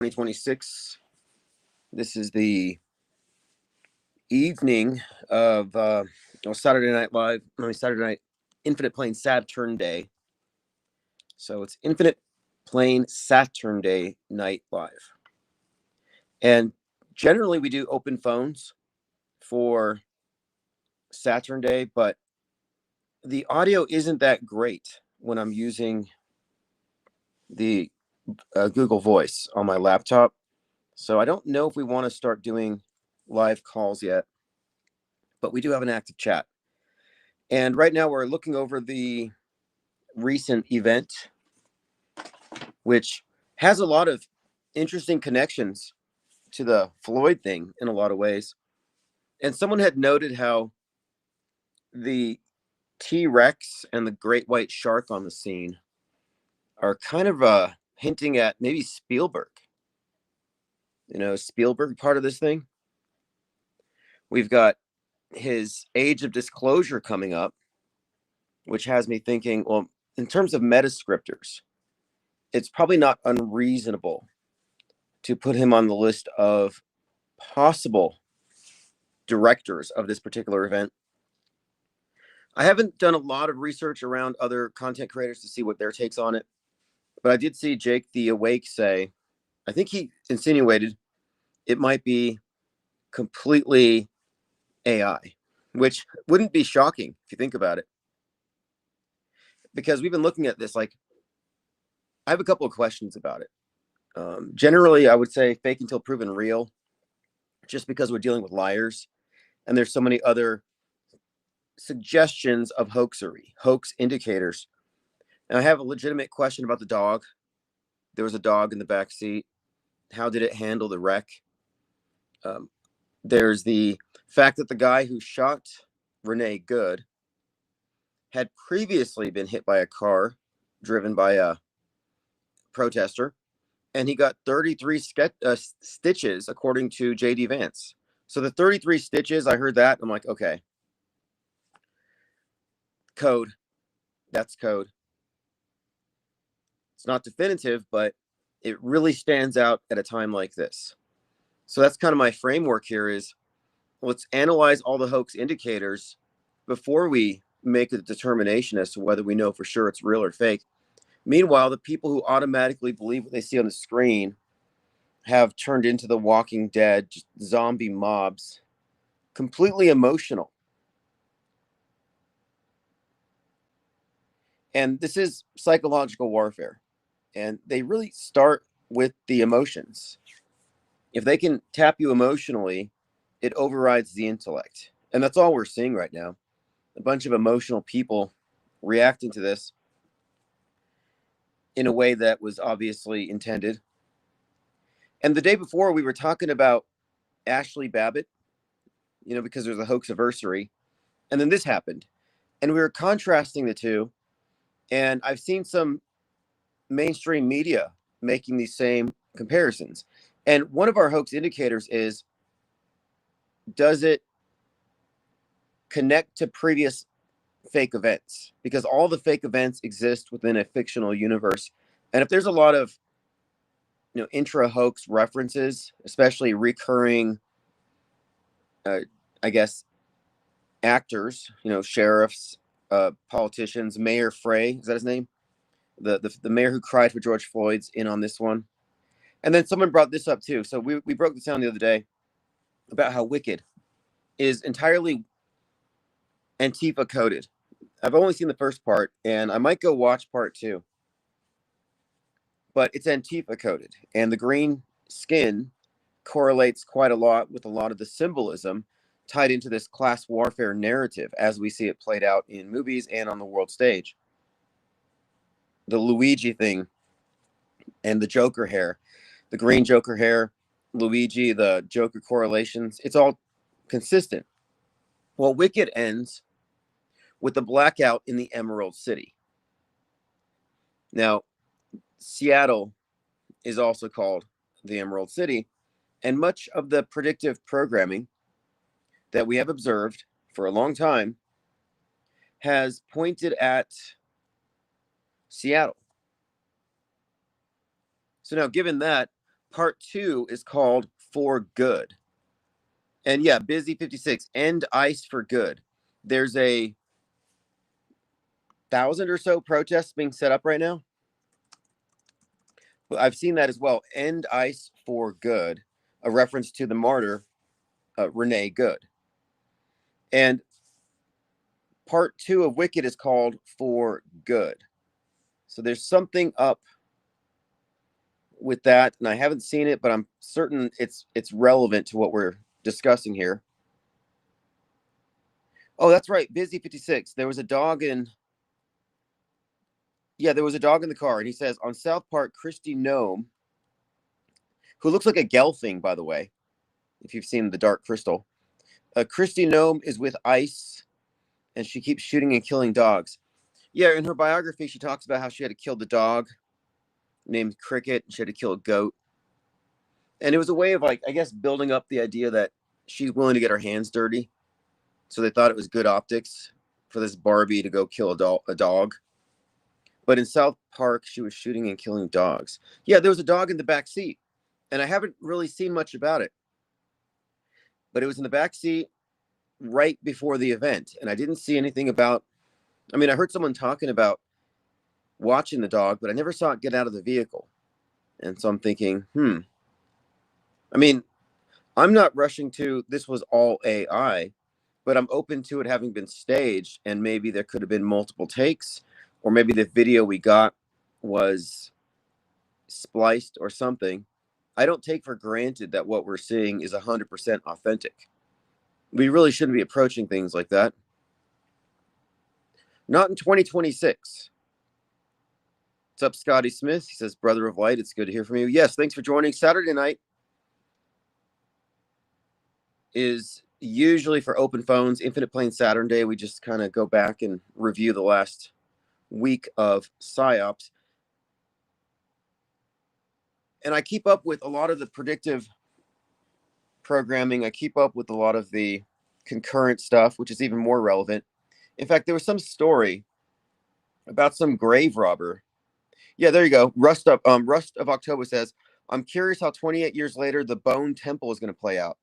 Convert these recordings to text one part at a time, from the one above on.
2026. This is the evening of Saturday Night Live. No, Saturday Night Infinite Plane Saturday. So it's Infinite Plane Saturday Night Live. And generally we do open phones for Saturday, but the audio isn't that great when I'm using the Google Voice on my laptop. So I don't know if we want to start doing live calls yet, but we do have an active chat. And right now we're looking over the recent event, which has a lot of interesting connections to the Floyd thing in a lot of ways. And someone had noted how the T-Rex and the great white shark on the scene are kind of hinting at maybe Spielberg. Spielberg part of this thing. We've got his Age of Disclosure coming up, which has me thinking, well, in terms of metascriptors, it's probably not unreasonable to put him on the list of possible directors of this particular event. I haven't done a lot of research around other content creators to see what their takes on it, but I did see Jake the Awake say, I think he insinuated it might be completely AI, which wouldn't be shocking if you think about it. Because we've been looking at this, like, I have a couple of questions about it. Generally, I would say fake until proven real, just because we're dealing with liars. And there's so many other suggestions of hoaxery, hoax indicators. And I have a legitimate question about the dog. There was a dog in the back seat. How did it handle the wreck? There's the fact that the guy who shot Renee Good had previously been hit by a car driven by a protester, and he got 33 stitches, according to J.D. Vance. So the 33 stitches, I heard that. I'm like, okay. Code. That's code. It's not definitive, but it really stands out at a time like this. So that's kind of my framework here is, let's analyze all the hoax indicators before we make a determination as to whether we know for sure it's real or fake. Meanwhile, the people who automatically believe what they see on the screen have turned into the Walking Dead, just zombie mobs, completely emotional. And this is psychological warfare. And they really start with the emotions. If they can tap you emotionally, it overrides the intellect. And that's all we're seeing right now. A bunch of emotional people reacting to this in a way that was obviously intended. And the day before, we were talking about Ashley Babbitt, because there's a hoax anniversary. And then this happened. And we were contrasting the two. And I've seen some mainstream media making these same comparisons. And one of our hoax indicators is, does it connect to previous fake events? Because all the fake events exist within a fictional universe. And if there's a lot of intra hoax references, especially recurring I guess actors, sheriffs, politicians, Mayor Frey, is that his name? The mayor who cried for George Floyd's in on this one. And then someone brought this up too. So we broke this down the other day about how Wicked is entirely Antifa coded. I've only seen the first part, and I might go watch part 2. But it's Antifa coded, and the green skin correlates quite a lot with a lot of the symbolism tied into this class warfare narrative as we see it played out in movies and on the world stage. The Luigi thing and the Joker hair, the green Joker hair, Luigi, the Joker correlations, it's all consistent. Well, Wicked ends with the blackout in the Emerald City. Now, Seattle is also called the Emerald City, and much of the predictive programming that we have observed for a long time has pointed at Seattle. So now, given that, Part 2 is called For Good. And yeah, Busy 56, End ICE for Good. There's a 1,000 or so protests being set up right now. I've seen that as well. End ICE for Good, a reference to the martyr, Renee Good. And part 2 of Wicked is called For Good. So there's something up with that, and I haven't seen it, but I'm certain it's relevant to what we're discussing here. Oh, that's right. Busy 56. There was a dog in. Yeah, there was a dog in the car, and he says on South Park, Christy Gnome, who looks like a Gelfling, by the way, if you've seen the Dark Crystal. Christy Gnome is with ICE, and she keeps shooting and killing dogs. Yeah, in her biography, she talks about how she had to kill the dog named Cricket. She had to kill a goat. And it was a way of, like, I guess, building up the idea that she's willing to get her hands dirty. So they thought it was good optics for this Barbie to go kill a dog. But in South Park, she was shooting and killing dogs. Yeah, there was a dog in the back seat, and I haven't really seen much about it. But it was in the back seat right before the event, and I didn't see anything about. I mean, I heard someone talking about watching the dog, but I never saw it get out of the vehicle. And so I'm thinking, I mean, I'm not rushing to this was all AI, but I'm open to it having been staged, and maybe there could have been multiple takes, or maybe the video we got was spliced or something. I don't take for granted that what we're seeing is 100% authentic. We really shouldn't be approaching things like that. Not in 2026. What's up, Scotty Smith? He says, Brother of Light, it's good to hear from you. Yes, thanks for joining. Saturday night is usually for open phones. Infinite Plane Saturday, we just kind of go back and review the last week of PSYOPs. And I keep up with a lot of the predictive programming. I keep up with a lot of the concurrent stuff, which is even more relevant. In fact, there was some story about some grave robber. Yeah, there you go. Rust of October says, I'm curious how 28 years later the Bone Temple is going to play out.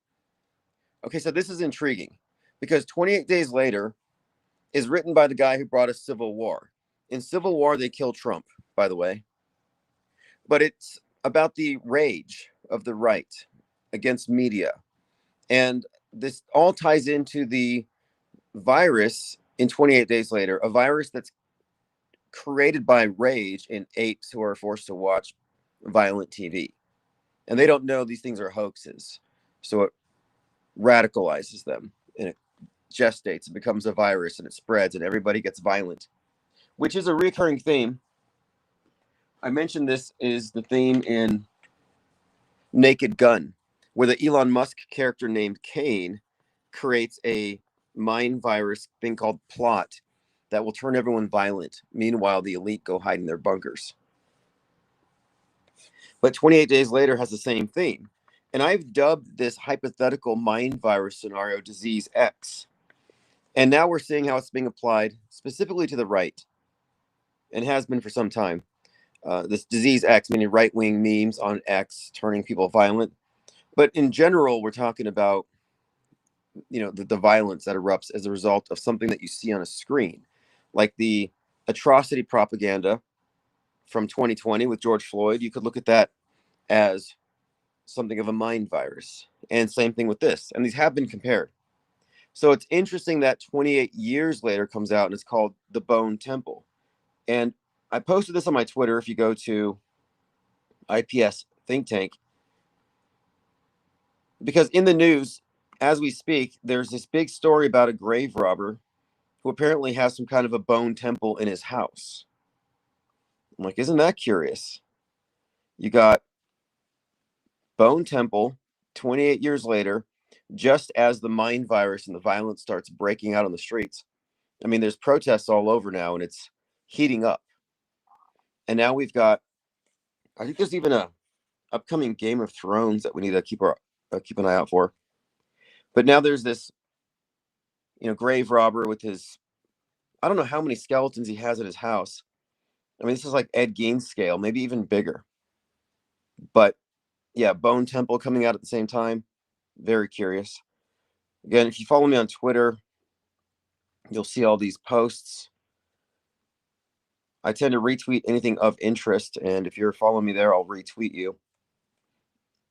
Okay, so this is intriguing because 28 Days Later is written by the guy who brought us Civil War. In Civil War, they kill Trump, by the way. But it's about the rage of the right against media. And this all ties into the virus in 28 Days Later, a virus that's created by rage in apes who are forced to watch violent TV. And they don't know these things are hoaxes. So it radicalizes them and it gestates and becomes a virus and it spreads and everybody gets violent, which is a recurring theme. I mentioned this is the theme in Naked Gun, where the Elon Musk character named Kane creates a mind virus thing called Plot that will turn everyone violent. Meanwhile, the elite go hide in their bunkers. But 28 Days Later has the same theme. And I've dubbed this hypothetical mind virus scenario Disease X. And now we're seeing how it's being applied specifically to the right, and has been for some time. This Disease X, meaning right-wing memes on X, turning people violent. But in general, we're talking about, the violence that erupts as a result of something that you see on a screen, like the atrocity propaganda from 2020 with George Floyd. You could look at that as something of a mind virus. And same thing with this. And these have been compared. So it's interesting that 28 years later comes out and it's called The Bone Temple. And I posted this on my Twitter. If you go to IPS Think Tank, because in the news, as we speak, there's this big story about a grave robber who apparently has some kind of a bone temple in his house. I'm like, isn't that curious? You got Bone Temple 28 years later, just as the mind virus and the violence starts breaking out on the streets. I mean, there's protests all over now and it's heating up. And now we've got, I think there's even a upcoming Game of Thrones that we need to keep an eye out for. But now there's this, grave robber with his, I don't know how many skeletons he has at his house. I mean, this is like Ed Gein scale, maybe even bigger. But Yeah, Bone Temple coming out at the same time. Very curious. Again, if you follow me on Twitter, you'll see all these posts. I tend to retweet anything of interest, and if you're following me there, I'll retweet you.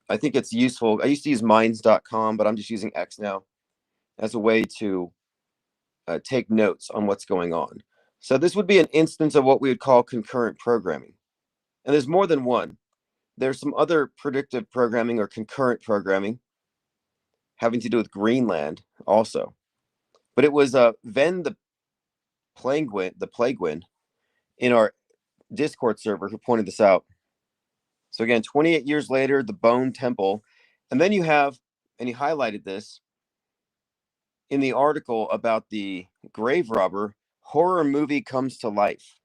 I think it's useful. I used to use minds.com, but I'm just using X now as a way to take notes on what's going on. So this would be an instance of what we would call concurrent programming. And there's more than one. There's some other predictive programming or concurrent programming having to do with Greenland also. But it was Ven the Plaguewind in our Discord server who pointed this out. So again, 28 years later, the Bone Temple. And then you have, and he highlighted this in the article about the grave robber, horror movie comes to life.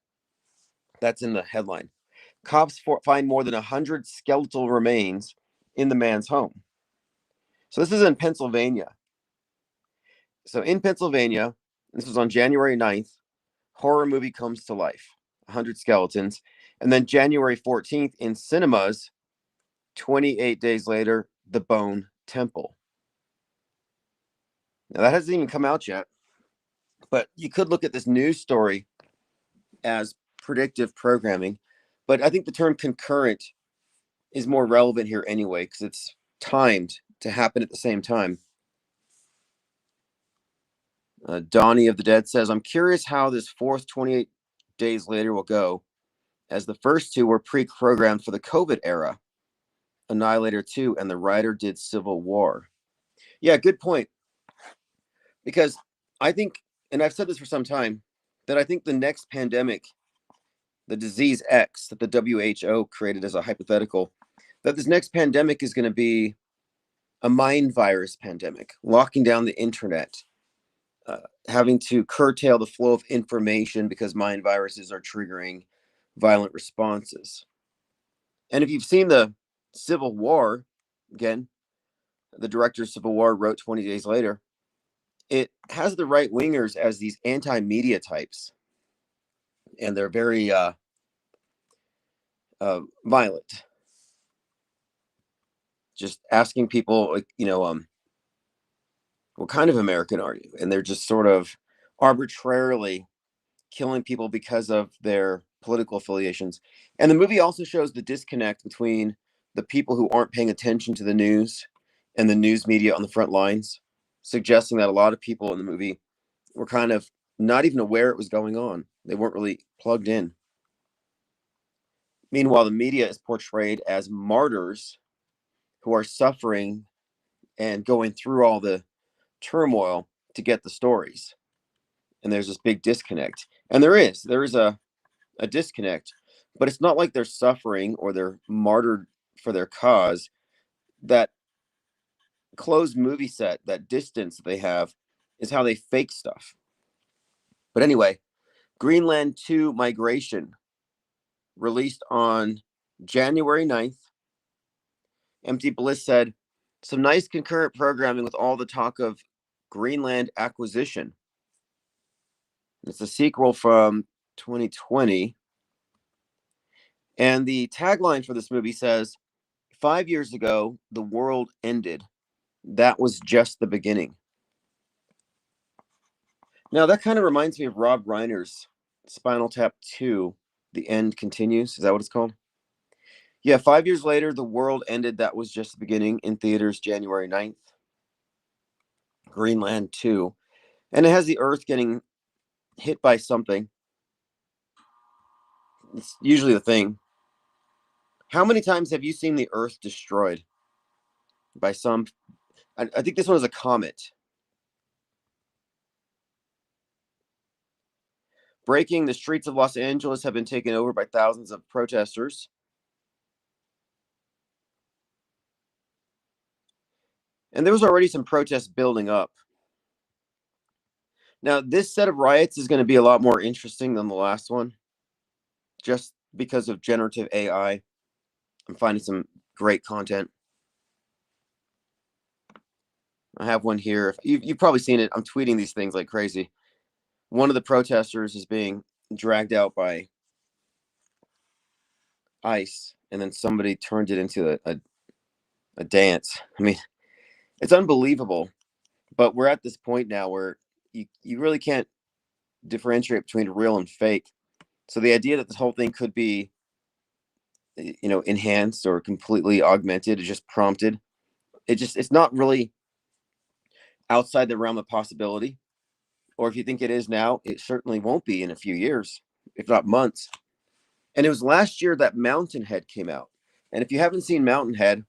That's in the headline. Cops find more than 100 skeletal remains in the man's home. So this is in Pennsylvania. So in Pennsylvania, this was on January 9th, horror movie comes to life, 100 skeletons. And then January 14th in cinemas, 28 days later, the Bone Temple. Now that hasn't even come out yet, but you could look at this news story as predictive programming. But I think the term concurrent is more relevant here anyway, because it's timed to happen at the same time. Donnie of the Dead says, I'm curious how this fourth 28 days later will go, as the first two were pre-programmed for the COVID era, Annihilator 2 and the writer did Civil War. Yeah, good point. Because I think, and I've said this for some time, that I think the next pandemic, the disease X that the WHO created as a hypothetical, that this next pandemic is going to be a mind virus pandemic, locking down the internet, having to curtail the flow of information because mind viruses are triggering violent responses. And if you've seen the Civil War, again, the director of Civil War wrote 20 days later, it has the right wingers as these anti-media types. And they're very violent. Just asking people, like, what kind of American are you? And they're just sort of arbitrarily killing people because of their political affiliations. And the movie also shows the disconnect between the people who aren't paying attention to the news and the news media on the front lines, suggesting that a lot of people in the movie were kind of not even aware it was going on. They weren't really plugged in. Meanwhile, the media is portrayed as martyrs who are suffering and going through all the turmoil to get the stories. And there's this big disconnect. And there is a disconnect, but it's not like they're suffering or they're martyred for their cause. That closed movie set, that distance they have, is how they fake stuff. But anyway, Greenland 2 Migration, released on January 9th. Empty Bliss said, some nice concurrent programming with all the talk of Greenland acquisition. It's a sequel from 2020. And the tagline for this movie says, 5 years ago, the world ended. That was just the beginning. Now, that kind of reminds me of Rob Reiner's Spinal Tap 2, The End Continues. Is that what it's called? Yeah, 5 years later, the world ended. That was just the beginning, in theaters January 9th. Greenland 2. And it has the Earth getting hit by something. It's usually the thing. How many times have you seen the Earth destroyed by some? I think this one is a comet. Breaking, the streets of Los Angeles have been taken over by thousands of protesters. And there was already some protests building up. Now, this set of riots is going to be a lot more interesting than the last one, just because of generative AI. I'm finding some great content. I have one here. You've probably seen it. I'm tweeting these things like crazy. One of the protesters is being dragged out by ice, and then somebody turned it into a a dance. I mean, it's unbelievable. But we're at this point now where you really can't differentiate between real and fake. So the idea that this whole thing could be, enhanced or completely augmented is just prompted. It's not really outside the realm of possibility. Or if you think it is now, it certainly won't be in a few years, if not months. And it was last year that Mountain Head came out. And if you haven't seen Mountain Head,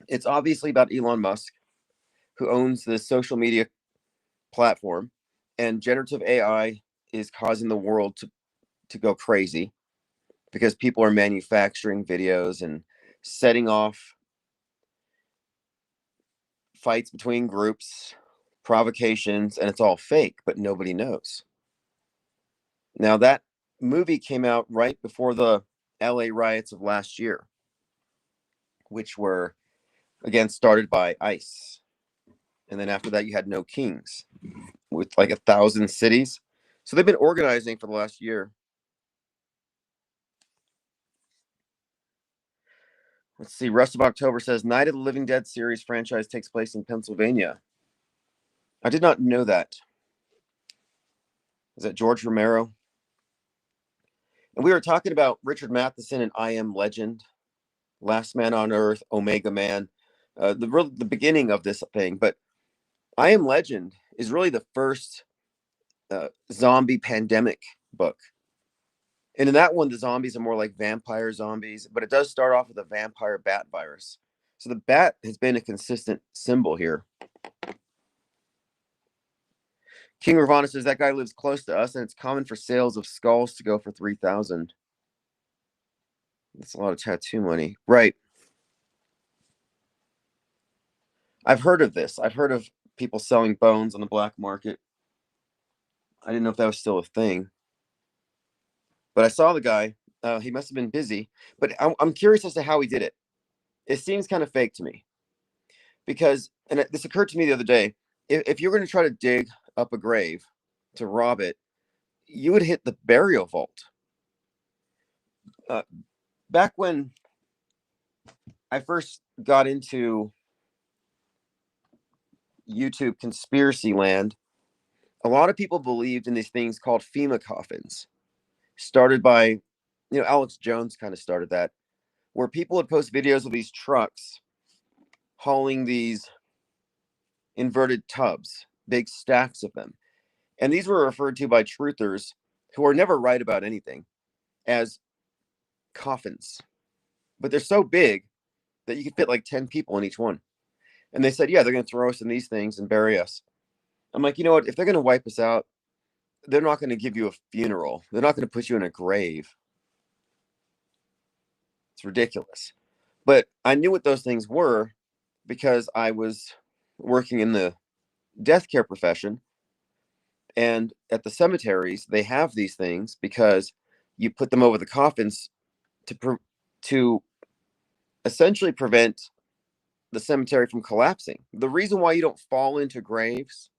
it's obviously about Elon Musk, who owns the social media platform, and generative AI is causing the world to go crazy because people are manufacturing videos and setting off fights between groups, provocations, and it's all fake, but nobody knows. Now, that movie came out right before the LA riots of last year, which were, again, started by ICE. And then after that, you had No Kings with like 1,000 cities. So they've been organizing for the last year. Let's see. Rest of October says Night of the Living Dead series franchise takes place in Pennsylvania. I did not know that. Is that George Romero? And we were talking about Richard Matheson and I Am Legend, Last Man on Earth, Omega Man, the beginning of this thing. But I Am Legend is really the first zombie pandemic book. And in that one, the zombies are more like vampire zombies, but it does start off with a vampire bat virus. So the bat has been a consistent symbol here. King Ravana says that guy lives close to us, and it's common for sales of skulls to go for 3,000. That's a lot of tattoo money, right? I've heard of this. I've heard of people selling bones on the black market. I didn't know if that was still a thing, but I saw the guy. He must have been busy, but I'm curious as to how he did it. It seems kind of fake to me because, and this occurred to me the other day, if you're going to try to dig up a grave to rob it, you would hit the burial vault. Back when I first got into YouTube conspiracy land, a lot of people believed in these things called FEMA coffins, started by, Alex Jones kind of started that, where people would post videos of these trucks hauling these inverted tubs, big stacks of them. And these were referred to by truthers who are never right about anything as coffins. But they're so big that you could fit like 10 people in each one. And they said, yeah, they're going to throw us in these things and bury us. I'm like, you know what? If they're going to wipe us out, they're not going to give you a funeral. They're not going to put you in a grave. It's ridiculous. But I knew what those things were because I was working in the death care profession. And at the cemeteries, they have these things because you put them over the coffins to essentially prevent the cemetery from collapsing. The reason why you don't fall into graves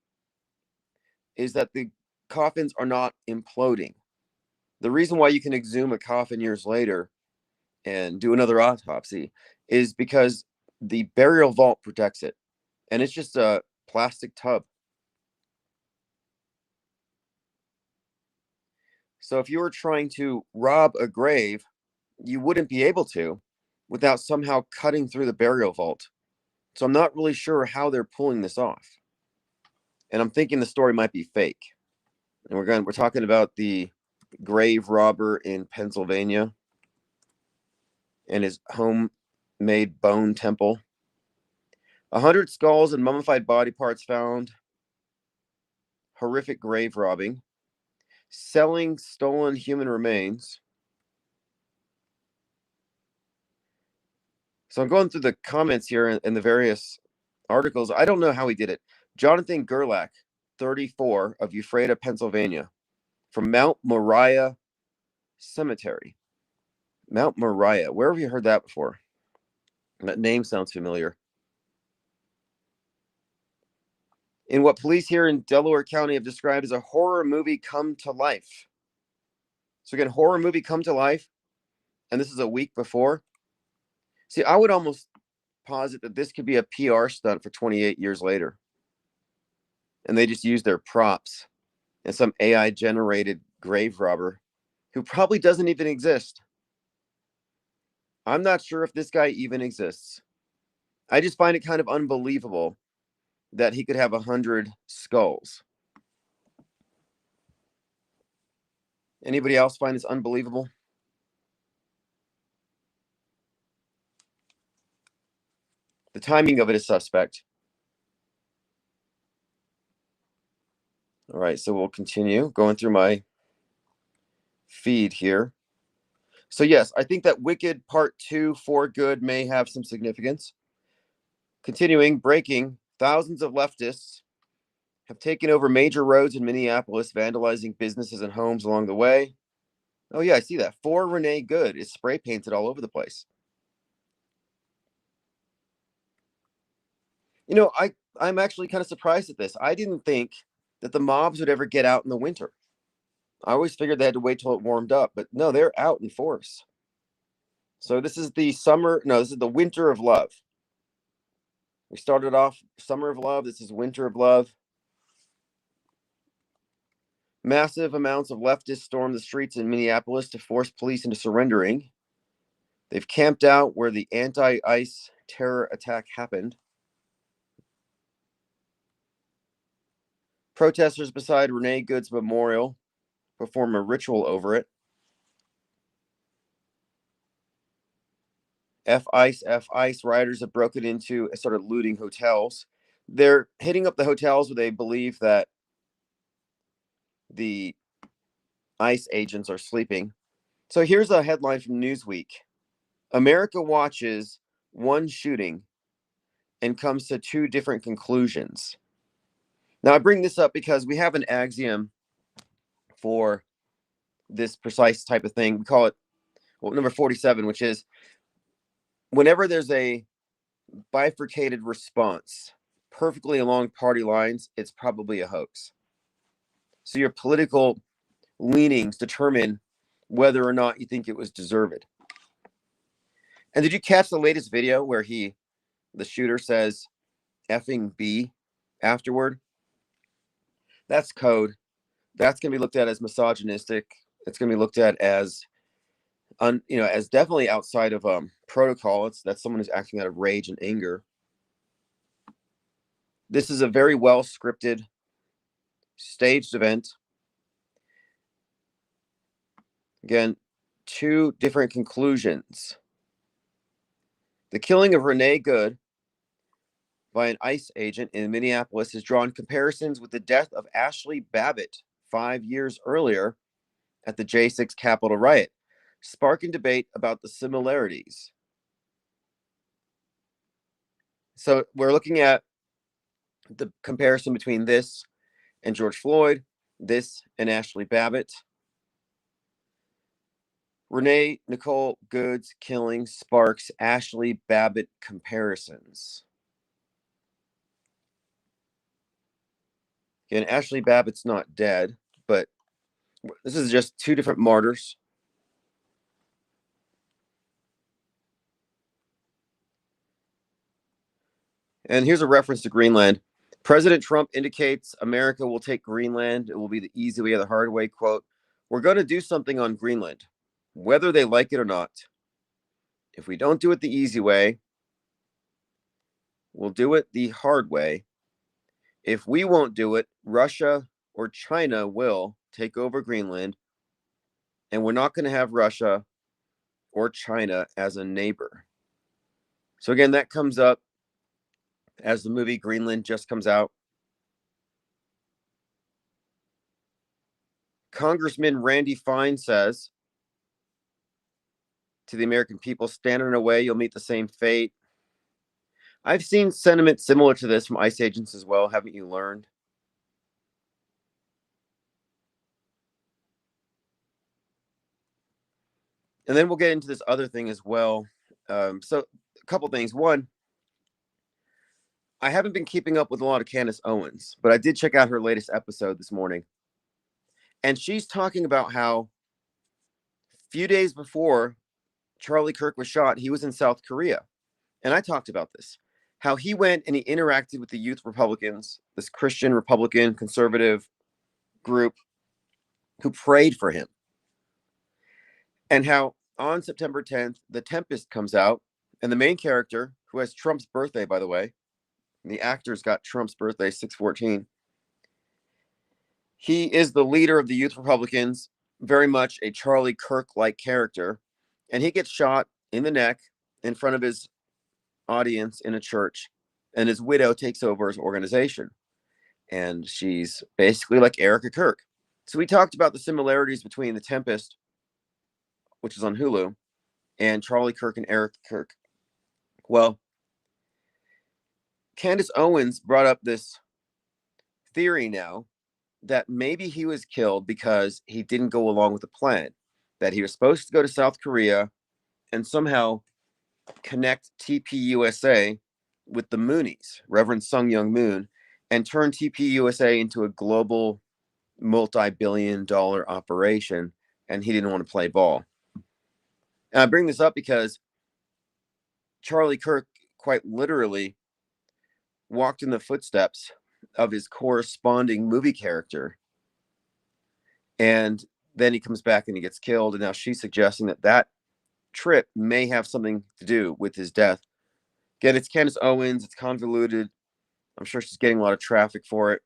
is that the coffins are not imploding. The reason why you can exhume a coffin years later and do another autopsy is because the burial vault protects it. And it's just a plastic tub. So if you were trying to rob a grave, you wouldn't be able to without somehow cutting through the burial vault. So I'm not really sure how they're pulling this off. And I'm thinking the story might be fake. And we're talking about the grave robber in Pennsylvania and his homemade bone temple. 100 skulls and mummified body parts found. Horrific grave robbing. Selling stolen human remains. So I'm going through the comments here in the various articles. I don't know how he did it. Jonathan Gerlach, 34, of Ephrata, Pennsylvania, from Mount Moriah Cemetery. Mount Moriah. Where have you heard that before? That name sounds familiar. In what police here in Delaware County have described as a horror movie come to life. So again, horror movie come to life, and this is a week before. See, I would almost posit that this could be a PR stunt for 28 years later. And they just use their props and some AI generated grave robber who probably doesn't even exist. I'm not sure if this guy even exists. I just find it kind of unbelievable that he could have 100 skulls. Anybody else find this unbelievable? The timing of it is suspect. All right, so we'll continue going through my feed here. So yes, I think that Wicked Part 2 for Good may have some significance. Continuing, breaking, thousands of leftists have taken over major roads in Minneapolis, vandalizing businesses and homes along the way. Oh yeah, I see that. For Renee Good is spray painted all over the place. You know, I'm actually kind of surprised at this. I didn't think that the mobs would ever get out in the winter. I always figured they had to wait till it warmed up, but no, they're out in force. So this is the this is the winter of love. We started off summer of love. This is winter of love. Massive amounts of leftists stormed the streets in Minneapolis to force police into surrendering. They've camped out where the anti-ICE terror attack happened. Protesters beside Renee Good's memorial perform a ritual over it. F-ICE riders have broken into and started looting hotels. They're hitting up the hotels where they believe that the ICE agents are sleeping. So here's a headline from Newsweek. America watches one shooting and comes to two different conclusions. Now, I bring this up because we have an axiom for this precise type of thing. We call it, number 47, which is whenever there's a bifurcated response perfectly along party lines, it's probably a hoax. So your political leanings determine whether or not you think it was deserved. And did you catch the latest video where the shooter says effing B afterward? That's code. That's going to be looked at as misogynistic. It's going to be looked at as as definitely outside of protocol. That's someone who's acting out of rage and anger. This is a very well scripted, staged event. Again, two different conclusions. The killing of Renee Good by an ICE agent in Minneapolis has drawn comparisons with the death of Ashley Babbitt 5 years earlier at the J6 Capitol riot, sparking debate about the similarities. So we're looking at the comparison between this and George Floyd, this and Ashley Babbitt. Renee Nicole Good's killing sparks Ashley Babbitt comparisons. Again, Ashley Babbitt's not dead, but this is just two different martyrs. And here's a reference to Greenland. President Trump indicates America will take Greenland. It will be the easy way or the hard way. Quote, we're going to do something on Greenland, whether they like it or not. If we don't do it the easy way, we'll do it the hard way. If we won't do it, Russia or China will take over Greenland, and we're not going to have Russia or China as a neighbor. So again, that comes up as the movie Greenland just comes out. Congressman Randy Fine says to the American people, stand in a way, you'll meet the same fate. I've seen sentiment similar to this from ICE agents as well. Haven't you learned? And then we'll get into this other thing as well. So a couple things. One, I haven't been keeping up with a lot of Candace Owens, but I did check out her latest episode this morning. And she's talking about how a few days before Charlie Kirk was shot, he was in South Korea. And I talked about this, how he went and he interacted with the youth Republicans, this Christian Republican conservative group who prayed for him, and how on September 10th, The Tempest comes out, and the main character, who has Trump's birthday, by the way, the actor's got Trump's birthday, 6/14. He is the leader of the youth Republicans, very much a Charlie Kirk-like character, and he gets shot in the neck in front of his audience in a church, and his widow takes over his organization, and she's basically like Erica Kirk. So we talked about the similarities between The Tempest, which is on Hulu, and Charlie Kirk and Erica Kirk. Well, Candace Owens brought up this theory now that maybe he was killed because he didn't go along with the plan, that he was supposed to go to South Korea and somehow connect TPUSA with the Moonies, Reverend Sung Young Moon, and turn TPUSA into a global multi-billion-dollar operation, and he didn't want to play ball. And I bring this up because Charlie Kirk quite literally walked in the footsteps of his corresponding movie character, and then he comes back and he gets killed, and now she's suggesting that that trip may have something to do with his death. Again, it's Candace Owens, it's convoluted. I'm sure she's getting a lot of traffic for it,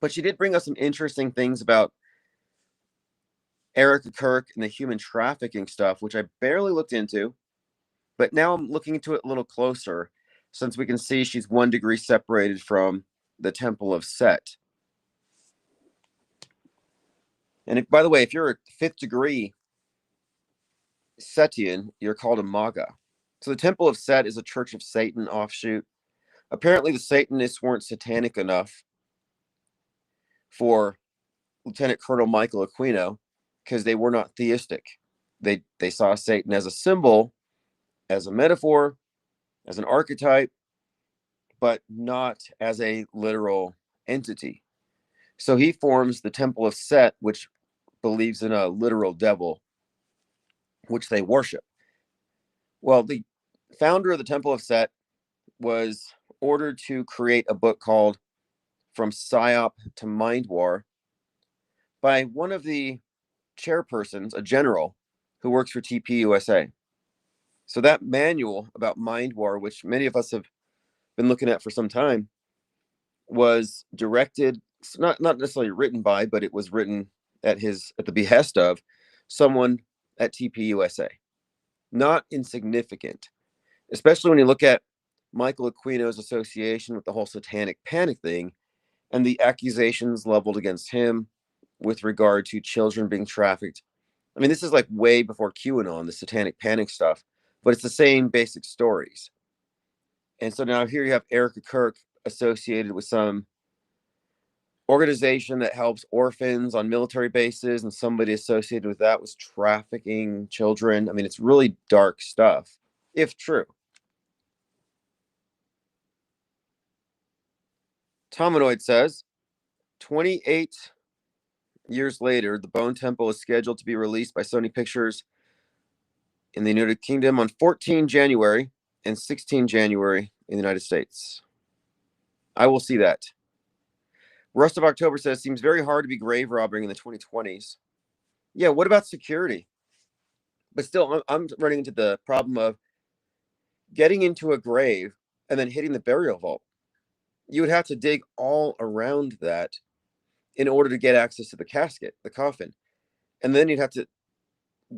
but she did bring us some interesting things about Erica Kirk and the human trafficking stuff, which I barely looked into, but now I'm looking into it a little closer, since we can see she's 1 degree separated from the Temple of Set. And if, by the way, if you're a 5th degree Setian, you're called a Maga. So the Temple of Set is a Church of Satan offshoot. Apparently the Satanists weren't satanic enough for Lieutenant Colonel Michael Aquino, because they were not theistic. They saw Satan as a symbol, as a metaphor, as an archetype, but not as a literal entity. So he forms the Temple of Set, which believes in a literal devil, which they worship. Well, the founder of the Temple of Set was ordered to create a book called From PSYOP to Mind War by one of the chairpersons, a general who works for TPUSA. So that manual about mind war, which many of us have been looking at for some time, was directed, not necessarily written by, but it was written at the behest of someone at TPUSA. Not insignificant, especially when you look at Michael Aquino's association with the whole satanic panic thing and the accusations leveled against him with regard to children being trafficked. I mean, this is like way before QAnon, the satanic panic stuff, but it's the same basic stories. And so now here you have Erica Kirk associated with some organization that helps orphans on military bases, and somebody associated with that was trafficking children. I mean, it's really dark stuff, if true. Tominoid says, 28 years later, the Bone Temple is scheduled to be released by Sony Pictures in the United Kingdom on 14 January and 16 January in the United States. I will see that. Rust of October says, seems very hard to be grave robbing in the 2020s. Yeah, what about security? But still, I'm running into the problem of getting into a grave and then hitting the burial vault. You would have to dig all around that in order to get access to the casket, the coffin. And then you'd have to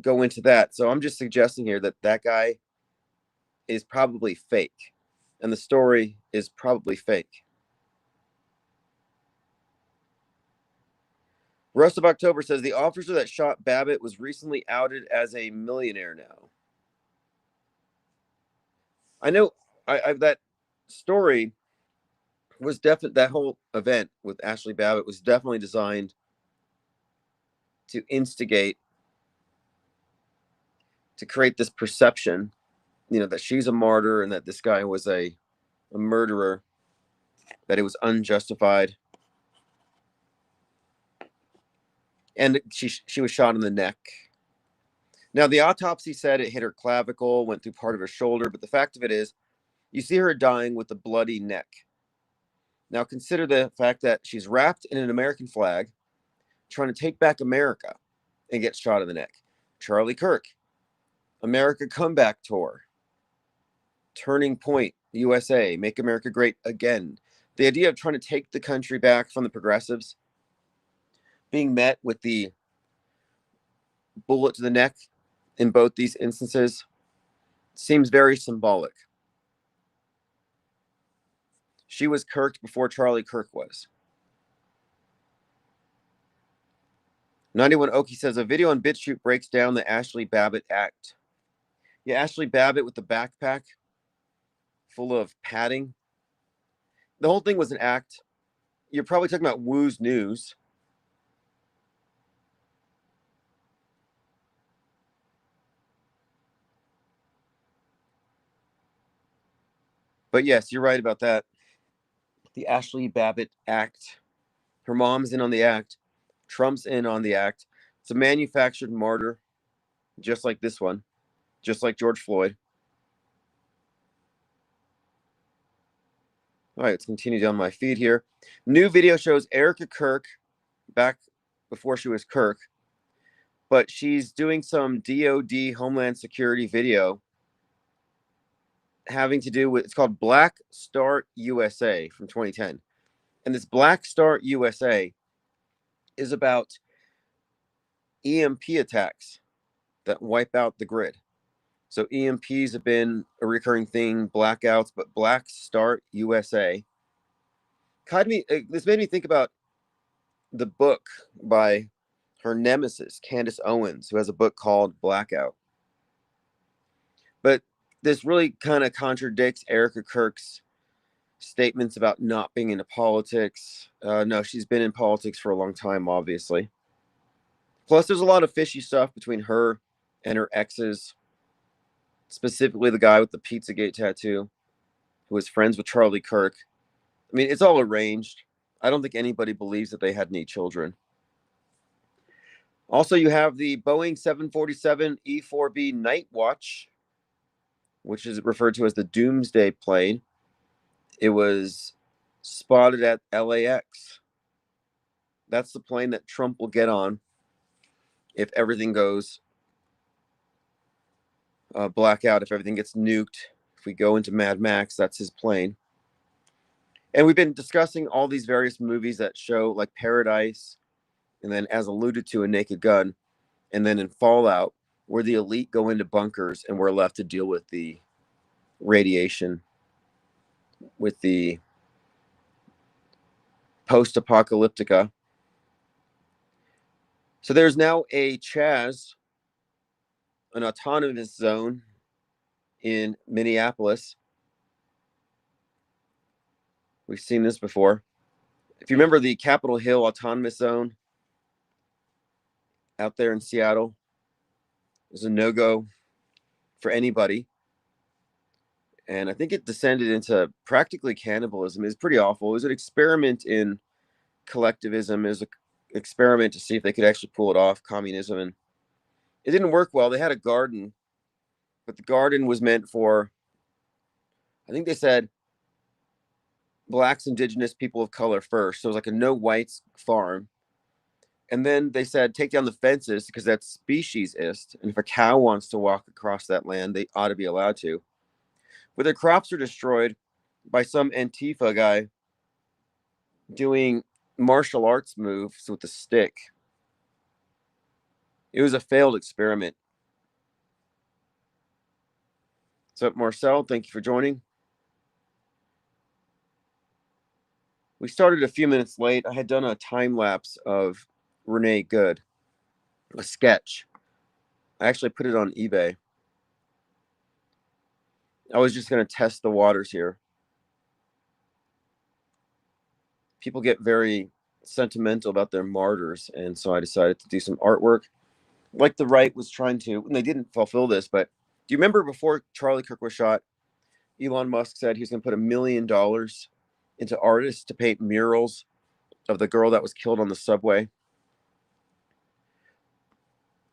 go into that. So I'm just suggesting here that that guy is probably fake. And the story is probably fake. Rust of October says the officer that shot Babbitt was recently outed as a millionaire now. I know that story was definitely, that whole event with Ashley Babbitt was definitely designed to instigate, to create this perception, that she's a martyr and that this guy was a murderer, that it was unjustified. And she was shot in the neck. Now, the autopsy said it hit her clavicle, went through part of her shoulder, but the fact of it is, you see her dying with a bloody neck. Now, consider the fact that she's wrapped in an American flag, trying to take back America, and gets shot in the neck. Charlie Kirk, America Comeback Tour, Turning Point, USA, Make America Great Again. The idea of trying to take the country back from the progressives, being met with the bullet to the neck in both these instances, seems very symbolic. She was Kirked before Charlie Kirk was. 91 Okie says a video on BitChute breaks down the Ashley Babbitt act. Yeah, Ashley Babbitt with the backpack full of padding. The whole thing was an act. You're probably talking about Woo's News. But yes, you're right about that. The Ashley Babbitt act. Her mom's in on the act. Trump's in on the act. It's a manufactured martyr, just like this one, just like George Floyd. All right, let's continue down my feed here. New video shows Erica Kirk back before she was Kirk, but she's doing some DOD Homeland Security video having to do with, it's called Black Start USA from 2010. And this Black Start USA is about EMP attacks that wipe out the grid. So EMPs have been a recurring thing, blackouts, but Black Start USA. This made me think about the book by her nemesis, Candace Owens, who has a book called Blackout. But this really kind of contradicts Erica Kirk's statements about not being into politics. No, she's been in politics for a long time, obviously. Plus, there's a lot of fishy stuff between her and her exes, specifically the guy with the Pizzagate tattoo, who was friends with Charlie Kirk. I mean, it's all arranged. I don't think anybody believes that they had any children. Also, you have the Boeing 747 E-4B Night Watch, which is referred to as the Doomsday plane. It was spotted at LAX. That's the plane that Trump will get on if everything goes blackout, if everything gets nuked, if we go into Mad Max, that's his plane. And we've been discussing all these various movies that show like Paradise, and then as alluded to in Naked Gun, and then in Fallout, where the elite go into bunkers and we're left to deal with the radiation, with the post-apocalyptica. So there's now a Chaz, an autonomous zone in Minneapolis. We've seen this before. If you remember the Capitol Hill Autonomous Zone out there in Seattle, it was a no-go for anybody. And I think it descended into practically cannibalism. It was pretty awful. It was an experiment in collectivism. It was an experiment to see if they could actually pull it off, communism. And it didn't work well. They had a garden, but the garden was meant for, I think they said, Blacks, Indigenous, people of color first. So it was like a no whites farm. And then they said, take down the fences because that's speciesist. And if a cow wants to walk across that land, they ought to be allowed to. But their crops are destroyed by some Antifa guy doing martial arts moves with a stick. It was a failed experiment. So, Marcel, thank you for joining. We started a few minutes late. I had done a time lapse of Renee Good, a sketch. I actually put it on eBay. I was just going to test the waters here. People get very sentimental about their martyrs, and so I decided to do some artwork like the right was trying to, and they didn't fulfill this, but do you remember before Charlie Kirk was shot, Elon Musk said he was going to put $1 million into artists to paint murals of the girl that was killed on the subway?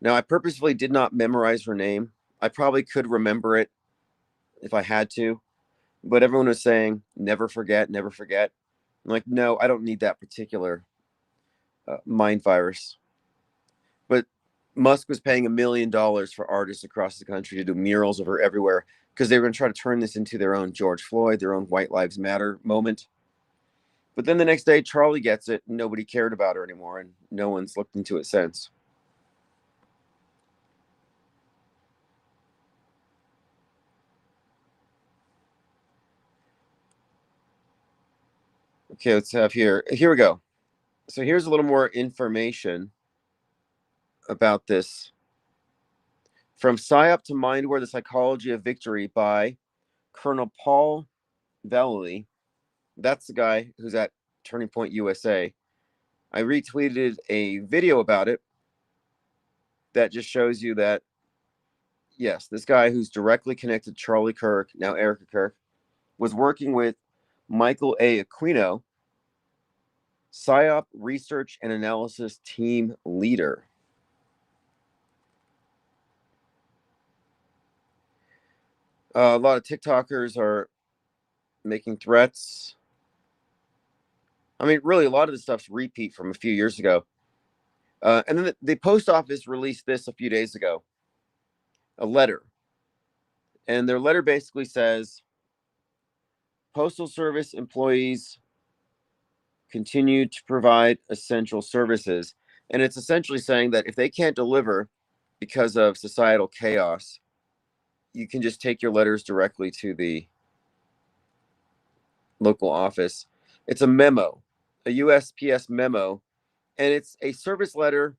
Now, I purposefully did not memorize her name. I probably could remember it if I had to, but everyone was saying, never forget, never forget. I'm like, no, I don't need that particular mind virus. But Musk was paying $1 million for artists across the country to do murals of her everywhere because they were going to try to turn this into their own George Floyd, their own White Lives Matter moment. But then the next day, Charlie gets it, and nobody cared about her anymore, and no one's looked into it since. Okay, let's have here. Here we go. So here's a little more information about this. From PSYOP to Mindware, The Psychology of Victory by Colonel Paul Vallely. That's the guy who's at Turning Point USA. I retweeted a video about it that just shows you that, yes, this guy who's directly connected to Charlie Kirk, now Erica Kirk, was working with Michael A. Aquino, PSYOP Research and Analysis Team Leader. A lot of TikTokers are making threats. I mean, really, a lot of the stuff's repeat from a few years ago. And then the post office released this a few days ago, a letter. And their letter basically says, Postal Service employees continue to provide essential services. And it's essentially saying that if they can't deliver because of societal chaos, you can just take your letters directly to the local office. It's a memo, a USPS memo, and it's a service letter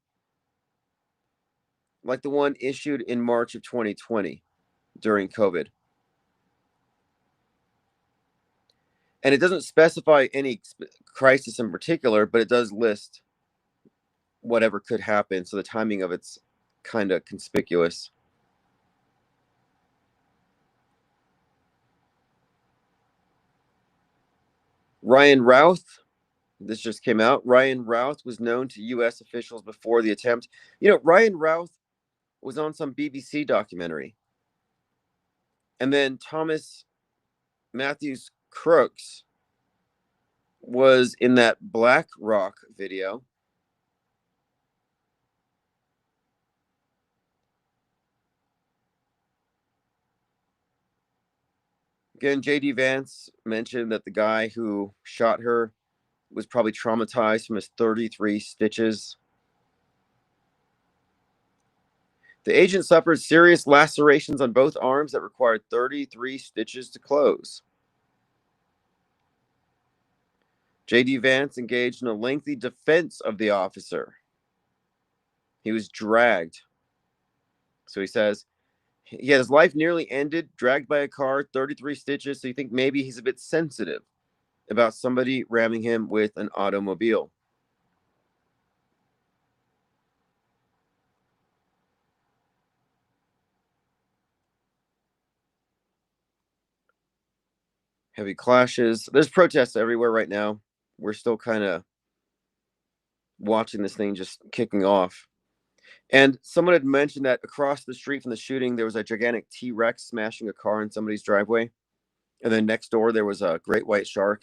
like the one issued in March of 2020 during COVID. And it doesn't specify any crisis in particular, but it does list whatever could happen. So the timing of it's kind of conspicuous. Ryan Routh, this just came out. Ryan Routh was known to U.S. officials before the attempt. You know, Ryan Routh was on some BBC documentary. And then Thomas Matthews Crooks was in that Black Rock video. Again, J.D. Vance mentioned that the guy who shot her was probably traumatized from his 33 stitches. The agent suffered serious lacerations on both arms that required 33 stitches to close. J.D. Vance engaged in a lengthy defense of the officer. He was dragged. So he says, he had his life nearly ended, dragged by a car, 33 stitches. So you think maybe he's a bit sensitive about somebody ramming him with an automobile. Heavy clashes. There's protests everywhere right now. We're still kind of watching this thing just kicking off. And someone had mentioned that across the street from the shooting, there was a gigantic T-Rex smashing a car in somebody's driveway. And then next door, there was a great white shark.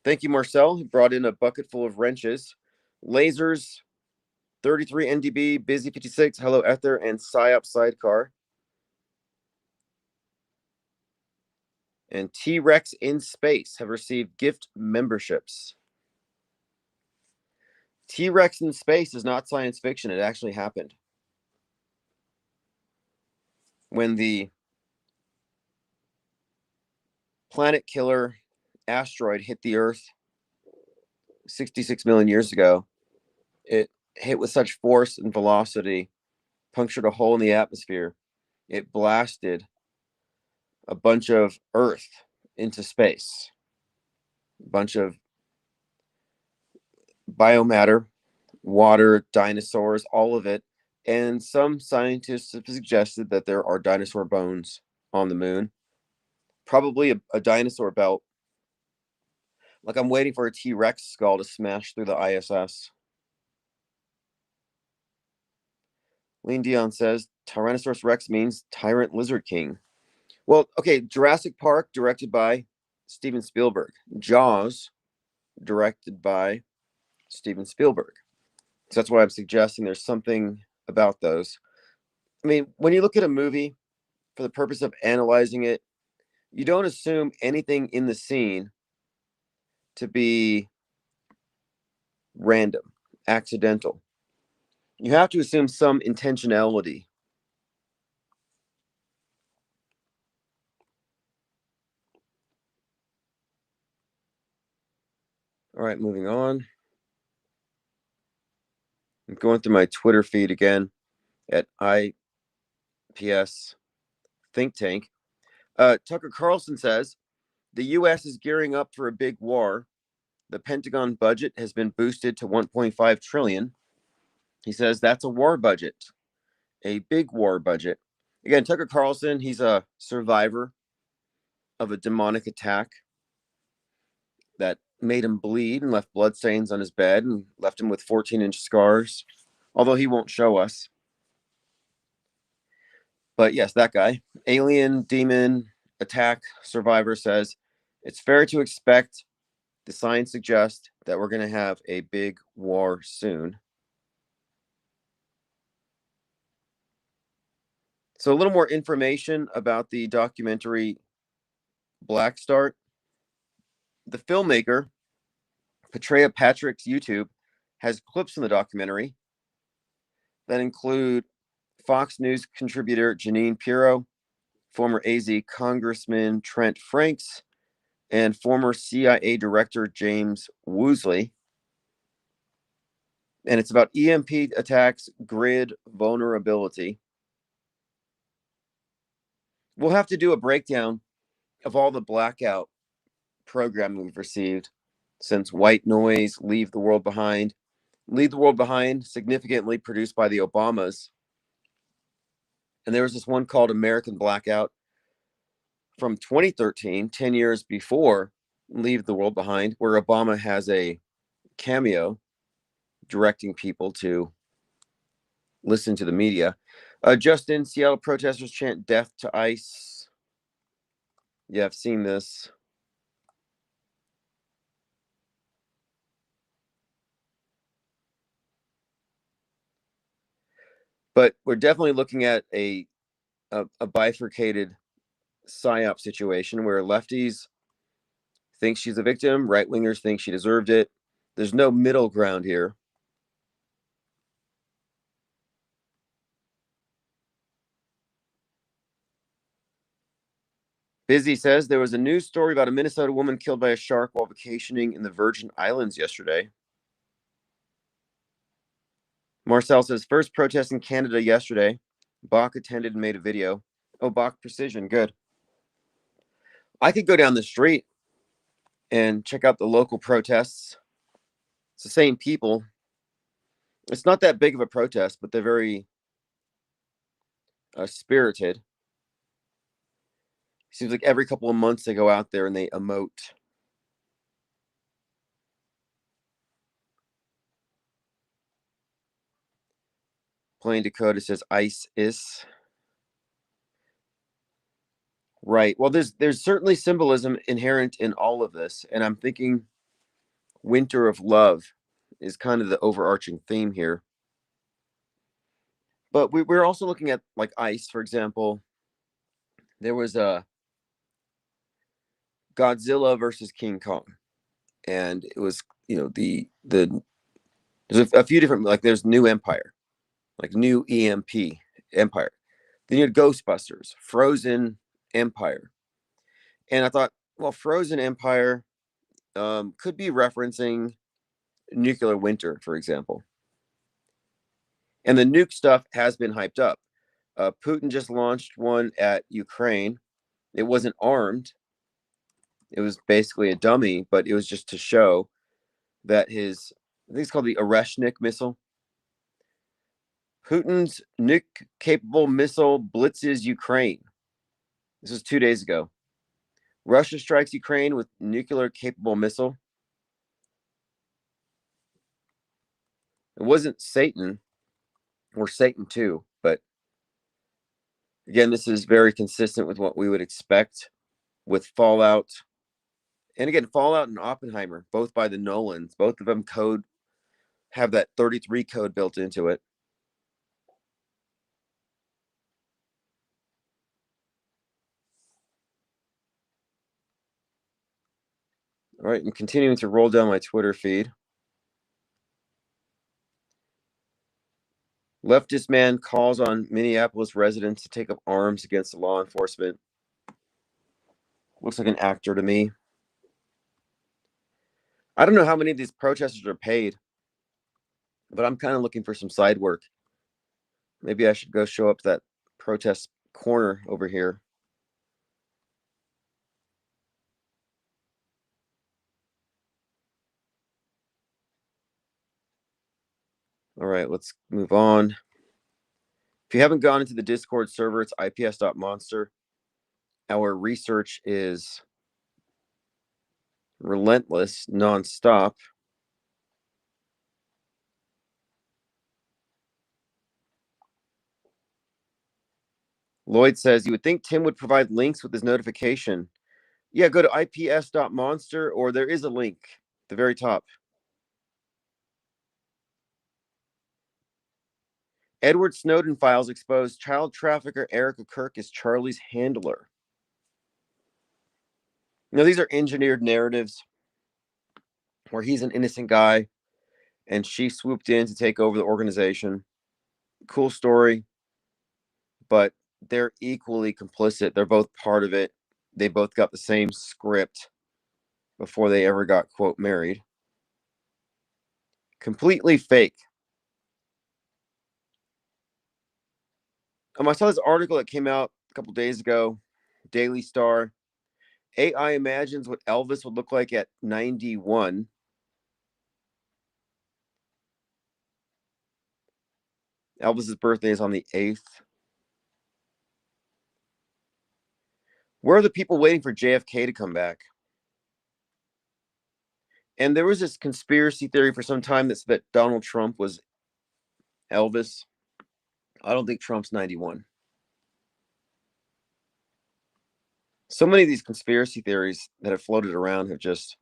Thank you, Marcel. He brought in a bucket full of wrenches, lasers, 33 NDB, Busy 56, Hello Ether, and PSYOP Sidecar. And T-Rex in Space have received gift memberships. T-Rex in Space is not science fiction. It actually happened. When the planet killer asteroid hit the Earth 66 million years ago, it hit with such force and velocity, punctured a hole in the atmosphere. It blasted a bunch of Earth into space, a bunch of biomatter, water, dinosaurs, all of it. And some scientists have suggested that there are dinosaur bones on the moon, probably a dinosaur belt. Like I'm waiting for a T-Rex skull to smash through the ISS. Lean Dion says Tyrannosaurus Rex means Tyrant Lizard King. Well, okay, Jurassic Park, directed by Steven Spielberg. Jaws, directed by Steven Spielberg. So that's why I'm suggesting there's something about those. I mean, when you look at a movie for the purpose of analyzing it, you don't assume anything in the scene to be random, accidental. You have to assume some intentionality. All right, moving on. I'm going through my Twitter feed again at IPS Think Tank. Tucker Carlson says the U.S. is gearing up for a big war. The Pentagon budget has been boosted to 1.5 trillion. He says that's a war budget, a big war budget. Again, Tucker Carlson, he's a survivor of a demonic attack that made him bleed and left bloodstains on his bed and left him with 14-inch scars, although he won't show us. But yes, that guy, alien demon attack survivor, says it's fair to expect, the signs suggest, that we're going to have a big war soon. So a little more information about the documentary Black Start. The filmmaker, Petrea Patrick's YouTube, has clips from the documentary that include Fox News contributor Janine Pirro, former AZ Congressman Trent Franks, and former CIA Director James Woosley. And it's about EMP attacks, grid vulnerability. We'll have to do a breakdown of all the blackout programming we've received since White Noise, Leave the World Behind. Leave the World Behind, significantly produced by the Obamas. And there was this one called American Blackout from 2013, 10 years before Leave the World Behind, where Obama has a cameo directing people to listen to the media. Justin, Seattle protesters chant death to ICE. Yeah, I've seen this. But we're definitely looking at a bifurcated psyop situation where lefties think she's a victim, right wingers think she deserved it. There's no middle ground here. Busy says there was a news story about a Minnesota woman killed by a shark while vacationing in the Virgin Islands yesterday. Marcel says first protest in Canada yesterday. Bach attended and made a video. Oh, Bach Precision, good. I could go down the street and check out the local protests. It's the same people. It's not that big of a protest, but they're very spirited. Seems like every couple of months they go out there and they emote. Plain Dakota says ice is. Right. Well, there's certainly symbolism inherent in all of this, and I'm thinking Winter of Love is kind of the overarching theme here. But we're also looking at like ice, for example. There was a Godzilla versus King Kong, and it was the there's a few different, like there's New Empire, like New EMP Empire. Then you had Ghostbusters, Frozen Empire, and I thought, well, Frozen Empire could be referencing nuclear winter, for example. And the nuke stuff has been hyped up. Putin just launched one at Ukraine. It wasn't armed. It was basically a dummy, but it was just to show that I think it's called the Oreshnik missile. Putin's nuke-capable missile blitzes Ukraine. This was 2 days ago. Russia strikes Ukraine with nuclear-capable missile. It wasn't Satan or Satan 2. Again, this is very consistent with what we would expect with Fallout. And again, Fallout and Oppenheimer, both by the Nolans, both of them have that 33 code built into it. All right, I'm continuing to roll down my Twitter feed. Leftist man calls on Minneapolis residents to take up arms against law enforcement. Looks like an actor to me. I don't know how many of these protesters are paid, but I'm kind of looking for some side work. Maybe I should go show up that protest corner over here. All right, let's move on. If you haven't gone into the Discord server, it's ips.monster. Our research is relentless, nonstop. Lloyd says, you would think Tim would provide links with his notification. Yeah, go to ips.monster, or there is a link at the very top. Edward Snowden files expose child trafficker Erica Kirk as Charlie's handler. These are engineered narratives where he's an innocent guy and she swooped in to take over the organization. Cool story, but they're equally complicit. They're both part of it. They both got the same script before they ever got, quote, married. Completely fake. I saw this article that came out a couple days ago, Daily Star. AI imagines what Elvis would look like at 91. Elvis's birthday is on the 8th. Where are the people waiting for JFK to come back? And there was this conspiracy theory for some time that said that Donald Trump was Elvis. I don't think Trump's 91. So many of these conspiracy theories that have floated around have just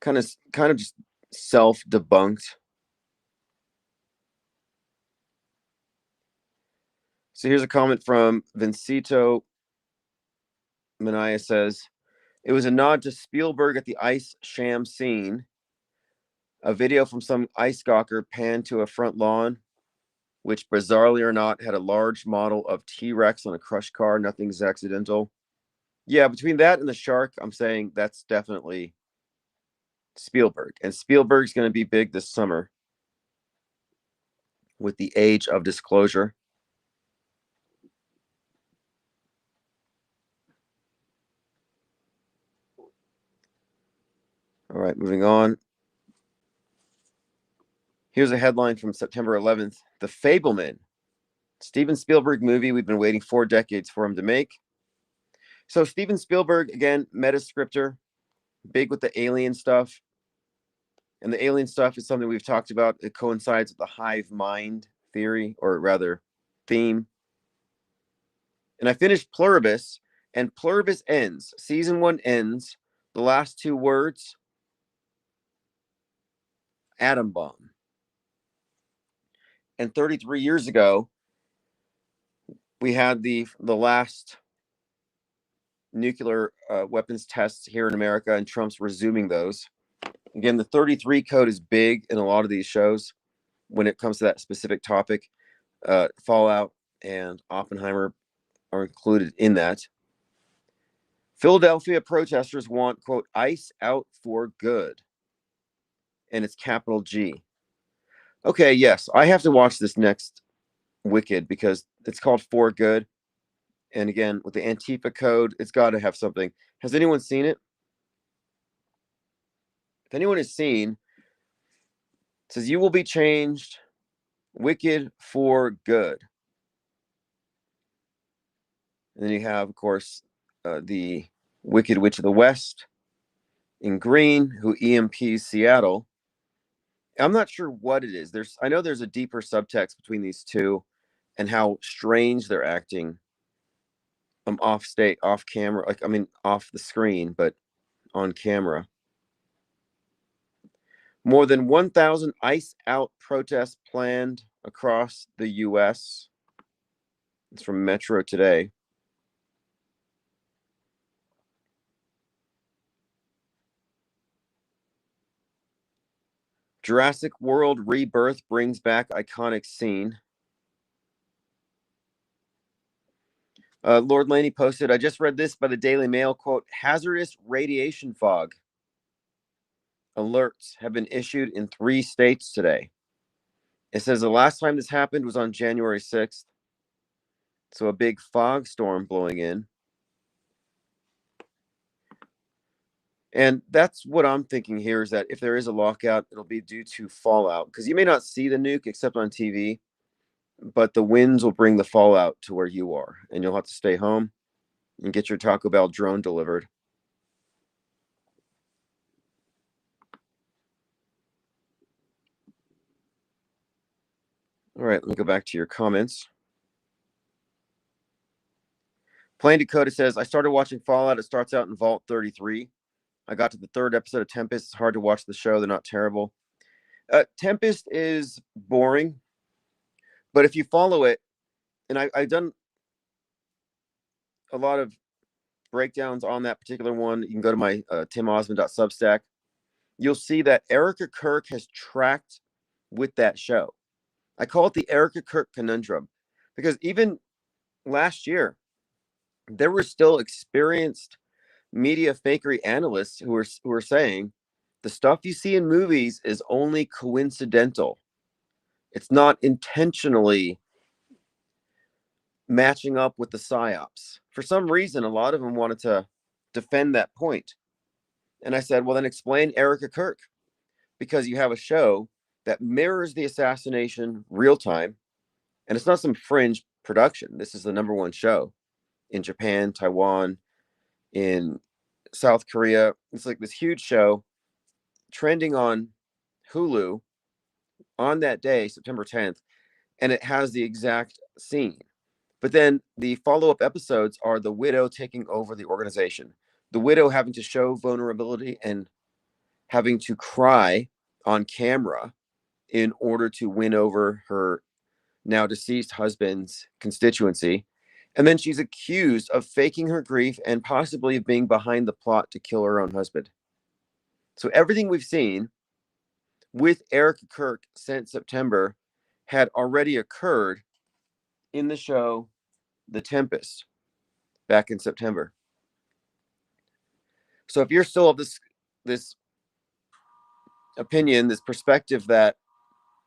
kind of just self-debunked. So here's a comment from Vincito Manaya says, it was a nod to Spielberg at the ice sham scene. A video from some ice gawker panned to a front lawn, which bizarrely or not had a large model of T-Rex on a crushed car. Nothing's accidental. Yeah, between that and the shark, I'm saying that's definitely Spielberg. And Spielberg's going to be big this summer with the Age of Disclosure. All right, moving on. Here's a headline from September 11th. The Fableman. Steven Spielberg movie we've been waiting 4 decades for him to make. So Steven Spielberg, again, metascripter, big with the alien stuff. And the alien stuff is something we've talked about. It coincides with the hive mind theory, or rather theme. And I finished Pluribus, and Pluribus ends. Season 1 ends. The last 2 words, atom bomb. And 33 years ago, we had the last nuclear weapons tests here in America, and Trump's resuming those. Again, the 33 code is big in a lot of these shows when it comes to that specific topic. Fallout and Oppenheimer are included in that. Philadelphia protesters want, quote, ICE out for good. And it's capital G. Okay, yes, I have to watch this next Wicked because it's called For Good. And again, with the Antifa code, it's got to have something. Has anyone seen it? If anyone has seen, it says you will be changed, wicked for good. And then you have, of course, the Wicked Witch of the West in green, who EMPs Seattle. I'm not sure what it is. I know there's a deeper subtext between these two. and how strange they're acting off camera, like, I mean, off the screen, but on camera. More than 1,000 ice out protests planned across the U.S. It's from Metro today. Jurassic World Rebirth brings back iconic scene. Lord Laney posted, I just read this by the Daily Mail, quote, hazardous radiation fog alerts have been issued in 3 states today. It says the last time this happened was on January 6th. So a big fog storm blowing in. And that's what I'm thinking here, is that if there is a lockout, it'll be due to fallout, because you may not see the nuke except on TV, but the winds will bring the fallout to where you are, and you'll have to stay home and get your Taco Bell drone delivered. All right, let me go back to your comments. Plain Dakota says, I started watching Fallout. It starts out in Vault 33. I got to the 3rd episode of Tempest. It's hard to watch the show. They're not terrible. Tempest is boring, but if you follow it, and I've done a lot of breakdowns on that particular one. You can go to my timosmond.substack. You'll see that Erica Kirk has tracked with that show. I call it the Erica Kirk conundrum, because even last year, there were still experienced media fakery analysts who were saying the stuff you see in movies is only coincidental. It's not intentionally matching up with the psyops. For some reason, a lot of them wanted to defend that point. And I said, well, then explain Erica Kirk, because you have a show that mirrors the assassination real time. And it's not some fringe production. This is the #1 show in Japan, Taiwan, in South Korea. It's like this huge show trending on Hulu on that day, September 10th. And it has the exact scene. But then the follow-up episodes are the widow taking over the organization, the widow having to show vulnerability and having to cry on camera in order to win over her now deceased husband's constituency. And then she's accused of faking her grief and possibly of being behind the plot to kill her own husband. So everything we've seen with Erica Kirk since September had already occurred in the show The Tempest back in September. So if you're still of this opinion, this perspective that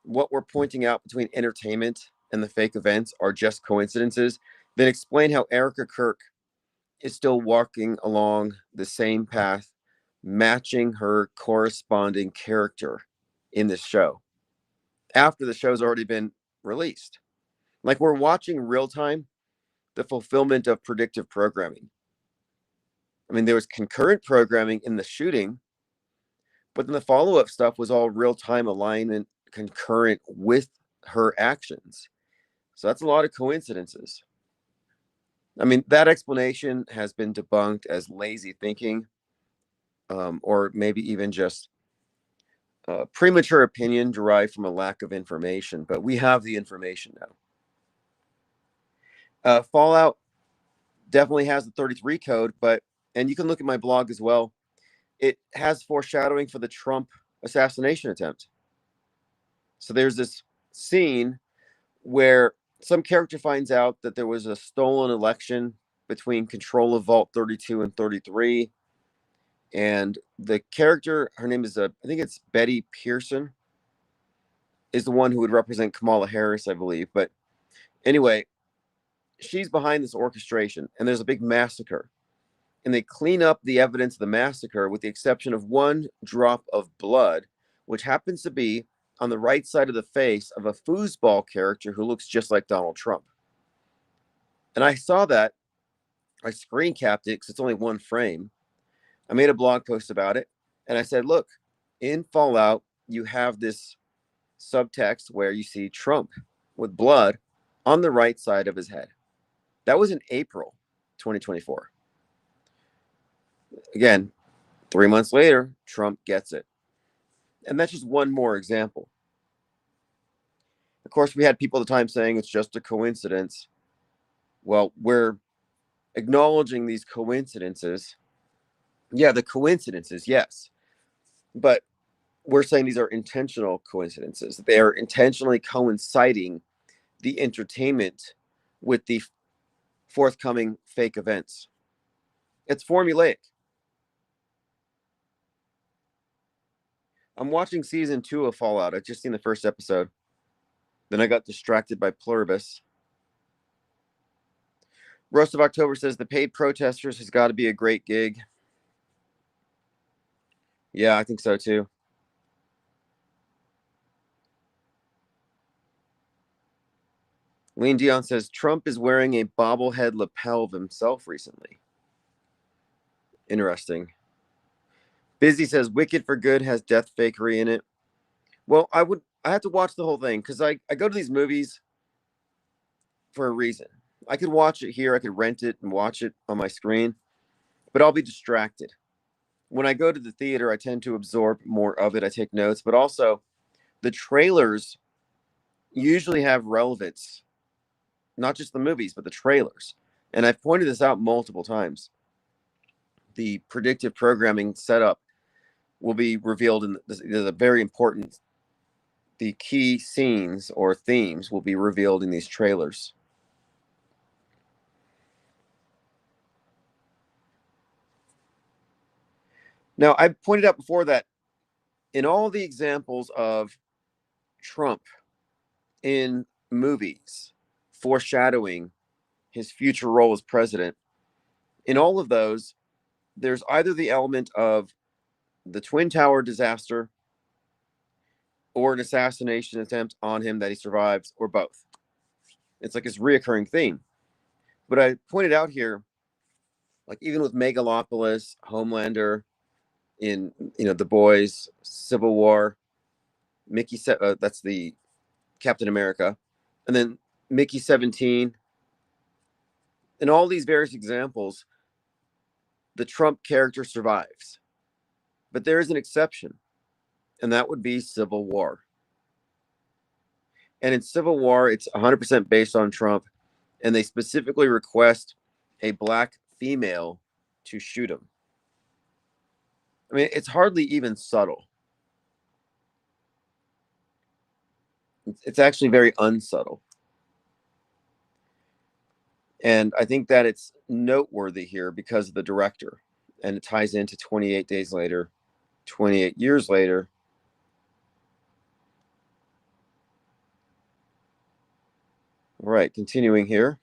what we're pointing out between entertainment and the fake events are just coincidences, then explain how Erica Kirk is still walking along the same path, matching her corresponding character in this show after the show's already been released. Like, we're watching real time the fulfillment of predictive programming. I mean, there was concurrent programming in the shooting, but then the follow-up stuff was all real-time alignment, concurrent with her actions. So that's a lot of coincidences. I mean, that explanation has been debunked as lazy thinking, or maybe even just premature opinion derived from a lack of information. But we have the information now. Fallout definitely has the 33 code, and you can look at my blog as well. It has foreshadowing for the Trump assassination attempt. So there's this scene where some character finds out that there was a stolen election between control of Vault 32 and 33. And the character, her name is, I think it's Betty Pearson, is the one who would represent Kamala Harris, I believe. But anyway, she's behind this orchestration, and there's a big massacre. And they clean up the evidence of the massacre with the exception of one drop of blood, which happens to be on the right side of the face of a foosball character who looks just like Donald Trump. And I saw that. I screen capped it because it's only one frame. I made a blog post about it. And I said, look, in Fallout, you have this subtext where you see Trump with blood on the right side of his head. That was in April 2024. Again, 3 months later, Trump gets it. And that's just one more example. Of course, we had people at the time saying it's just a coincidence. Well, we're acknowledging these coincidences. Yeah, the coincidences, yes. But we're saying these are intentional coincidences. They are intentionally coinciding the entertainment with the forthcoming fake events. It's formulaic. I'm watching season 2 of Fallout. I've just seen the first episode. Then I got distracted by Pluribus. Roast of October says the paid protesters has got to be a great gig. Yeah, I think so too. Lean Dion says Trump is wearing a bobblehead lapel of himself recently. Interesting. Busy says Wicked for Good has death fakery in it. Well, I have to watch the whole thing because I go to these movies for a reason. I could watch it here, I could rent it and watch it on my screen, but I'll be distracted. When I go to the theater, I tend to absorb more of it. I take notes, but also the trailers usually have relevance, not just the movies, but the trailers. And I've pointed this out multiple times. The predictive programming setup will be revealed in the very important, the key scenes or themes will be revealed in these trailers. Now, I pointed out before that in all the examples of Trump in movies foreshadowing his future role as president, in all of those, there's either the element of the Twin Tower disaster or an assassination attempt on him that he survives, or both. It's like this reoccurring theme. But I pointed out here, like even with Megalopolis, Homelander, in The Boys, Civil War, Mickey, that's the Captain America, and then Mickey 17, in all these various examples, the Trump character survives. But there is an exception, and that would be Civil War. And in Civil War, it's 100% based on Trump, and they specifically request a black female to shoot him. I mean, it's hardly even subtle. It's actually very unsubtle. And I think that it's noteworthy here because of the director. And it ties into 28 days later, 28 years later. All right, continuing here.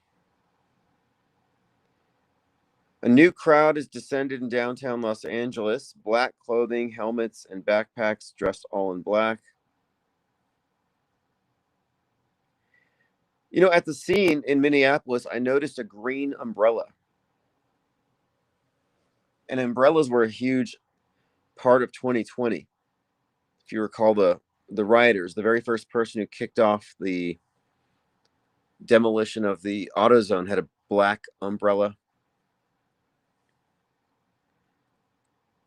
A new crowd has descended in downtown Los Angeles. Black clothing, helmets, and backpacks dressed all in black. At the scene in Minneapolis, I noticed a green umbrella. And umbrellas were a huge part of 2020. If you recall the rioters, the very first person who kicked off the demolition of the AutoZone had a black umbrella.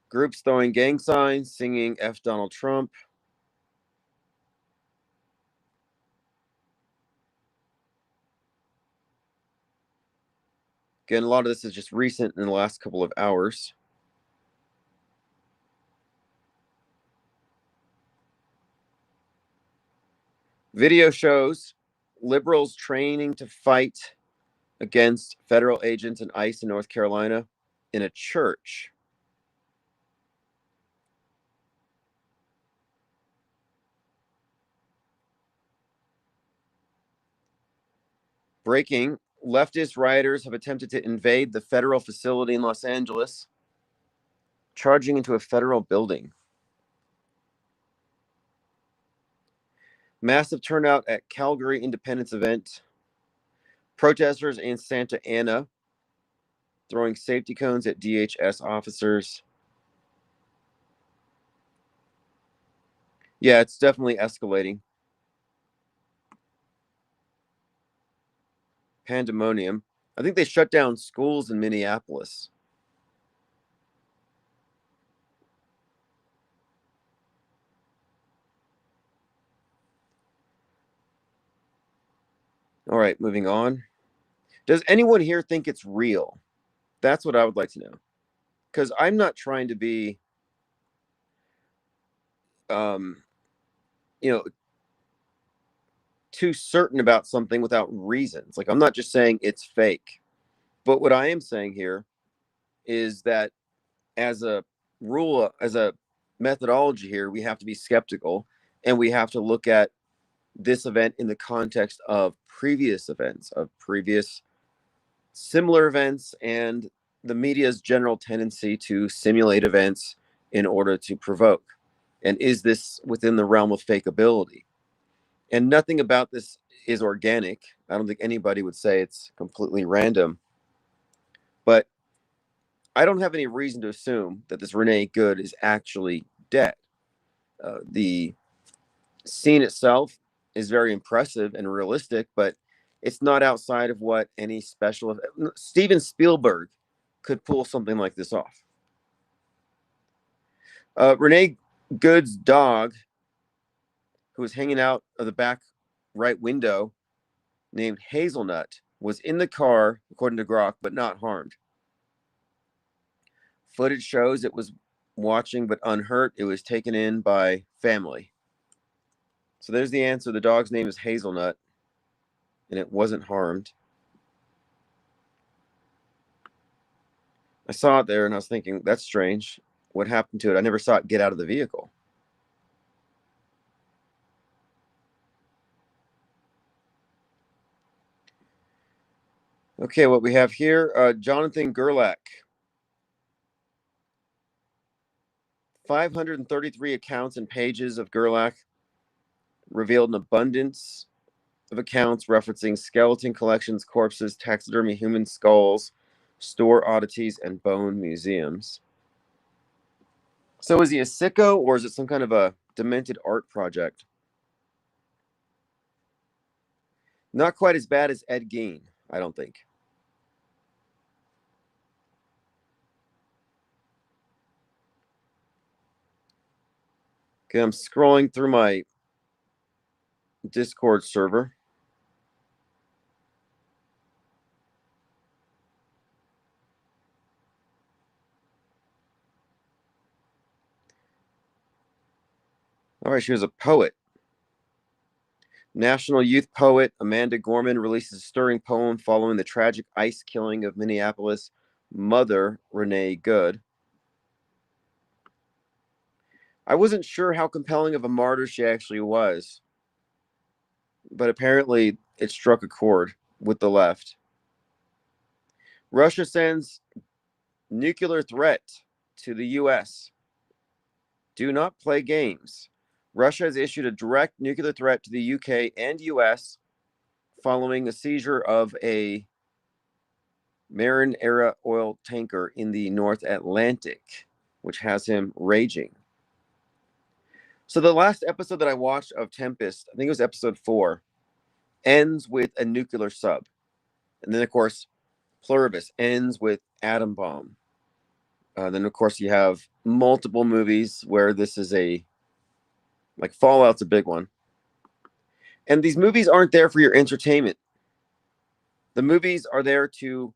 Groups throwing gang signs, singing F Donald Trump. Again, a lot of this is just recent in the last couple of hours. Video shows liberals training to fight against federal agents and ICE in North Carolina in a church. Breaking, leftist rioters have attempted to invade the federal facility in Los Angeles, charging into a federal building. Massive turnout at Calgary Independence event. Protesters in Santa Ana throwing safety cones at DHS officers. Yeah, it's definitely escalating. Pandemonium. I think they shut down schools in Minneapolis. All right, moving on. Does anyone here think it's real? That's what I would like to know. Because I'm not trying to be, um, you know, too certain about something without reasons. Like, I'm not just saying it's fake. But what I am saying here is that as a rule, as a methodology here, we have to be skeptical and we have to look at this event in the context of previous events, of previous similar events, and the media's general tendency to simulate events in order to provoke. And is this within the realm of fakeability? And nothing about this is organic. I don't think anybody would say it's completely random. But I don't have any reason to assume that this Renee Good is actually dead. The scene itself is very impressive and realistic, but it's not outside of what any special Steven Spielberg could pull something like this off. Renee Good's dog, who was hanging out of the back right window, named Hazelnut, was in the car, according to Grok, but not harmed. Footage shows it was watching but unhurt. It was taken in by family. So there's the answer. The dog's name is Hazelnut, and it wasn't harmed. I saw it there, and I was thinking, that's strange. What happened to it? I never saw it get out of the vehicle. Okay, what we have here, Jonathan Gerlach. 533 accounts and pages of Gerlach revealed an abundance of accounts referencing skeleton collections, corpses, taxidermy human skulls, store oddities, and bone museums. So is he a sicko, or is it some kind of a demented art project? Not quite as bad as Ed Gein, I don't think. Okay, I'm scrolling through my Discord server. All right, she was a poet. National Youth Poet Amanda Gorman releases a stirring poem following the tragic ICE killing of Minneapolis mother Renee Good. I wasn't sure how compelling of a martyr she actually was, but apparently it struck a chord with the left. Russia sends nuclear threat to the U.S. Do not play games. Russia has issued a direct nuclear threat to the UK and US following a seizure of a Marin-era oil tanker in the North Atlantic, which has him raging. So the last episode that I watched of Tempest, I think it was episode 4, ends with a nuclear sub. And then, of course, Pluribus ends with atom bomb. Then, of course, you have multiple movies where this is like Fallout's a big one. And these movies aren't there for your entertainment. The movies are there to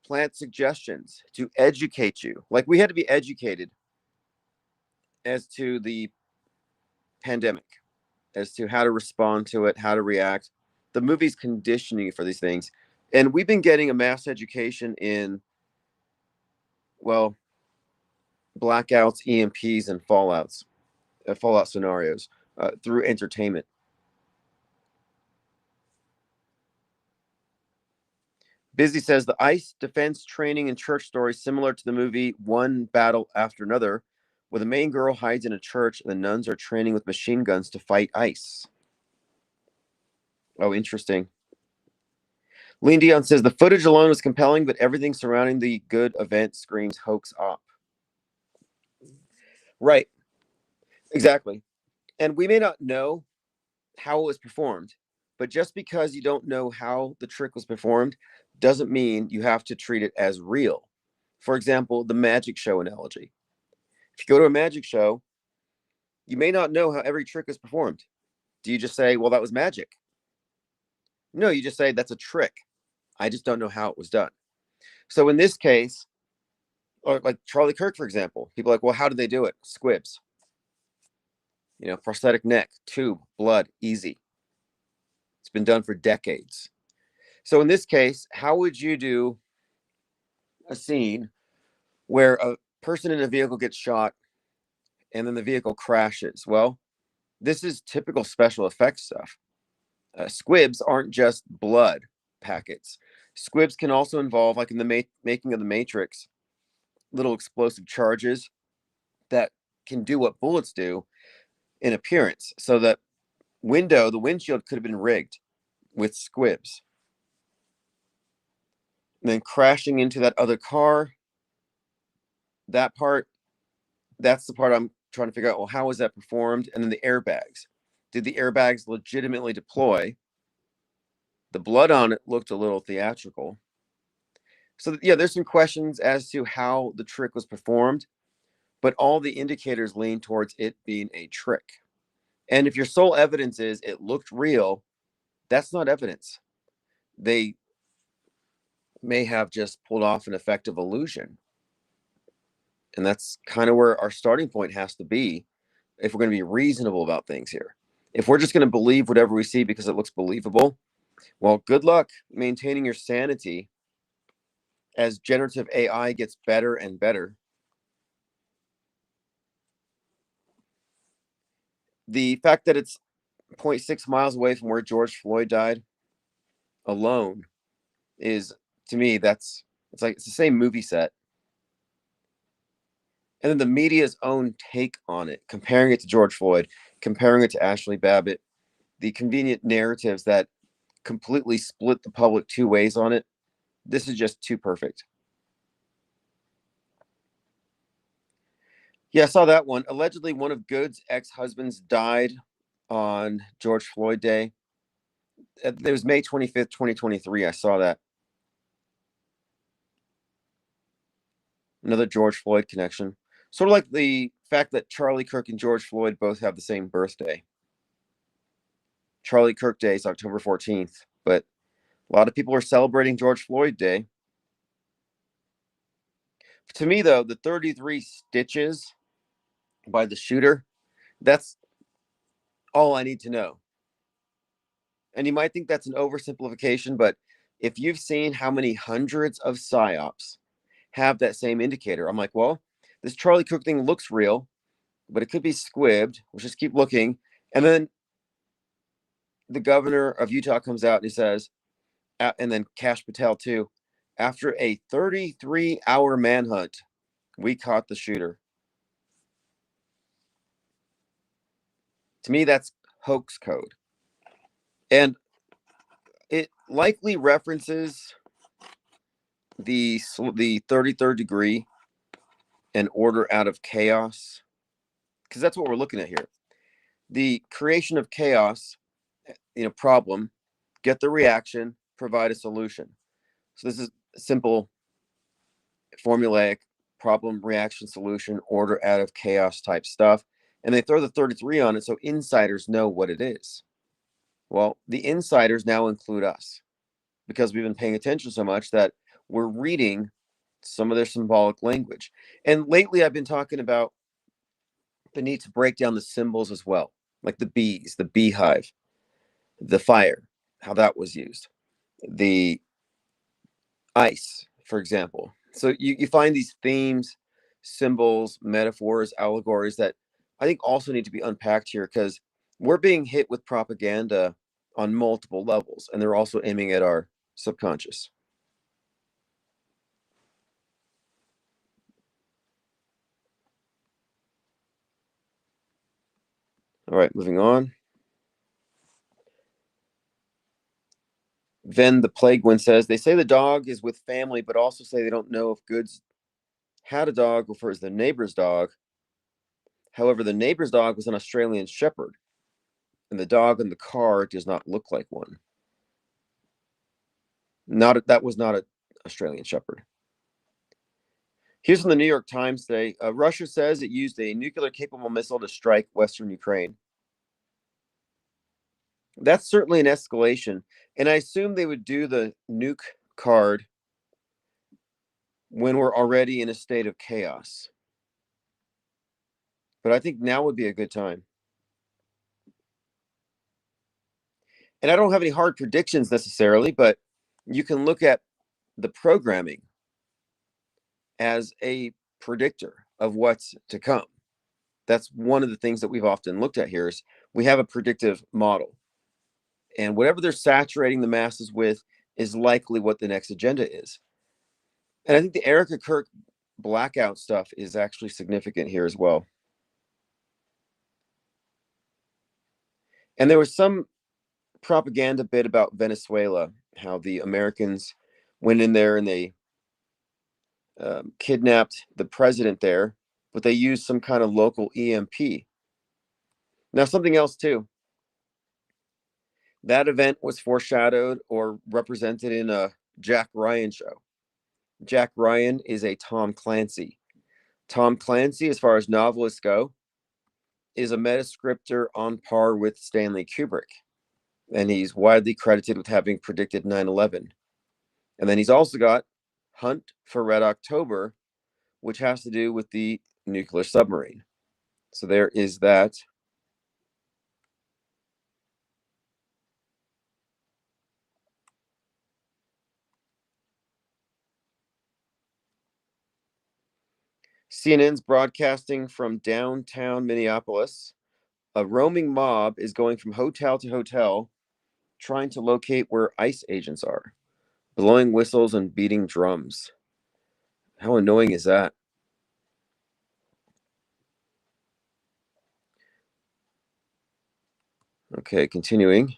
plant suggestions, to educate you. Like we had to be educated as to the pandemic, as to how to respond to it, how to react. The movie's conditioning you for these things. And we've been getting a mass education in, well, blackouts, EMPs, and fallout scenarios through entertainment. Busy says the ICE defense training and church story similar to the movie One Battle After Another, where the main girl hides in a church and the nuns are training with machine guns to fight ICE. Oh, interesting. Lean Dion says the footage alone was compelling, but everything surrounding the good event screams hoax op. Right, exactly. And we may not know how it was performed, But just because you don't know how the trick was performed doesn't mean you have to treat it as real. For example, the magic show analogy. If you go to a magic show, you may not know how every trick is performed. Do you just say, well, that was magic? No, you just say, that's a trick. I just don't know how it was done. So in this case, or like Charlie Kirk, for example, people are like, well, how did they do it? Squibs. Prosthetic neck, tube, blood, easy. It's been done for decades. So in this case, how would you do a scene where a person in a vehicle gets shot and then the vehicle crashes? Well, this is typical special effects stuff. Squibs aren't just blood packets. Squibs can also involve, like in the making of the Matrix, little explosive charges that can do what bullets do in appearance. So that the windshield could have been rigged with squibs. And then crashing into that other car, that's the part I'm trying to figure out. Well, how was that performed? And then the airbags. Did the airbags legitimately deploy? The blood on it looked a little theatrical. So yeah, there's some questions as to how the trick was performed, but all the indicators lean towards it being a trick. And if your sole evidence is it looked real, that's not evidence. They may have just pulled off an effective illusion. And that's kind of where our starting point has to be if we're going to be reasonable about things here. If we're just going to believe whatever we see because it looks believable, well, good luck maintaining your sanity as generative AI gets better and better. The fact that it's 0.6 miles away from where George Floyd died alone is, to me, it's the same movie set. And then the media's own take on it, comparing it to George Floyd, comparing it to Ashley Babbitt, the convenient narratives that completely split the public two ways on it. This is just too perfect. Yeah, I saw that one. Allegedly, one of Good's ex-husbands died on George Floyd Day. It was May 25th, 2023. I saw that. Another George Floyd connection. Sort of like the fact that Charlie Kirk and George Floyd both have the same birthday. Charlie Kirk Day is October 14th, but a lot of people are celebrating George Floyd Day. To me, though, the 33 stitches by the shooter, that's all I need to know. And you might think that's an oversimplification, but if you've seen how many hundreds of psyops have that same indicator, I'm like, well, this Charlie Cook thing looks real, but it could be squibbed. We'll just keep looking. And then the governor of Utah comes out and he says, and then Kash Patel too, after a 33-hour manhunt, we caught the shooter. To me, that's hoax code. And it likely references the 33rd degree and order out of chaos, because that's what we're looking at here. The creation of chaos, problem, get the reaction, provide a solution. So this is simple, formulaic problem, reaction, solution, order out of chaos type stuff. And they throw the 33 on it so insiders know what it is. Well, the insiders now include us because we've been paying attention so much that we're reading some of their symbolic language. And lately I've been talking about the need to break down the symbols as well, like the bees, the beehive, the fire, how that was used, the ice, for example. So you find these themes, symbols, metaphors, allegories that I think also need to be unpacked here because we're being hit with propaganda on multiple levels, and they're also aiming at our subconscious. All right, moving on. Then the Plague One says, they say the dog is with family, but also say they don't know if Goods had a dog or if the neighbor's dog. However, the neighbor's dog was an Australian Shepherd. And the dog in the car does not look like one. That was not an Australian Shepherd. Here's from the New York Times today. Russia says it used a nuclear-capable missile to strike Western Ukraine. That's certainly an escalation. And I assume they would do the nuke card when we're already in a state of chaos. But I think now would be a good time. And I don't have any hard predictions necessarily, but you can look at the programming as a predictor of what's to come. That's one of the things that we've often looked at here is we have a predictive model. And whatever they're saturating the masses with is likely what the next agenda is. And I think the Erica Kirk blackout stuff is actually significant here as well. And there was some propaganda bit about Venezuela, how the Americans went in there and they kidnapped the president there, but they used some kind of local EMP. Now, something else too. That event was foreshadowed or represented in a Jack Ryan show. Jack Ryan is a Tom Clancy. Tom Clancy, as far as novelists go, is a metascriptor on par with Stanley Kubrick. And he's widely credited with having predicted 9/11. And then he's also got Hunt for Red October, which has to do with the nuclear submarine. So there is that. CNN's broadcasting from downtown Minneapolis. A roaming mob is going from hotel to hotel, trying to locate where ICE agents are, blowing whistles and beating drums. How annoying is that? Okay, continuing.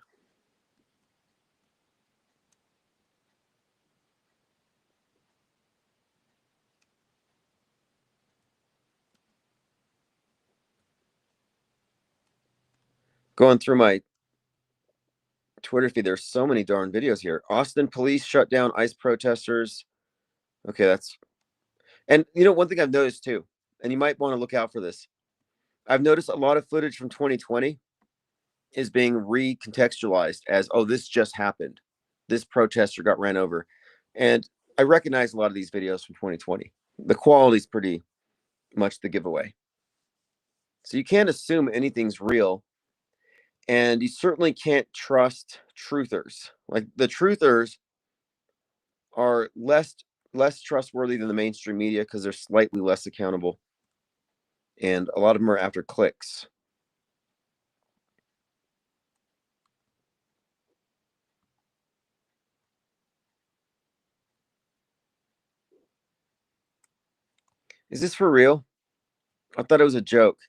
Going through my Twitter feed, there's so many darn videos here. Austin police shut down ICE protesters. Okay, that's... And you know, one thing I've noticed too, and you might want to look out for this. I've noticed a lot of footage from 2020 is being recontextualized as, oh, this just happened. This protester got ran over. And I recognize a lot of these videos from 2020. The quality's pretty much the giveaway. So you can't assume anything's real. And you certainly can't trust truthers. Like the truthers are less trustworthy than the mainstream media because they're slightly less accountable. And a lot of them are after clicks. Is this for real? I thought it was a joke.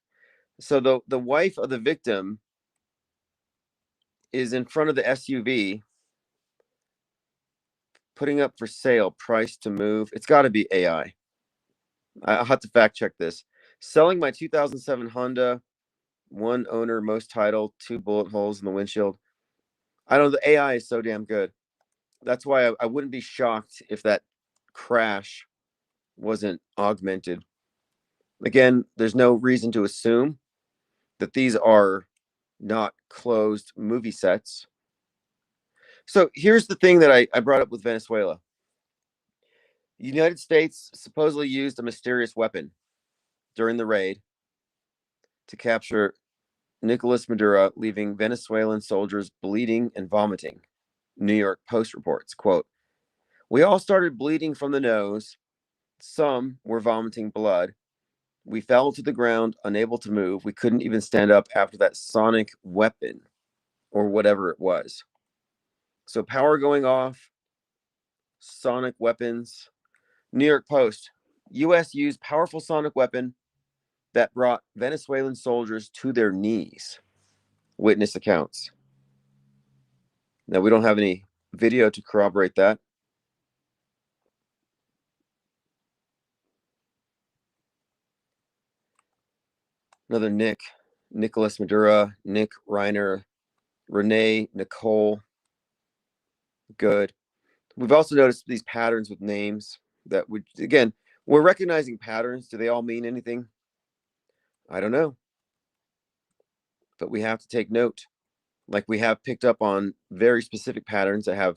So the wife of the victim is in front of the SUV, putting up for sale, price to move. It's got to be AI. I'll have to fact check this. Selling my 2007 Honda, one owner, most title, 2 bullet holes in the windshield. I know the AI is so damn good. That's why I wouldn't be shocked if that crash wasn't augmented. Again, there's no reason to assume that these are not closed movie sets. So here's the thing that I brought up with Venezuela. The United States supposedly used a mysterious weapon during the raid to capture Nicolas Maduro, leaving Venezuelan soldiers bleeding and vomiting. New York Post reports, quote, "We all started bleeding from the nose. Some were vomiting blood. We fell to the ground, unable to move. We couldn't even stand up after that sonic weapon or whatever it was." So power going off, sonic weapons. New York Post, U.S. used powerful sonic weapon that brought Venezuelan soldiers to their knees. Witness accounts. Now, we don't have any video to corroborate that. Another Nicolas Maduro, Nick Reiner, Renee, Nicole. Good. We've also noticed these patterns with names that would, again, we're recognizing patterns. Do they all mean anything? I don't know. But we have to take note. Like we have picked up on very specific patterns that have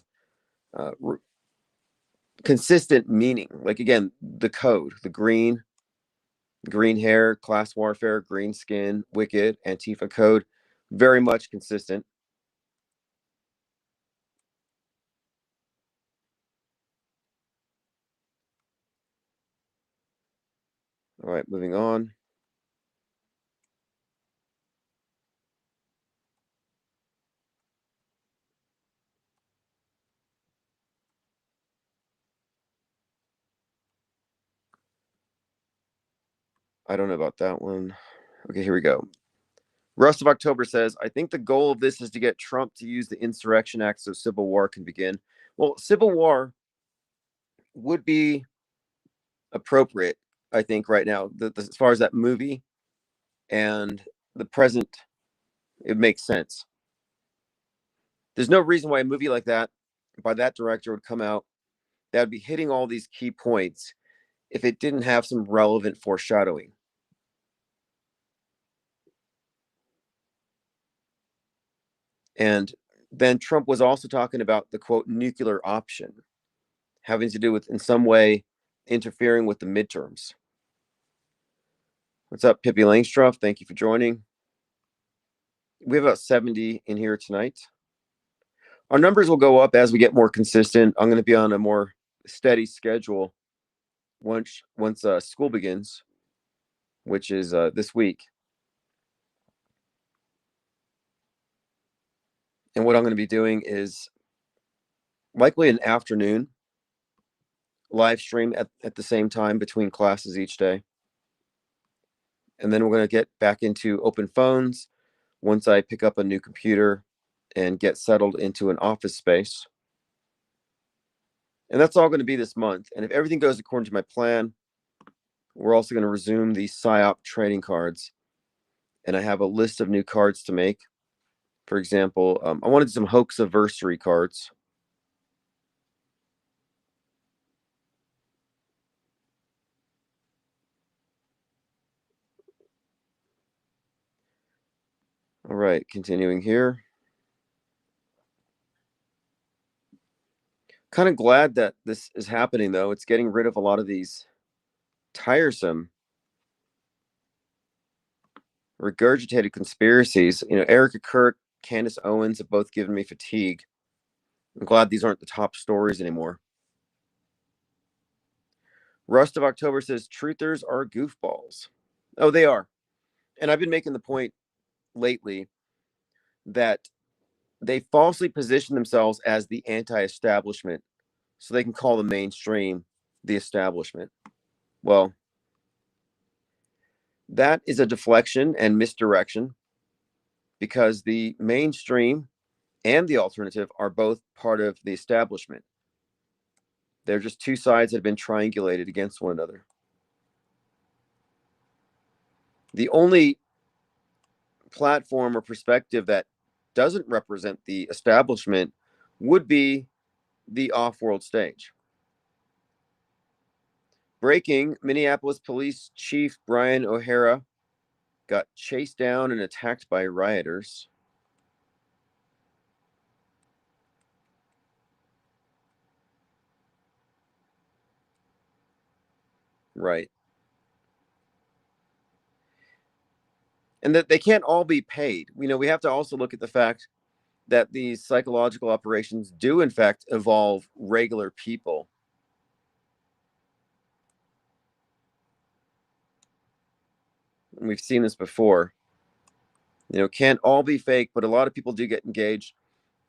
consistent meaning. Like again, the code, the green hair, class warfare, green skin, wicked, Antifa code, very much consistent. All right, moving on. I don't know about that one. Okay, here we go. Rust of October says, I think the goal of this is to get Trump to use the Insurrection Act so civil war can begin. Well, civil war would be appropriate, I think, right now, as far as that movie and the present, it makes sense. There's no reason why a movie like that by that director would come out that would be hitting all these key points if it didn't have some relevant foreshadowing. And then Trump was also talking about the quote nuclear option, having to do with in some way interfering with the midterms. What's up, Pippi Langstroth? Thank you for joining. We have about 70 in here tonight. Our numbers will go up as we get more consistent. I'm going to be on a more steady schedule once school begins, which is this week. And what I'm going to be doing is likely an afternoon live stream at the same time between classes each day. And then we're going to get back into open phones once I pick up a new computer and get settled into an office space. And that's all going to be this month. And if everything goes according to my plan, we're also going to resume the PSYOP trading cards. And I have a list of new cards to make. For example, I wanted some hoax anniversary cards. All right, continuing here. Kind of glad that this is happening, though. It's getting rid of a lot of these tiresome, regurgitated conspiracies. You know, Erica Kirk, Candace Owens have both given me fatigue. I'm glad these aren't the top stories anymore. Rust of October says truthers are goofballs. Oh, they are. And I've been making the point lately that they falsely position themselves as the anti-establishment so they can call the mainstream the establishment. Well, that is a deflection and misdirection because the mainstream and the alternative are both part of the establishment. They're just two sides that have been triangulated against one another. The only platform or perspective that doesn't represent the establishment would be the off-world stage. Breaking, Minneapolis Police Chief Brian O'Hara got chased down and attacked by rioters. Right. And that they can't all be paid. You know, we have to also look at the fact that these psychological operations do, in fact, evolve regular people. And we've seen this before. You know, can't all be fake, but a lot of people do get engaged.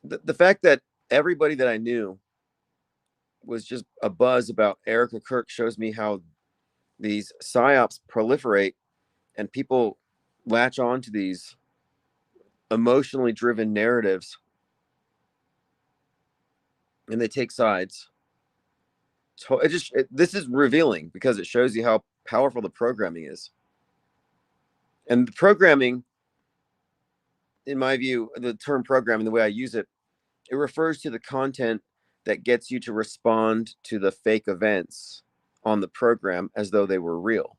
The fact that everybody that I knew was just a buzz about Erica Kirk shows me how these psyops proliferate and people latch on to these emotionally driven narratives and they take sides. So this is revealing because it shows you how powerful the programming is. And the programming in my view, the term programming, the way I use it, it refers to the content that gets you to respond to the fake events on the program as though they were real.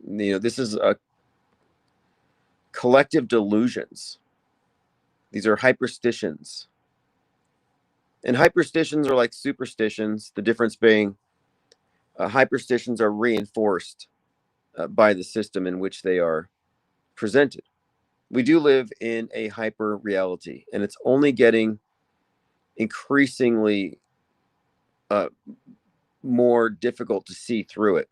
This is a collective delusions. These are hyperstitions. And hyperstitions are like superstitions, the difference being hyperstitions are reinforced by the system in which they are presented. We do live in a hyper reality, and it's only getting increasingly more difficult to see through it.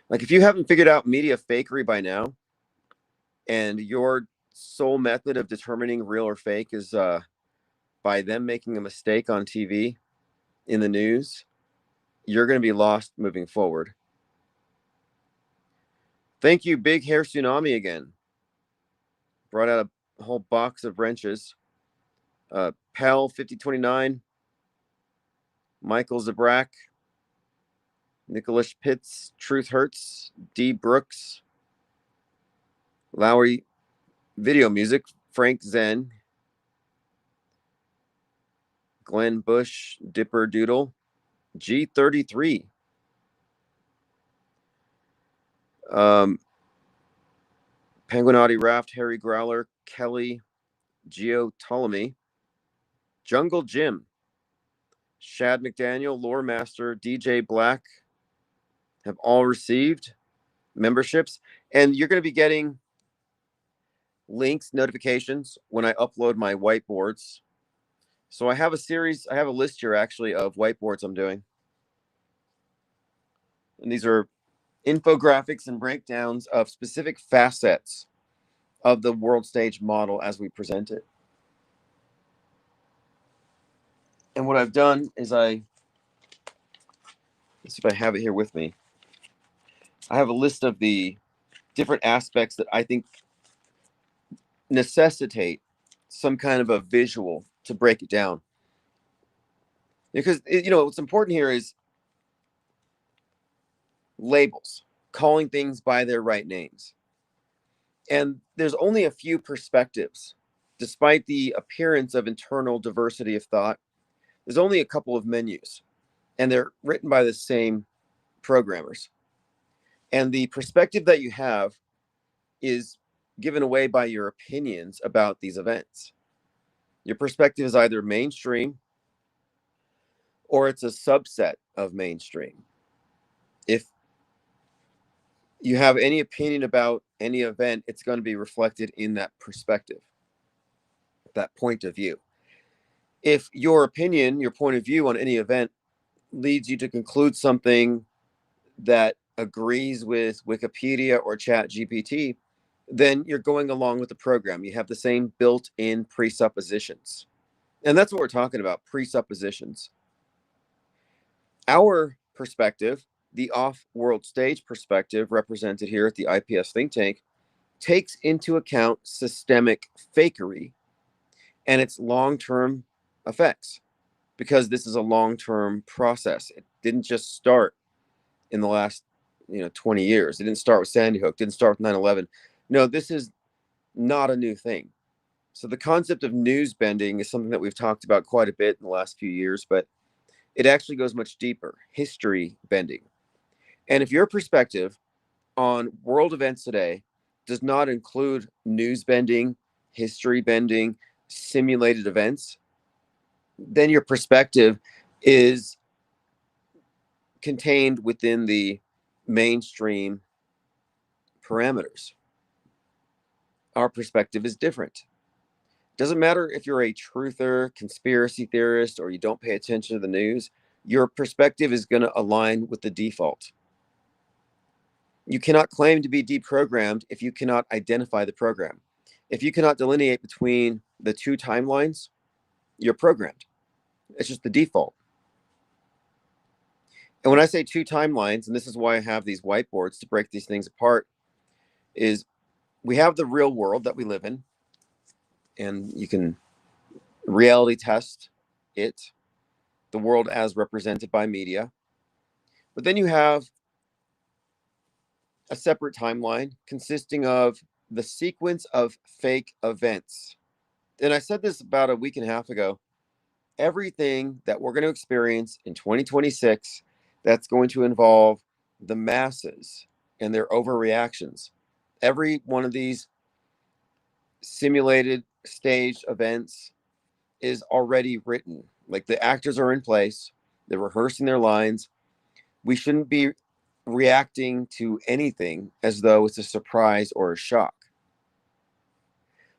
Like, if you haven't figured out media fakery by now, and your sole method of determining real or fake is by them making a mistake on TV in the news, you're going to be lost moving forward. Thank you, Big Hair Tsunami, again. Brought out a whole box of wrenches. Pal 5029, Michael Zabrak, Nicholas Pitts, Truth Hurts, D. Brooks, Lowry Video Music, Frank Zen, Glenn Bush, Dipper Doodle, G33, Penguinotti Raft, Harry Growler, Kelly, Geo Ptolemy, Jungle Jim, Shad McDaniel, Lore Master, DJ Black have all received memberships, and you're going to be getting links, notifications when I upload my whiteboards. So I have a list here actually of whiteboards I'm doing. And these are infographics and breakdowns of specific facets of the world stage model as we present it. And what I've done is let's see if I have it here with me. I have a list of the different aspects that I think necessitate some kind of a visual to break it down. Because, what's important here is labels, calling things by their right names. And there's only a few perspectives. Despite the appearance of internal diversity of thought, there's only a couple of menus, and they're written by the same programmers. And the perspective that you have is given away by your opinions about these events. Your perspective is either mainstream or it's a subset of mainstream. If you have any opinion about any event, it's going to be reflected in that perspective, that point of view. If your opinion, your point of view on any event leads you to conclude something that agrees with Wikipedia or ChatGPT, then you're going along with the program. You have the same built-in presuppositions. And that's what we're talking about, presuppositions. Our perspective, the off-world stage perspective represented here at the IPS think tank, takes into account systemic fakery and its long-term effects, because this is a long-term process. It didn't just start in the last 20 years. It didn't start with Sandy Hook, didn't start with 9/11. No, this is not a new thing. So the concept of news bending is something that we've talked about quite a bit in the last few years, but it actually goes much deeper, history bending. And if your perspective on world events today does not include news bending, history bending, simulated events, then your perspective is contained within the mainstream parameters. Our perspective is different. Doesn't matter if you're a truther, conspiracy theorist, or you don't pay attention to the news, your perspective is going to align with the default. You cannot claim to be deprogrammed if you cannot identify the program. If you cannot delineate between the two timelines, you're programmed. It's just the default. And when I say two timelines, and this is why I have these whiteboards to break these things apart, is we have the real world that we live in, and you can reality test it, the world as represented by media. But then you have a separate timeline consisting of the sequence of fake events. And I said this about a week and a half ago. Everything that we're going to experience in 2026 that's going to involve the masses and their overreactions. Every one of these simulated staged events is already written. Like the actors are in place, they're rehearsing their lines. We shouldn't be reacting to anything as though it's a surprise or a shock,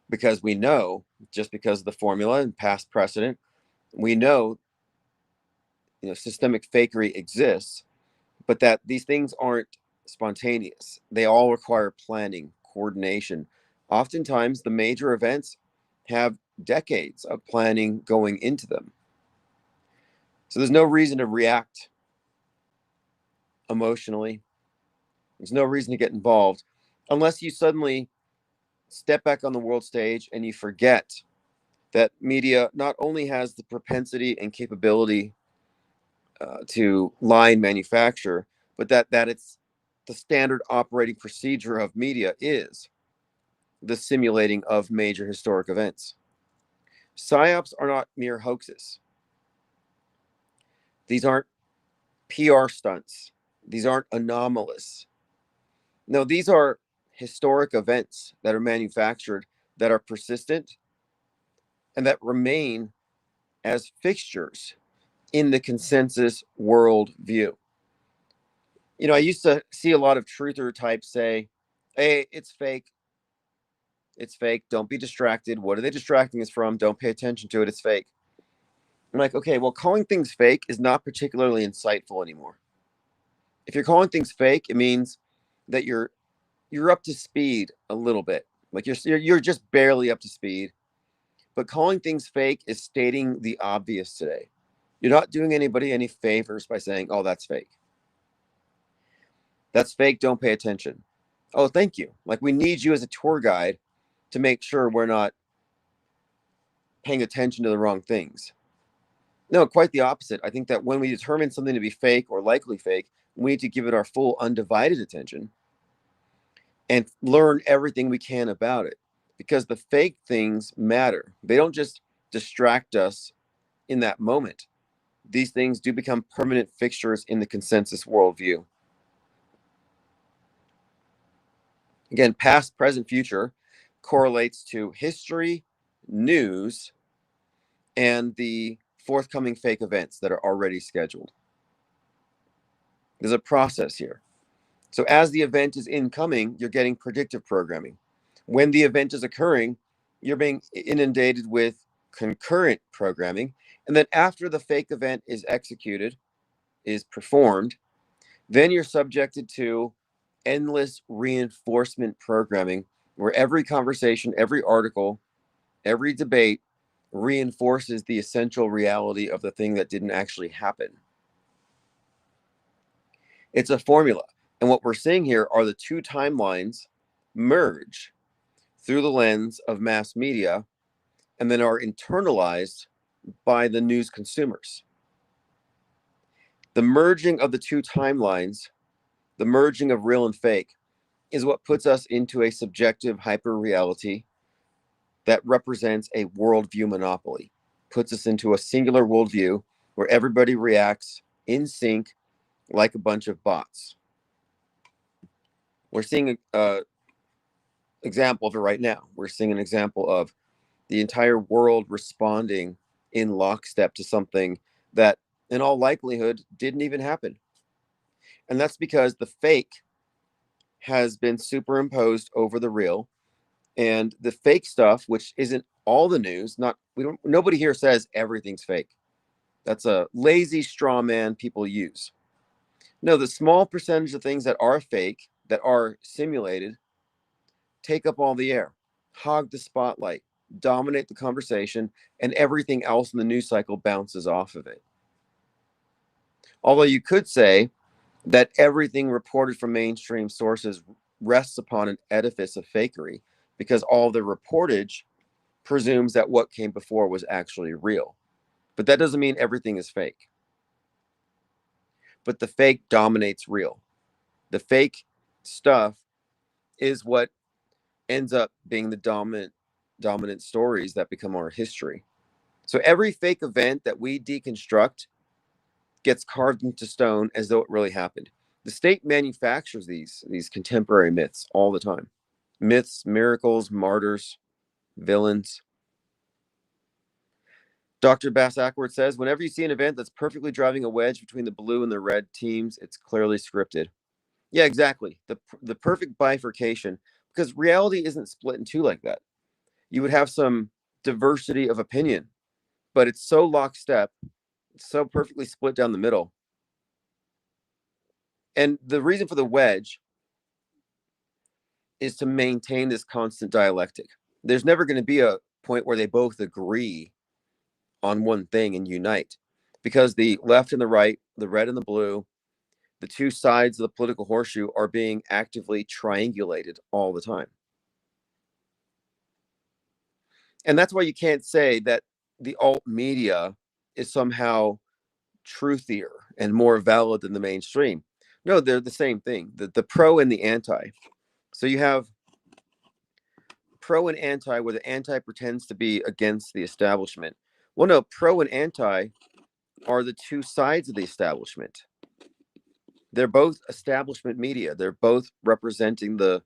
because we know, just because of the formula and past precedent, we know, systemic fakery exists, but that these things aren't spontaneous. They all require planning, coordination. Oftentimes, the major events have decades of planning going into them. So there's no reason to react emotionally. There's no reason to get involved unless you suddenly step back on the world stage and you forget that media not only has the propensity and capability to lie and manufacture, but that it's the standard operating procedure of media is the simulating of major historic events. Psyops are not mere hoaxes. These aren't PR stunts. These aren't anomalous. No, these are historic events that are manufactured, that are persistent, and that remain as fixtures in the consensus world view. I used to see a lot of truther types say, hey, it's fake. It's fake. Don't be distracted. What are they distracting us from? Don't pay attention to it. It's fake. I'm like, okay, well, calling things fake is not particularly insightful anymore. If you're calling things fake, it means that you're up to speed a little bit. Like you're just barely up to speed. But calling things fake is stating the obvious today. You're not doing anybody any favors by saying, oh, that's fake. That's fake. Don't pay attention. Oh, thank you. Like, we need you as a tour guide to make sure we're not paying attention to the wrong things. No, quite the opposite. I think that when we determine something to be fake or likely fake, we need to give it our full undivided attention and learn everything we can about it, because the fake things matter. They don't just distract us in that moment. These things do become permanent fixtures in the consensus worldview. Again, past, present, future correlates to history, news, and the forthcoming fake events that are already scheduled. There's a process here. So as the event is incoming, you're getting predictive programming. When the event is occurring, you're being inundated with concurrent programming. And then after the fake event is executed, is performed, then you're subjected to endless reinforcement programming, where every conversation, every article, every debate reinforces the essential reality of the thing that didn't actually happen. It's a formula. And what we're seeing here are the two timelines merge through the lens of mass media and then are internalized by the news consumers. The merging of the two timelines, the merging of real and fake, is what puts us into a subjective hyper reality that represents a worldview monopoly, puts us into a singular worldview where everybody reacts in sync like a bunch of bots. We're seeing an example of it right now. We're seeing an example of the entire world responding in lockstep to something that, in all likelihood, didn't even happen. And that's because the fake has been superimposed over the real, and the fake stuff, which isn't all the news, nobody here says everything's fake. That's a lazy straw man people use. No, the small percentage of things that are fake, that are simulated, take up all the air, hog the spotlight, dominate the conversation, and everything else in the news cycle bounces off of it. Although you could say that everything reported from mainstream sources rests upon an edifice of fakery, because all the reportage presumes that what came before was actually real. But that doesn't mean everything is fake. But the fake dominates real. The fake stuff is what ends up being the dominant stories that become our history. So every fake event that we deconstruct gets carved into stone as though it really happened. The state manufactures these contemporary myths all the time. Myths, miracles, martyrs, villains. Dr. Bass Ackworth says, whenever you see an event that's perfectly driving a wedge between the blue and the red teams, it's clearly scripted. Yeah, exactly. The perfect bifurcation, because reality isn't split in two like that. You would have some diversity of opinion, but it's so lockstep, it's so perfectly split down the middle. And the reason for the wedge is to maintain this constant dialectic. There's never going to be a point where they both agree on one thing and unite, because the left and the right, the red and the blue, the two sides of the political horseshoe are being actively triangulated all the time. And that's why you can't say that the alt media is somehow truthier and more valid than the mainstream. No, they're the same thing, the pro and the anti. So you have pro and anti, where the anti pretends to be against the establishment. Well, no, pro and anti are the two sides of the establishment. They're both establishment media. They're both representing the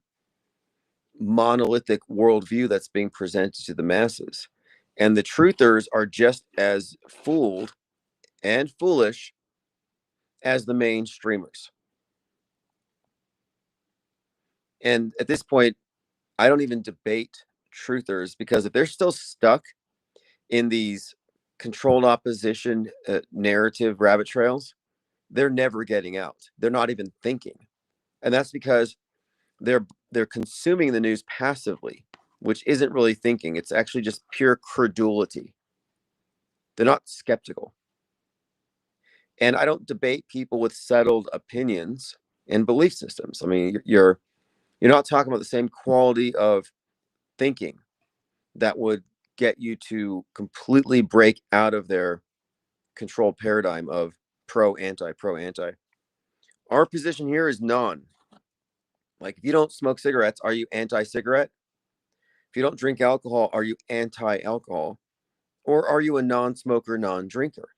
monolithic worldview that's being presented to the masses. And the truthers are just as fooled and foolish as the mainstreamers. And at this point, I don't even debate truthers, because if they're still stuck in these controlled opposition narrative rabbit trails, they're never getting out. They're not even thinking. And that's because they're consuming the news passively, which isn't really thinking. It's actually just pure credulity. They're not skeptical. And I don't debate people with settled opinions and belief systems. I mean, you're not talking about the same quality of thinking that would get you to completely break out of their controlled paradigm of pro anti. Our position here is none. Like, if you don't smoke cigarettes, are you anti-cigarette? If you don't drink alcohol, are you anti-alcohol? Or are you a non-smoker, non-drinker?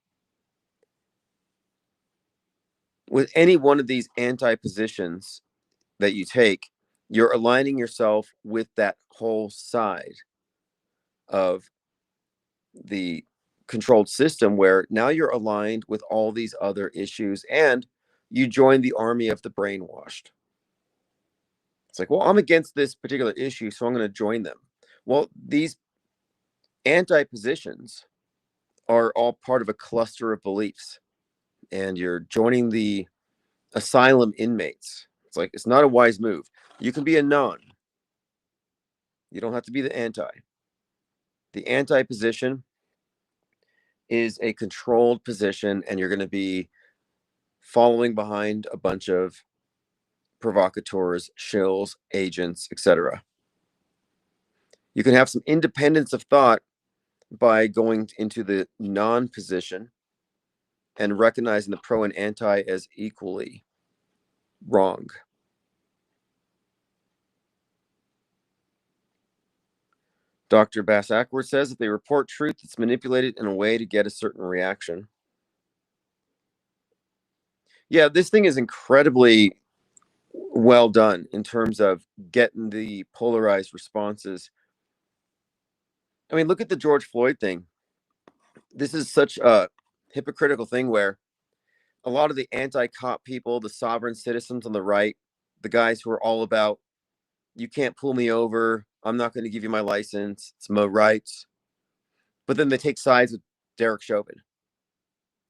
With any one of these anti-positions that you take, you're aligning yourself with that whole side of the controlled system, where now you're aligned with all these other issues, and you join the army of the brainwashed. It's like, well, I'm against this particular issue, so I'm going to join them. Well, these anti-positions are all part of a cluster of beliefs, and you're joining the asylum inmates. It's like, it's not a wise move. You can be a non. You don't have to be the anti. The anti position is a controlled position, and you're going to be following behind a bunch of provocateurs, shills, agents, etc. You can have some independence of thought by going into the non-position and recognizing the pro and anti as equally wrong. Dr. Bass Ackworth says that they report truth that's manipulated in a way to get a certain reaction. Yeah, this thing is incredibly well done in terms of getting the polarized responses. I mean, look at the George Floyd thing. This is such a hypocritical thing, where a lot of the anti-cop people, the sovereign citizens on the right, the guys who are all about, you can't pull me over, I'm not going to give you my license, it's my rights. But then they take sides with Derek Chauvin.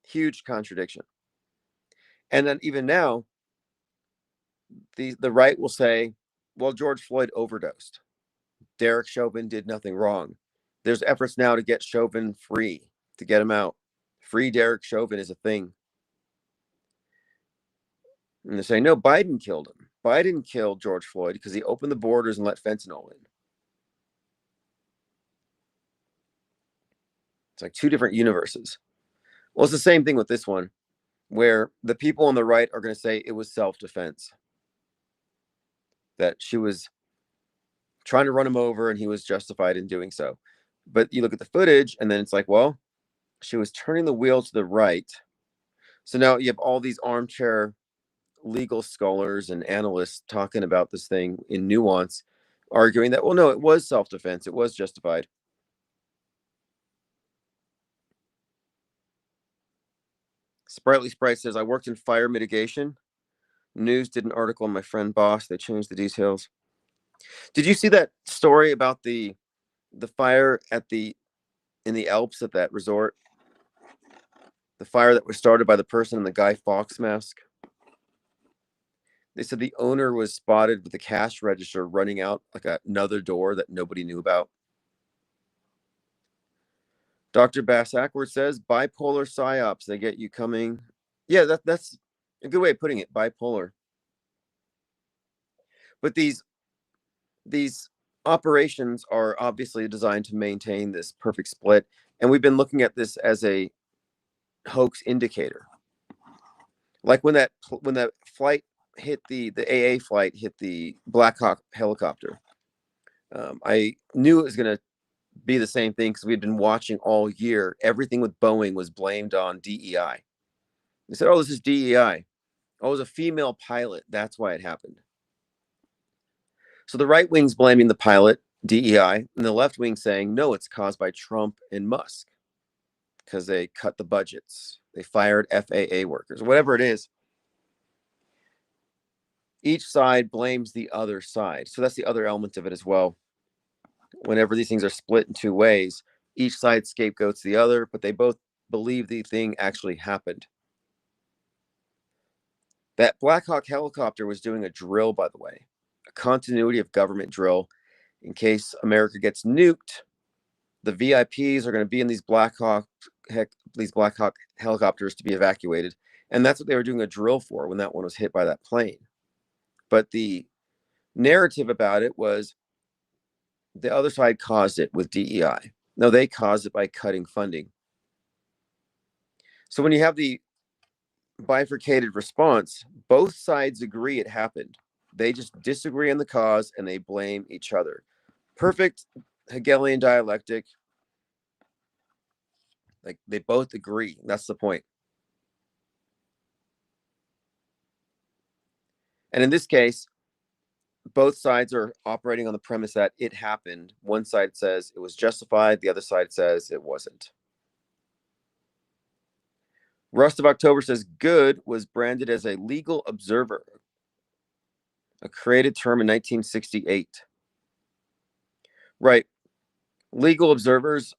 Huge contradiction. And then even now, the right will say, well, George Floyd overdosed. Derek Chauvin did nothing wrong. There's efforts now to get Chauvin free, to get him out. Free Derek Chauvin is a thing. And they say, no, Biden killed him. Biden killed George Floyd because he opened the borders and let fentanyl in. It's like two different universes. Well, it's the same thing with this one, where the people on the right are going to say it was self-defense. that she was trying to run him over and he was justified in doing so. But you look at the footage and then it's like, well, she was turning the wheel to the right. So now you have all these armchair legal scholars and analysts talking about this thing in nuance, arguing that, well, no, it was self-defense. It was justified. Sprightly Sprite says, I worked in fire mitigation. News did an article on my friend Boss. They changed the details. Did you see that story about the fire in the Alps at that resort? The fire that was started by the person in the Guy Fawkes mask. They said the owner was spotted with the cash register running out like another door that nobody knew about. Dr. Bass Ackworth says bipolar psyops. They get you coming. Yeah, that's a good way of putting it. Bipolar. But these operations are obviously designed to maintain this perfect split, and we've been looking at this as a hoax indicator. Like when that flight hit the AA flight hit the Black Hawk helicopter. I knew it was going to be the same thing because we'd been watching all year. Everything with Boeing was blamed on DEI. They said, "Oh, this is DEI. Oh, it was a female pilot. That's why it happened." So the right wing's blaming the pilot, DEI, and the left wing saying, no, it's caused by Trump and Musk because they cut the budgets. They fired FAA workers, whatever it is. Each side blames the other side. So that's the other element of it as well. Whenever these things are split in two ways, each side scapegoats the other, but they both believe the thing actually happened. That Black Hawk helicopter was doing a drill, by the way, a continuity of government drill in case America gets nuked. The VIPs are going to be in these Black Hawk helicopters to be evacuated, and that's what they were doing a drill for when that one was hit by that plane. But the narrative about it was the other side caused it with DEI. No, they caused it by cutting funding. So when you have the bifurcated response, both sides agree it happened. They just disagree on the cause and they blame each other. Perfect Hegelian dialectic. Like they both agree. That's the point. And in this case, both sides are operating on the premise that it happened. One side says it was justified. The other side says it wasn't. Rust of October says good was branded as a legal observer, a created term in 1968. Right. Legal observers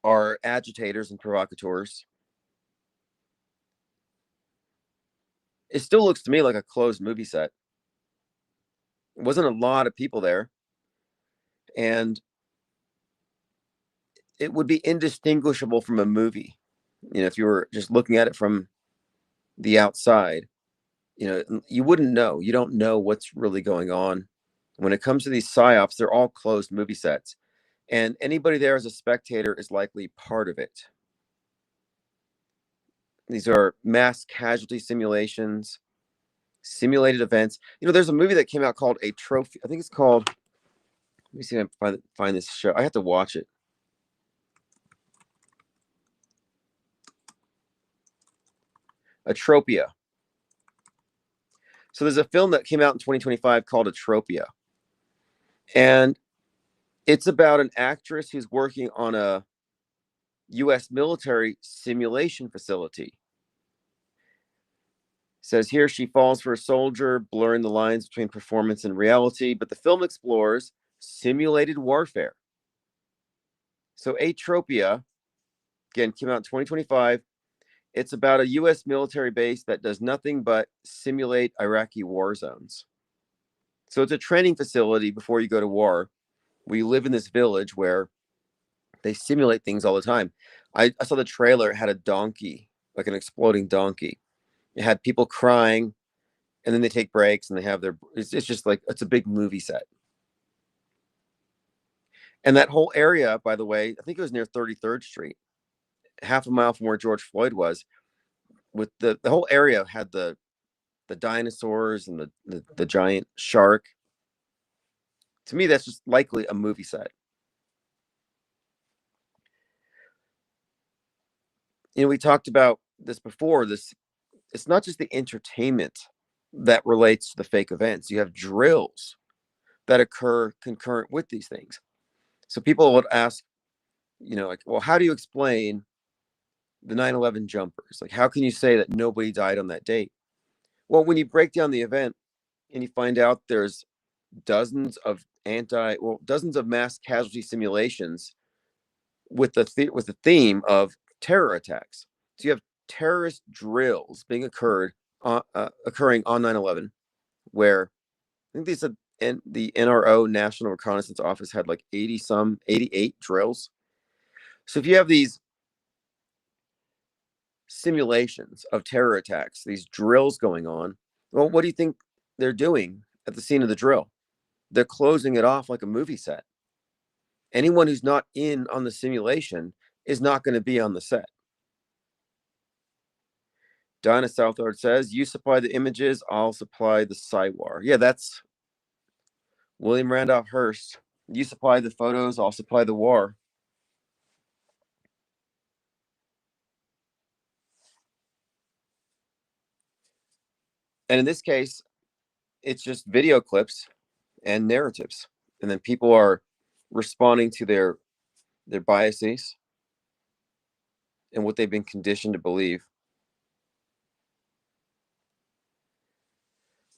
are agitators and provocateurs. It still looks to me like a closed movie set. It wasn't a lot of people there. And it would be indistinguishable from a movie. You know, if you were just looking at it from the outside, you know, you wouldn't know. You don't know what's really going on. When it comes to these psyops, they're all closed movie sets. And anybody there as a spectator is likely part of it. These are mass casualty simulations, simulated events. You know, there's a movie that came out called A Trophy. I think it's called, let me see if I can find this show. I have to watch it. Atropia. So there's a film that came out in 2025 called Atropia. And it's about an actress who's working on a U.S. military simulation facility. It says here she falls for a soldier, blurring the lines between performance and reality. But the film explores simulated warfare. So Atropia, again, came out in 2025. It's about a U.S. military base that does nothing but simulate Iraqi war zones. So it's a training facility before you go to war. We live in this village where they simulate things all the time. I saw the trailer. It had a donkey, like an exploding donkey. It had people crying, and then they take breaks and they have their. It's just like it's a big movie set. And that whole area, by the way, I think it was near 33rd Street, half a mile from where George Floyd was. With the whole area had the the dinosaurs and the giant shark. To me, that's just likely a movie set. We talked about this before. It's not just the entertainment that relates to the fake events. You have drills that occur concurrent with these things. So people would ask, like, well, how do you explain the 9/11 jumpers? Like, how can you say that nobody died on that date? Well, when you break down the event and you find out there's dozens of dozens of mass casualty simulations with the theme of terror attacks. So you have terrorist drills being occurring on 9/11, where I think they said the NRO National Reconnaissance Office had like 88 drills. So if you have these simulations of terror attacks, these drills going on, well, what do you think they're doing at the scene of the drill? They're closing it off like a movie set. Anyone who's not in on the simulation is not going to be on the set. Donna Southard says, you supply the images, I'll supply the SciWar. Yeah, that's William Randolph Hearst. You supply the photos, I'll supply the war. And in this case, it's just video clips and narratives. And then people are responding to their biases and what they've been conditioned to believe.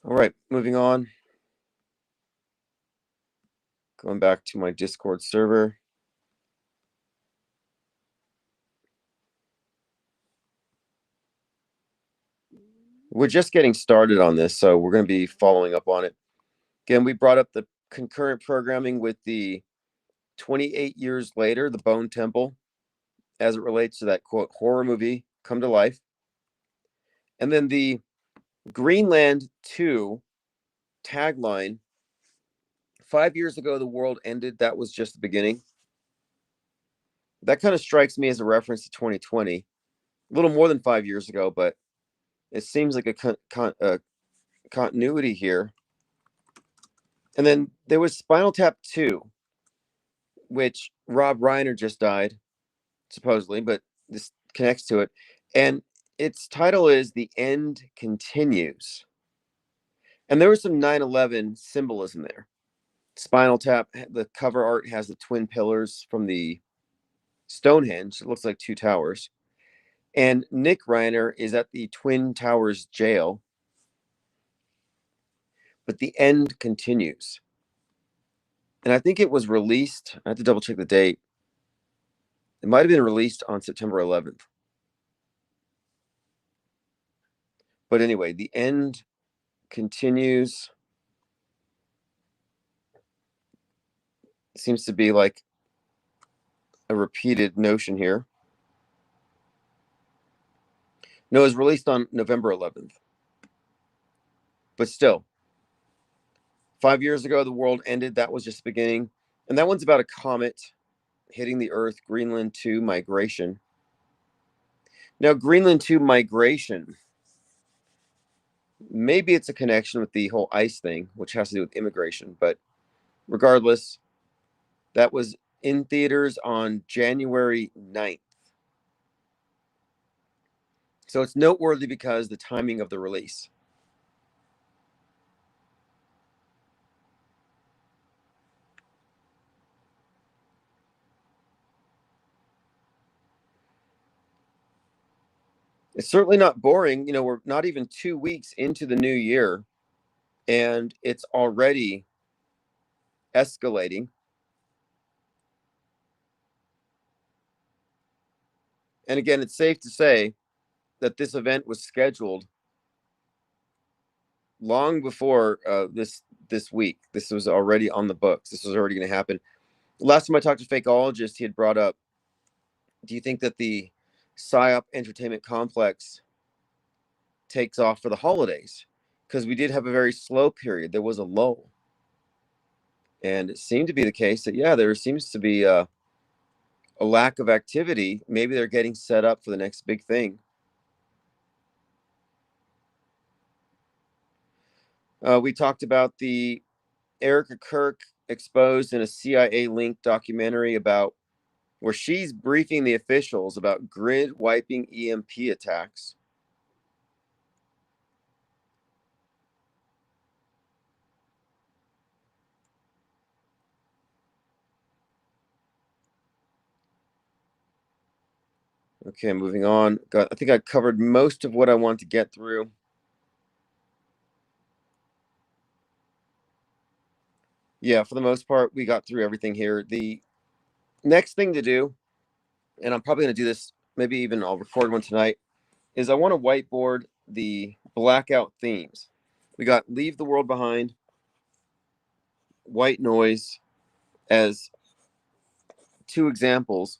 All right, moving on. Going back to my Discord server. We're just getting started on this, so we're going to be following up on it. Again, we brought up the concurrent programming with the 28 years later, the Bone Temple, as it relates to that, quote, horror movie come to life. And then the Greenland 2 tagline, 5 years ago, the world ended. That was just the beginning. That kind of strikes me as a reference to 2020, a little more than 5 years ago, but it seems like a continuity here. And then there was Spinal Tap 2, which Rob Reiner just died, supposedly, but this connects to it. And its title is The End Continues. And there was some 9/11 symbolism there. Spinal Tap, the cover art has the twin pillars from the Stonehenge. It looks like two towers. And Nick Reiner is at the Twin Towers jail. But the end continues. And I think it was released. I have to double check the date. It might have been released on September 11th. But anyway, the end continues. Seems to be like a repeated notion here. No, it was released on November 11th. But still, 5 years ago, the world ended. That was just the beginning. And that one's about a comet hitting the Earth, Greenland 2 migration. Now, Greenland 2 migration, maybe it's a connection with the whole ice thing, which has to do with immigration. But regardless, that was in theaters on January 9th. So it's noteworthy because the timing of the release. It's certainly not boring. We're not even 2 weeks into the new year, and it's already escalating. And again, it's safe to say that this event was scheduled long before this week. This was already on the books. This was already going to happen. Last time I talked to Fakeologist, he had brought up, do you think that the PSYOP entertainment complex takes off for the holidays? Because we did have a very slow period. There was a lull. And it seemed to be the case that, yeah, there seems to be a lack of activity. Maybe they're getting set up for the next big thing. We talked about the Erica Kirk exposed in a CIA linked documentary about where she's briefing the officials about grid wiping EMP attacks. Okay, moving on. I think I covered most of what I want to get through. Yeah, for the most part, we got through everything here. The next thing to do, and I'm probably going to do this, maybe even I'll record one tonight, is I want to whiteboard the blackout themes. We got Leave the World Behind, White Noise as two examples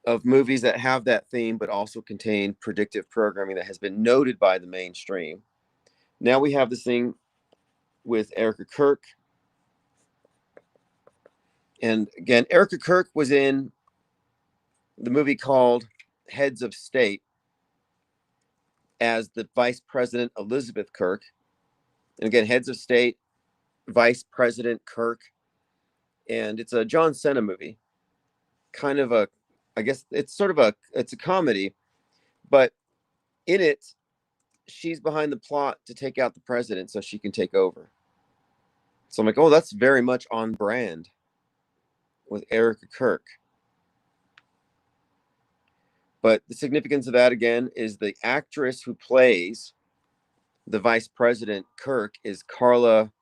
of movies that have that theme but also contain predictive programming that has been noted by the mainstream. Now we have this thing with Erica Kirk. And again, Erica Kirk was in the movie called Heads of State as the Vice President Elizabeth Kirk. And again, Heads of State, Vice President Kirk. And it's a John Cena movie. Kind of a, I guess it's sort of it's a comedy, but in it, she's behind the plot to take out the president so she can take over. So I'm like, oh, that's very much on brand with Erica Kirk. But the significance of that, again, is the actress who plays the Vice President Kirk is Carla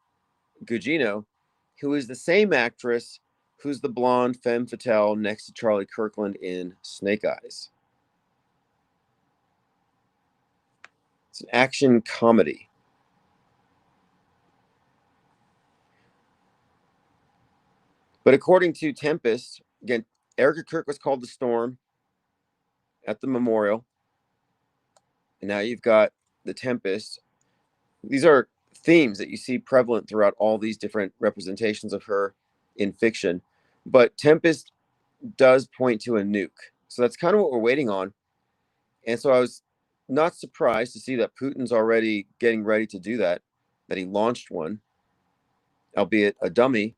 Gugino, who is the same actress who's the blonde femme fatale next to Charlie Kirkland in Snake Eyes. It's an action comedy. But according to Tempest, again, Erica Kirk was called the Storm at the memorial. And now you've got the Tempest. These are themes that you see prevalent throughout all these different representations of her in fiction. But Tempest does point to a nuke. So that's kind of what we're waiting on. And so I was not surprised to see that Putin's already getting ready to do that he launched one, albeit a dummy,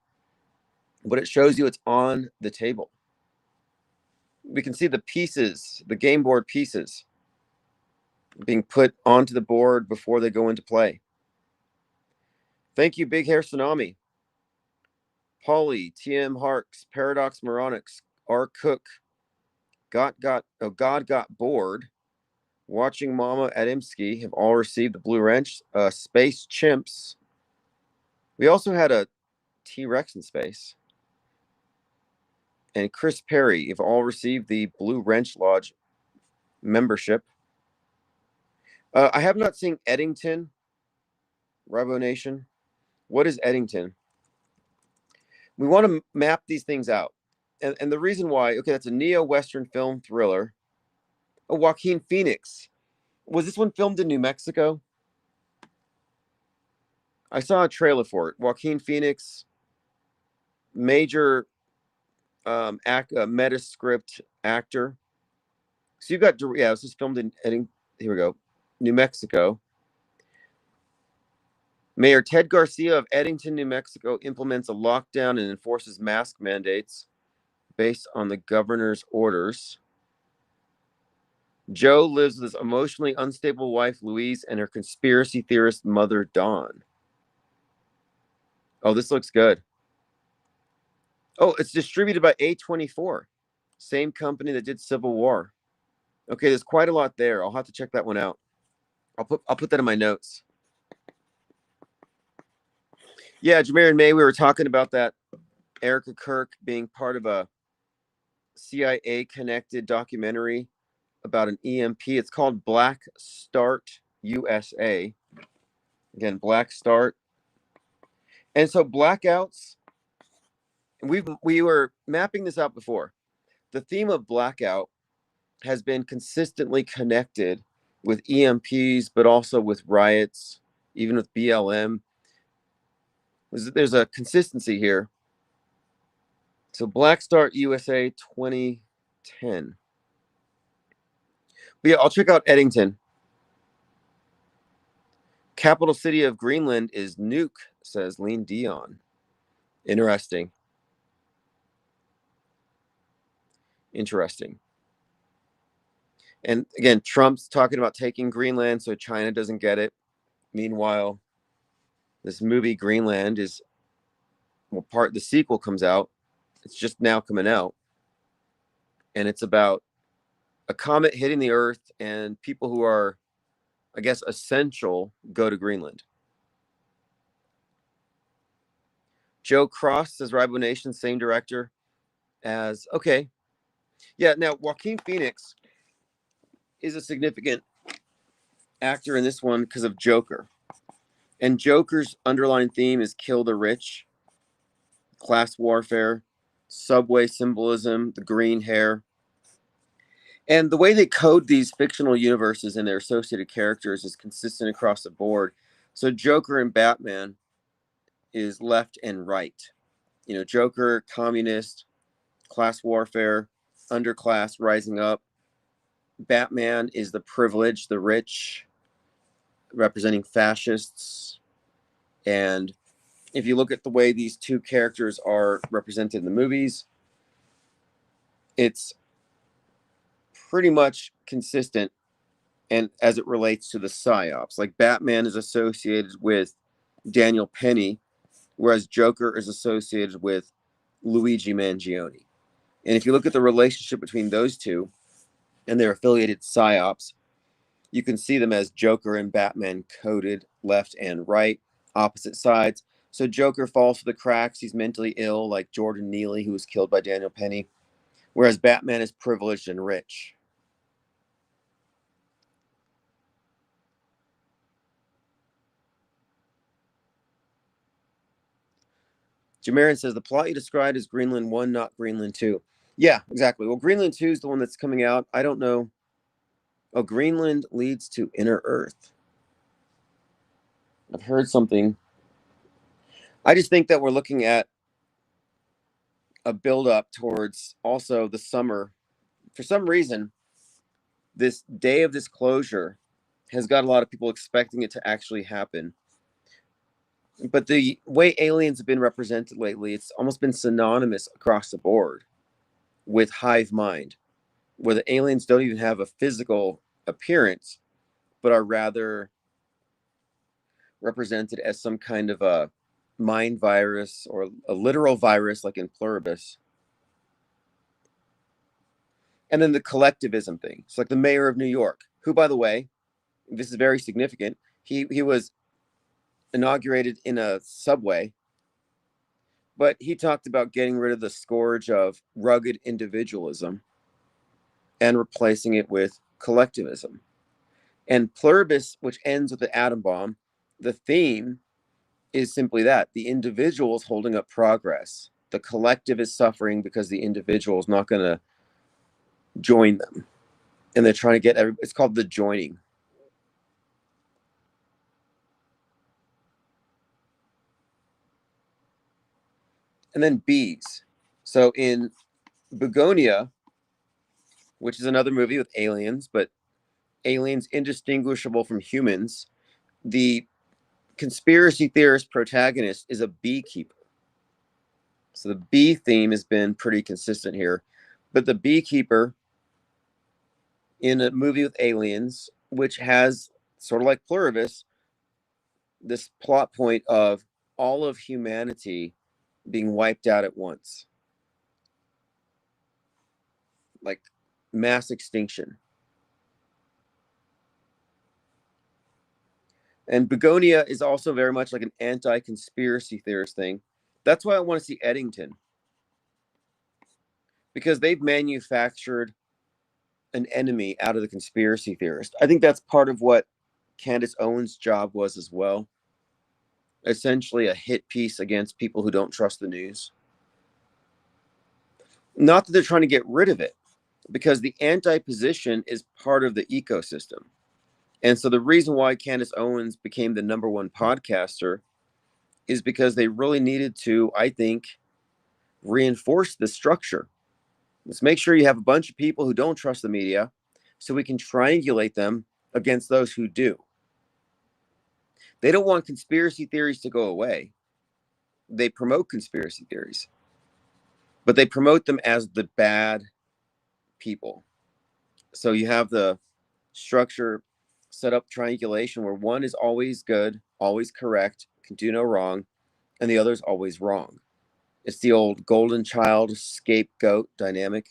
but it shows you it's on the table. We can see the pieces, the game board pieces, being put onto the board before they go into play. Thank you, Big Hair Tsunami, Polly, TM Harks, Paradox Moronics, R. Cook, God got bored. Watching Mama Adamski have all received the Blue Wrench. Space Chimps. We also had a T-Rex in space. And Chris Perry have all received the Blue Wrench Lodge membership. I have not seen Eddington, Robo Nation. What is Eddington? We want to map these things out. And the reason why, okay, that's a neo-Western film thriller. Oh, Joaquin Phoenix. Was this one filmed in New Mexico? I saw a trailer for it. Joaquin Phoenix, major Metascript actor. So you've got, yeah, this is filmed in, here we go, New Mexico. Mayor Ted Garcia of Eddington, New Mexico implements a lockdown and enforces mask mandates based on the governor's orders. Joe lives with his emotionally unstable wife, Louise, and her conspiracy theorist mother, Dawn. Oh, this looks good. Oh, it's distributed by A24, same company that did Civil War. Okay, there's quite a lot there. I'll have to check that one out. I'll put that in my notes. Yeah, Jameer and May, we were talking about that Erica Kirk being part of a CIA-connected documentary about an EMP. It's called Black Start USA. Again, Black Start. And so blackouts, we were mapping this out before. The theme of blackout has been consistently connected with EMPs, but also with riots, even with BLM. There's a consistency here. So Black Start USA 2010. But yeah, I'll check out Eddington. Capital city of Greenland is Nuuk, says Lean Dion. Interesting. Interesting. And again, Trump's talking about taking Greenland so China doesn't get it. Meanwhile, this movie Greenland is, well, the sequel comes out. It's just now coming out. And it's about a comet hitting the Earth, and people who are, I guess, essential go to Greenland. Joe Cross says Ribonation, same director as, okay. Yeah, now Joaquin Phoenix is a significant actor in this one because of Joker. And Joker's underlying theme is kill the rich, class warfare, subway symbolism, the green hair. And the way they code these fictional universes and their associated characters is consistent across the board. So Joker and Batman is left and right. You know, Joker, communist, class warfare, underclass rising up. Batman is the privileged, the rich, representing fascists. And if you look at the way these two characters are represented in the movies, it's pretty much consistent. And as it relates to the psyops, like Batman is associated with Daniel Penny, whereas Joker is associated with Luigi Mangione. And if you look at the relationship between those two and their affiliated psyops, you can see them as Joker and Batman coded left and right, opposite sides. So Joker falls for the cracks. He's mentally ill, like Jordan Neely, who was killed by Daniel Penny, whereas Batman is privileged and rich. Jamarin says the plot you described is Greenland 1, not Greenland 2. Yeah, exactly. Well, Greenland 2 is the one that's coming out. I don't know. Oh, Greenland leads to Inner Earth. I've heard something. I just think that we're looking at a build-up towards also the summer. For some reason, this day of disclosure has got a lot of people expecting it to actually happen. But the way aliens have been represented lately, it's almost been synonymous across the board with hive mind, where the aliens don't even have a physical appearance, but are rather represented as some kind of a mind virus or a literal virus, like in Pluribus. And then the collectivism thing. It's like the mayor of New York, who, by the way, this is very significant. He was inaugurated in a subway, but he talked about getting rid of the scourge of rugged individualism and replacing it with collectivism. And Pluribus, which ends with the atom bomb, the theme is simply that the individual is holding up progress. The collective is suffering because the individual is not going to join them. And they're trying to get it's called the joining. And then bees. So in Begonia, which is another movie with aliens, but aliens indistinguishable from humans, the conspiracy theorist protagonist is a beekeeper. So the bee theme has been pretty consistent here. But the beekeeper in a movie with aliens, which has sort of like Pluribus, this plot point of all of humanity being wiped out at once, like mass extinction. And Begonia is also very much like an anti-conspiracy theorist thing. That's why I want to see Eddington, because they've manufactured an enemy out of the conspiracy theorist. I think that's part of what Candace Owens' job was as well. Essentially a hit piece against people who don't trust the news. Not that they're trying to get rid of it, because the anti-position is part of the ecosystem. And so the reason why Candace Owens became the #1 podcaster is because they really needed to, I think, reinforce the structure. Let's make sure you have a bunch of people who don't trust the media so we can triangulate them against those who do. They don't want conspiracy theories to go away. They promote conspiracy theories, but they promote them as the bad people. So you have the structure set up triangulation where one is always good, always correct, can do no wrong, and the other is always wrong. It's the old golden child scapegoat dynamic.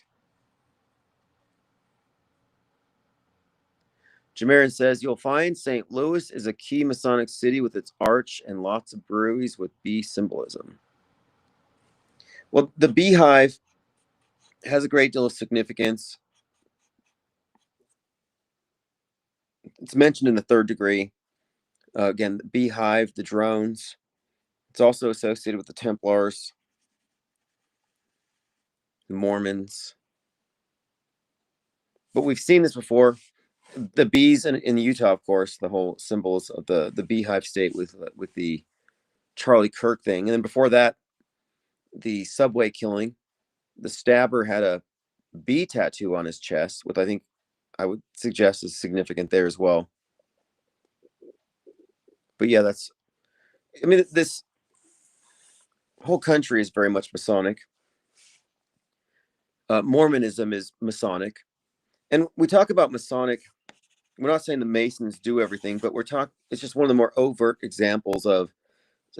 Jamarin says, you'll find St. Louis is a key Masonic city with its arch and lots of breweries with bee symbolism. Well, the beehive has a great deal of significance. It's mentioned in the third degree. Again, the beehive, the drones. It's also associated with the Templars, the Mormons. But we've seen this before. The bees in Utah, of course, the whole symbols of the beehive state with the Charlie Kirk thing. And then before that, the subway killing. The stabber had a bee tattoo on his chest, which I think I would suggest is significant there as well. But yeah, this whole country is very much Masonic. Mormonism is Masonic. And we talk about Masonic. We're not saying the Masons do everything, but it's just one of the more overt examples of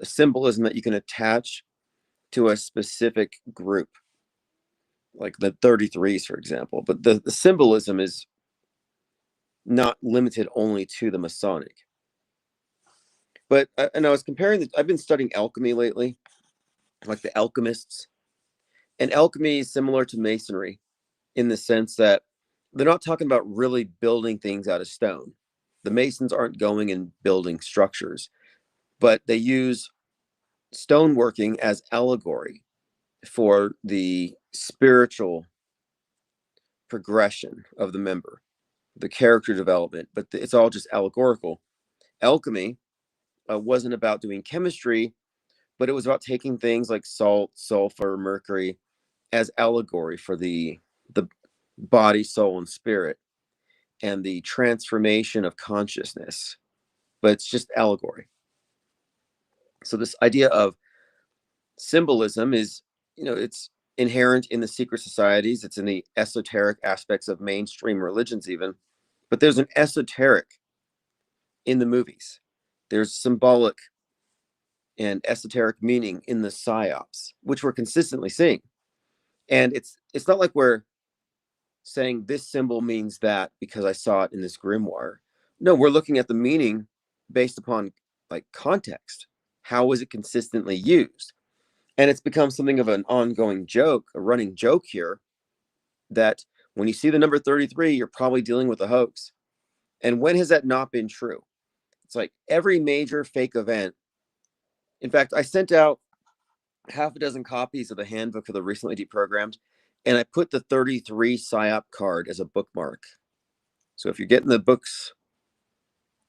symbolism that you can attach to a specific group, like the 33s, for example. But the symbolism is not limited only to the Masonic. But and I was comparing I've been studying alchemy lately, like the alchemists. And alchemy is similar to Masonry in the sense that they're not talking about really building things out of stone. The Masons aren't going and building structures, but they use stoneworking as allegory for the spiritual progression of the member, the character development, but it's all just allegorical. Alchemy wasn't about doing chemistry, but it was about taking things like salt, sulfur, mercury as allegory for the body, soul, and spirit, and the transformation of consciousness. But it's just allegory. So this idea of symbolism is, it's inherent in the secret societies. It's in the esoteric aspects of mainstream religions even. But there's an esoteric in the movies. There's symbolic and esoteric meaning in the psyops, which we're consistently seeing. And it's not like we're saying this symbol means that because I saw it in this grimoire. No, we're looking at the meaning based upon like context. How was it consistently used? And it's become something of an ongoing joke, a running joke here, that when you see the number 33, you're probably dealing with a hoax. And when has that not been true? It's like every major fake event. In fact, I sent out half a dozen copies of the handbook for the recently deprogrammed, and I put the 33 PSYOP card as a bookmark. So if you're getting the books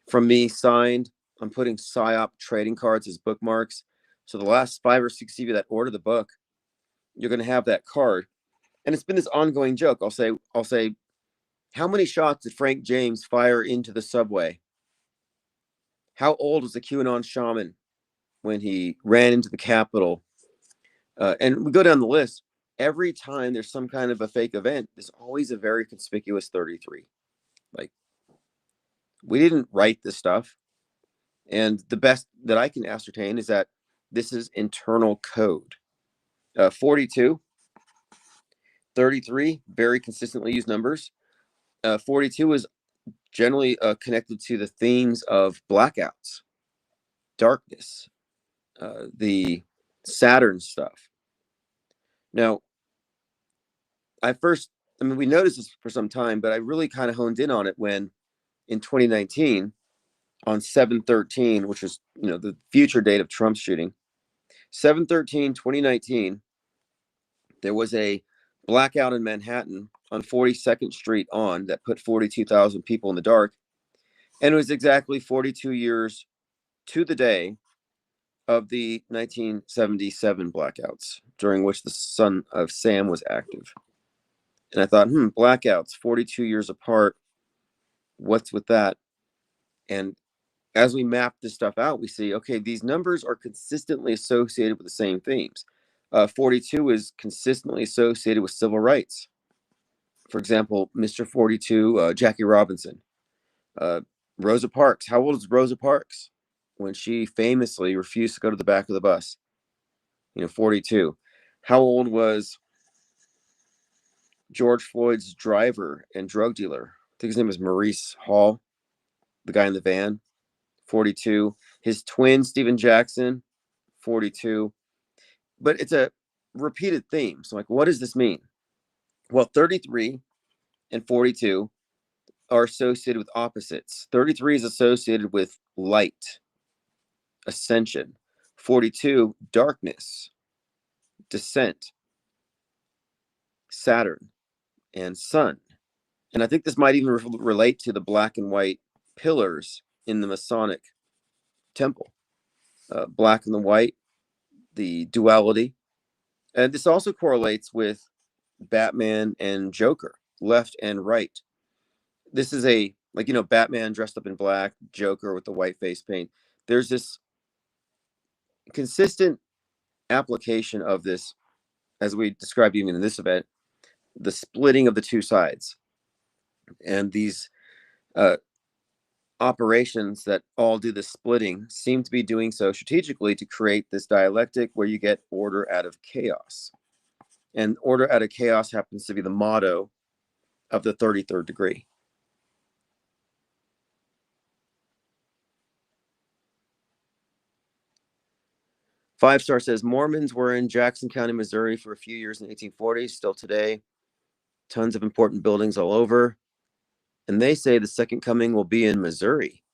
from me signed, I'm putting PSYOP trading cards as bookmarks. So the last 5 or 6 of you that order the book, you're going to have that card. And it's been this ongoing joke. I'll say, how many shots did Frank James fire into the subway? How old was the QAnon shaman when he ran into the Capitol? And we go down the list. Every time there's some kind of a fake event, there's always a very conspicuous 33. Like, we didn't write this stuff. And the best that I can ascertain is that this is internal code. 42, 33, very consistently used numbers. 42 is generally connected to the themes of blackouts, darkness, the Saturn stuff. Now, we noticed this for some time, but I really kind of honed in on it when in 2019 on 7/13, which was, the future date of Trump's shooting, 7/13/2019, there was a blackout in Manhattan on 42nd Street that put 42,000 people in the dark. And it was exactly 42 years to the day of the 1977 blackouts, during which the son of Sam was active. And I thought, blackouts, 42 years apart. What's with that? And as we map this stuff out, we see, okay, these numbers are consistently associated with the same themes. 42 is consistently associated with civil rights. For example, Mr. 42, Jackie Robinson. Rosa Parks. How old is Rosa Parks? When she famously refused to go to the back of the bus. 42. How old was George Floyd's driver and drug dealer? I think his name was Maurice Hall, the guy in the van. 42. His twin, Stephen Jackson, 42. But it's a repeated theme. So, what does this mean? Well, 33 and 42 are associated with opposites. 33 is associated with light, ascension. 42, darkness, descent, Saturn, and sun. And I think this might even relate to the black and white pillars in the Masonic temple. Black and the white, the duality. And this also correlates with Batman and Joker, left and right. This is Batman dressed up in black, Joker with the white face paint. There's this consistent application of this, as we described even in this event, the splitting of the two sides. And these operations that all do the splitting seem to be doing so strategically to create this dialectic where you get order out of chaos. And order out of chaos happens to be the motto of the 33rd degree. Five Star says Mormons were in Jackson County, Missouri for a few years in the 1840s, still today. Tons of important buildings all over. And they say the second coming will be in Missouri.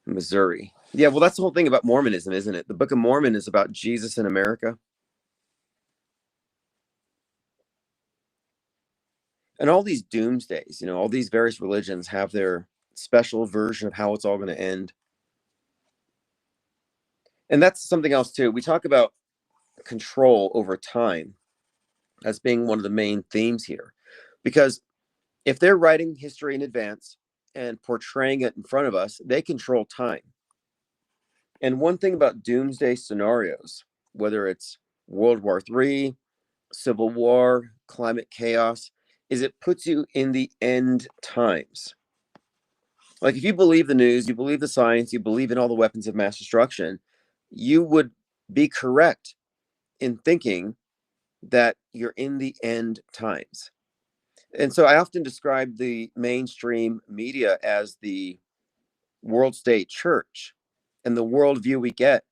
Missouri. Yeah, well, that's the whole thing about Mormonism, isn't it? The Book of Mormon is about Jesus in America. And all these doomsdays, all these various religions have their special version of how it's all going to end. And that's something else too. We talk about control over time as being one of the main themes here. Because if they're writing history in advance and portraying it in front of us, they control time. And one thing about doomsday scenarios, whether it's World War III, Civil War, climate chaos, is it puts you in the end times. Like if you believe the news, you believe the science, you believe in all the weapons of mass destruction, you would be correct in thinking that you're in the end times. And so I often describe the mainstream media as the world state church, and the worldview we get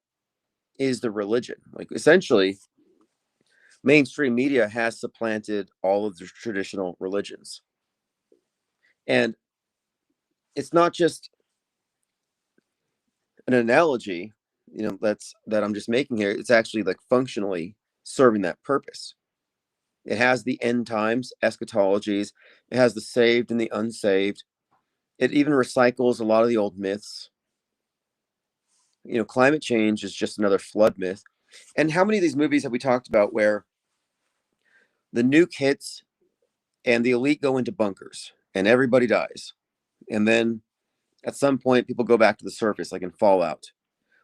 is the religion. Like essentially, mainstream media has supplanted all of the traditional religions. And it's not just an analogy, that I'm just making here. It's actually like functionally serving that purpose. It has the end times, eschatologies. It has the saved and the unsaved. It even recycles a lot of the old myths. Climate change is just another flood myth. And how many of these movies have we talked about where the nuke hits and the elite go into bunkers and everybody dies? And then at some point, people go back to the surface, like in Fallout.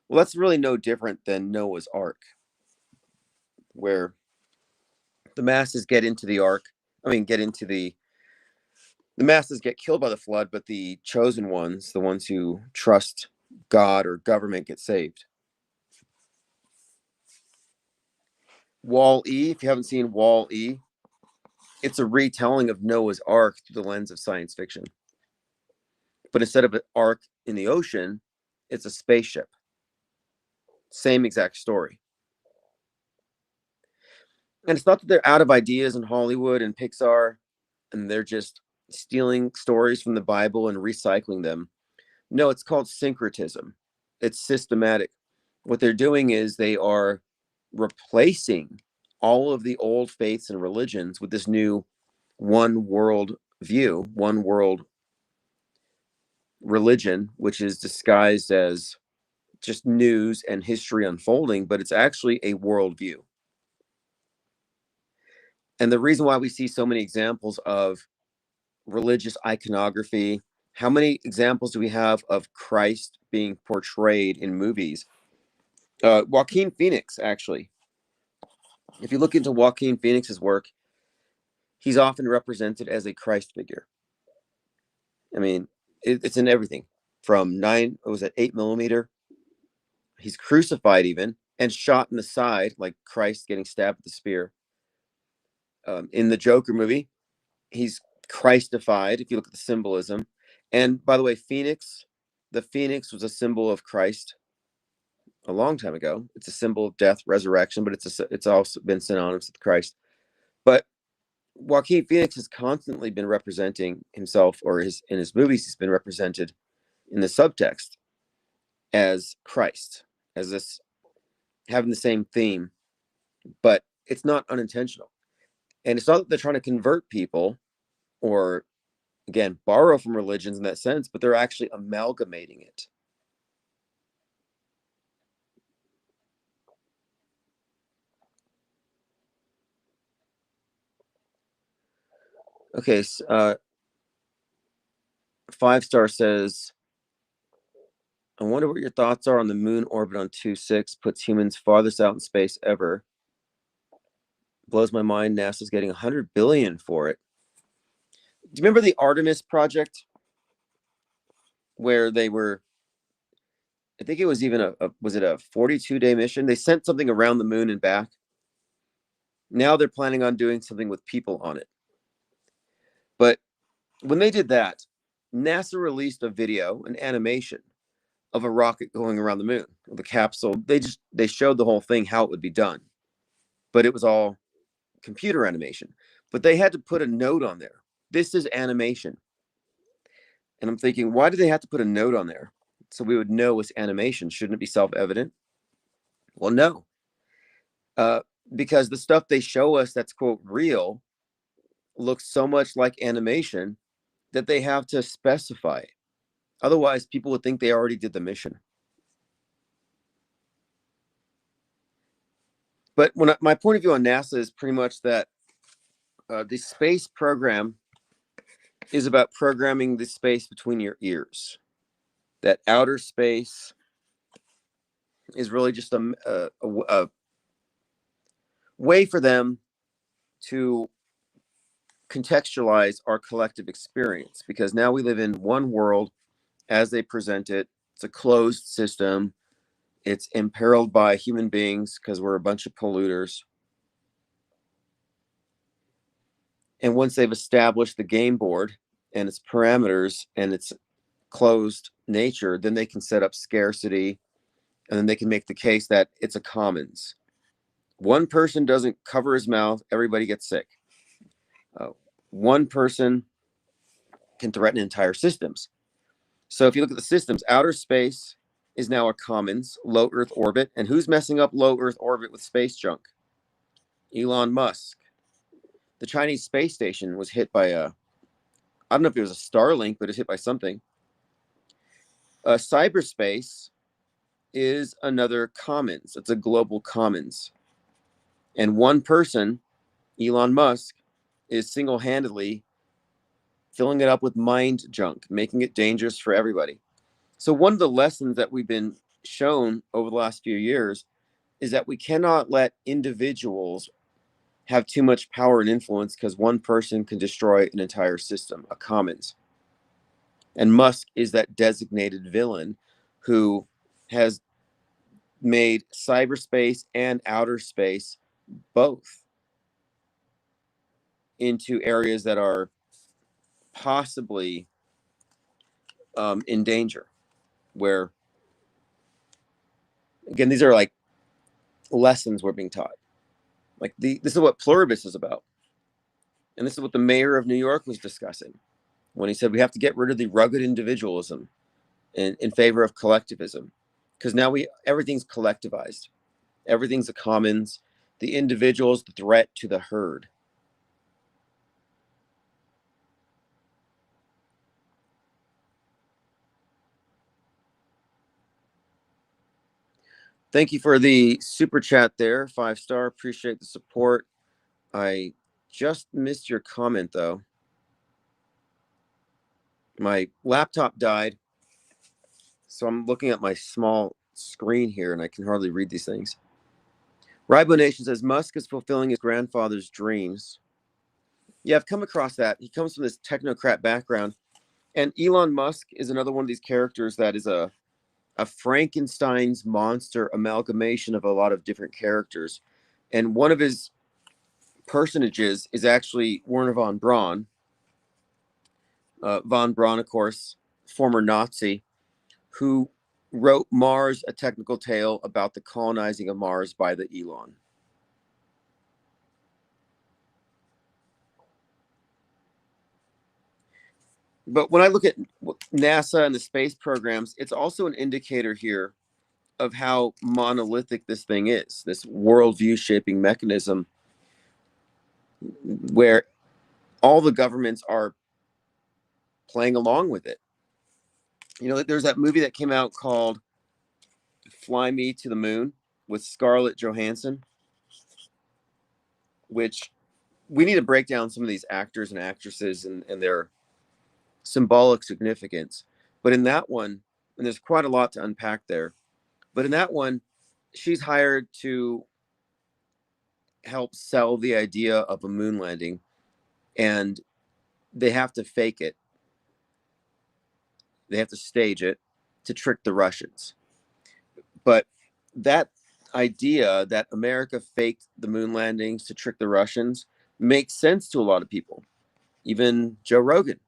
Well, that's really no different than Noah's Ark, where the masses get into the ark. The masses get killed by the flood, but the chosen ones, the ones who trust God or government, get saved. Wall-E, if you haven't seen Wall-E, it's a retelling of Noah's Ark through the lens of science fiction. But instead of an ark in the ocean, it's a spaceship. Same exact story. And it's not that they're out of ideas in Hollywood and Pixar, and they're just stealing stories from the Bible and recycling them. No, it's called syncretism. It's systematic. What they're doing is they are replacing all of the old faiths and religions with this new one world view, one world religion, which is disguised as just news and history unfolding, but it's actually a worldview. And the reason why we see so many examples of religious iconography, how many examples do we have of Christ being portrayed in movies? Joaquin Phoenix, actually. If you look into Joaquin Phoenix's work, he's often represented as a Christ figure. I mean, it's in everything from 8mm. He's crucified even and shot in the side, like Christ getting stabbed with the spear. In the Joker movie, he's Christified, if you look at the symbolism. And by the way, the phoenix was a symbol of Christ a long time ago. It's a symbol of death, resurrection, but it's also been synonymous with Christ. But Joaquin Phoenix has constantly been representing himself, or in his movies, he's been represented in the subtext as Christ, as this having the same theme, but it's not unintentional. And it's not that they're trying to convert people or, again, borrow from religions in that sense, but they're actually amalgamating it. Okay, 5-star says, I wonder what your thoughts are on the moon orbit on 2.6, puts humans farthest out in space ever. Blows my mind. NASA's getting $100 billion for it. Do you remember the Artemis project where they were, I think it was even was it a 42-day mission? They sent something around the moon and back. Now they're planning on doing something with people on it. But when they did that, NASA released a video, an animation of a rocket going around the moon, the capsule. They showed the whole thing, how it would be done, but it was all computer animation. But they had to put a note on there. This is animation. And I'm thinking, why do they have to put a note on there? So we would know it's animation. Shouldn't it be self-evident? Well, no. Because the stuff they show us that's, quote, real looks so much like animation that they have to specify it. Otherwise, people would think they already did the mission. But my point of view on NASA is pretty much that the space program is about programming the space between your ears. That outer space is really just a way for them to contextualize our collective experience, because now we live in one world as they present it. It's a closed system. It's imperiled by human beings because we're a bunch of polluters. And once they've established the game board and its parameters and its closed nature, then they can set up scarcity, and then they can make the case that it's a commons. One person doesn't cover his mouth, everybody gets sick. One person can threaten entire systems. So if you look at the systems, outer space is now a commons, low Earth orbit. And who's messing up low Earth orbit with space junk? Elon Musk. The Chinese space station was hit by I don't know if it was a Starlink, but it was hit by something. Cyberspace is another commons. It's a global commons. And one person, Elon Musk, is single-handedly filling it up with mind junk, making it dangerous for everybody. So one of the lessons that we've been shown over the last few years is that we cannot let individuals have too much power and influence, because one person can destroy an entire system, a commons. And Musk is that designated villain who has made cyberspace and outer space both into areas that are possibly in danger, where, again, these are like lessons we're being taught. Like this is what pluribus is about. And this is what the mayor of New York was discussing when he said we have to get rid of the rugged individualism in favor of collectivism, because now everything's collectivized. Everything's a commons. The individual is the threat to the herd. Thank you for the super chat there. 5-star. Appreciate the support. I just missed your comment, though. My laptop died, so I'm looking at my small screen here, and I can hardly read these things. Ribo Nation says, Musk is fulfilling his grandfather's dreams. Yeah, I've come across that. He comes from this technocrat background. And Elon Musk is another one of these characters that is a Frankenstein's monster amalgamation of a lot of different characters. And one of his personages is actually Werner von Braun. Von Braun, of course, former Nazi, who wrote Mars, a technical tale about the colonizing of Mars by the Elon. But when I look at NASA and the space programs, it's also an indicator here of how monolithic this thing is, this worldview shaping mechanism where all the governments are playing along with it. You know, there's that movie that came out called Fly Me to the Moon with Scarlett Johansson, which we need to break down some of these actors and actresses and their symbolic significance. But in that one, and there's quite a lot to unpack there, but in that one, she's hired to help sell the idea of a moon landing, and they have to fake it. They have to stage it to trick the Russians. But that idea that America faked the moon landings to trick the Russians makes sense to a lot of people, even Joe Rogan.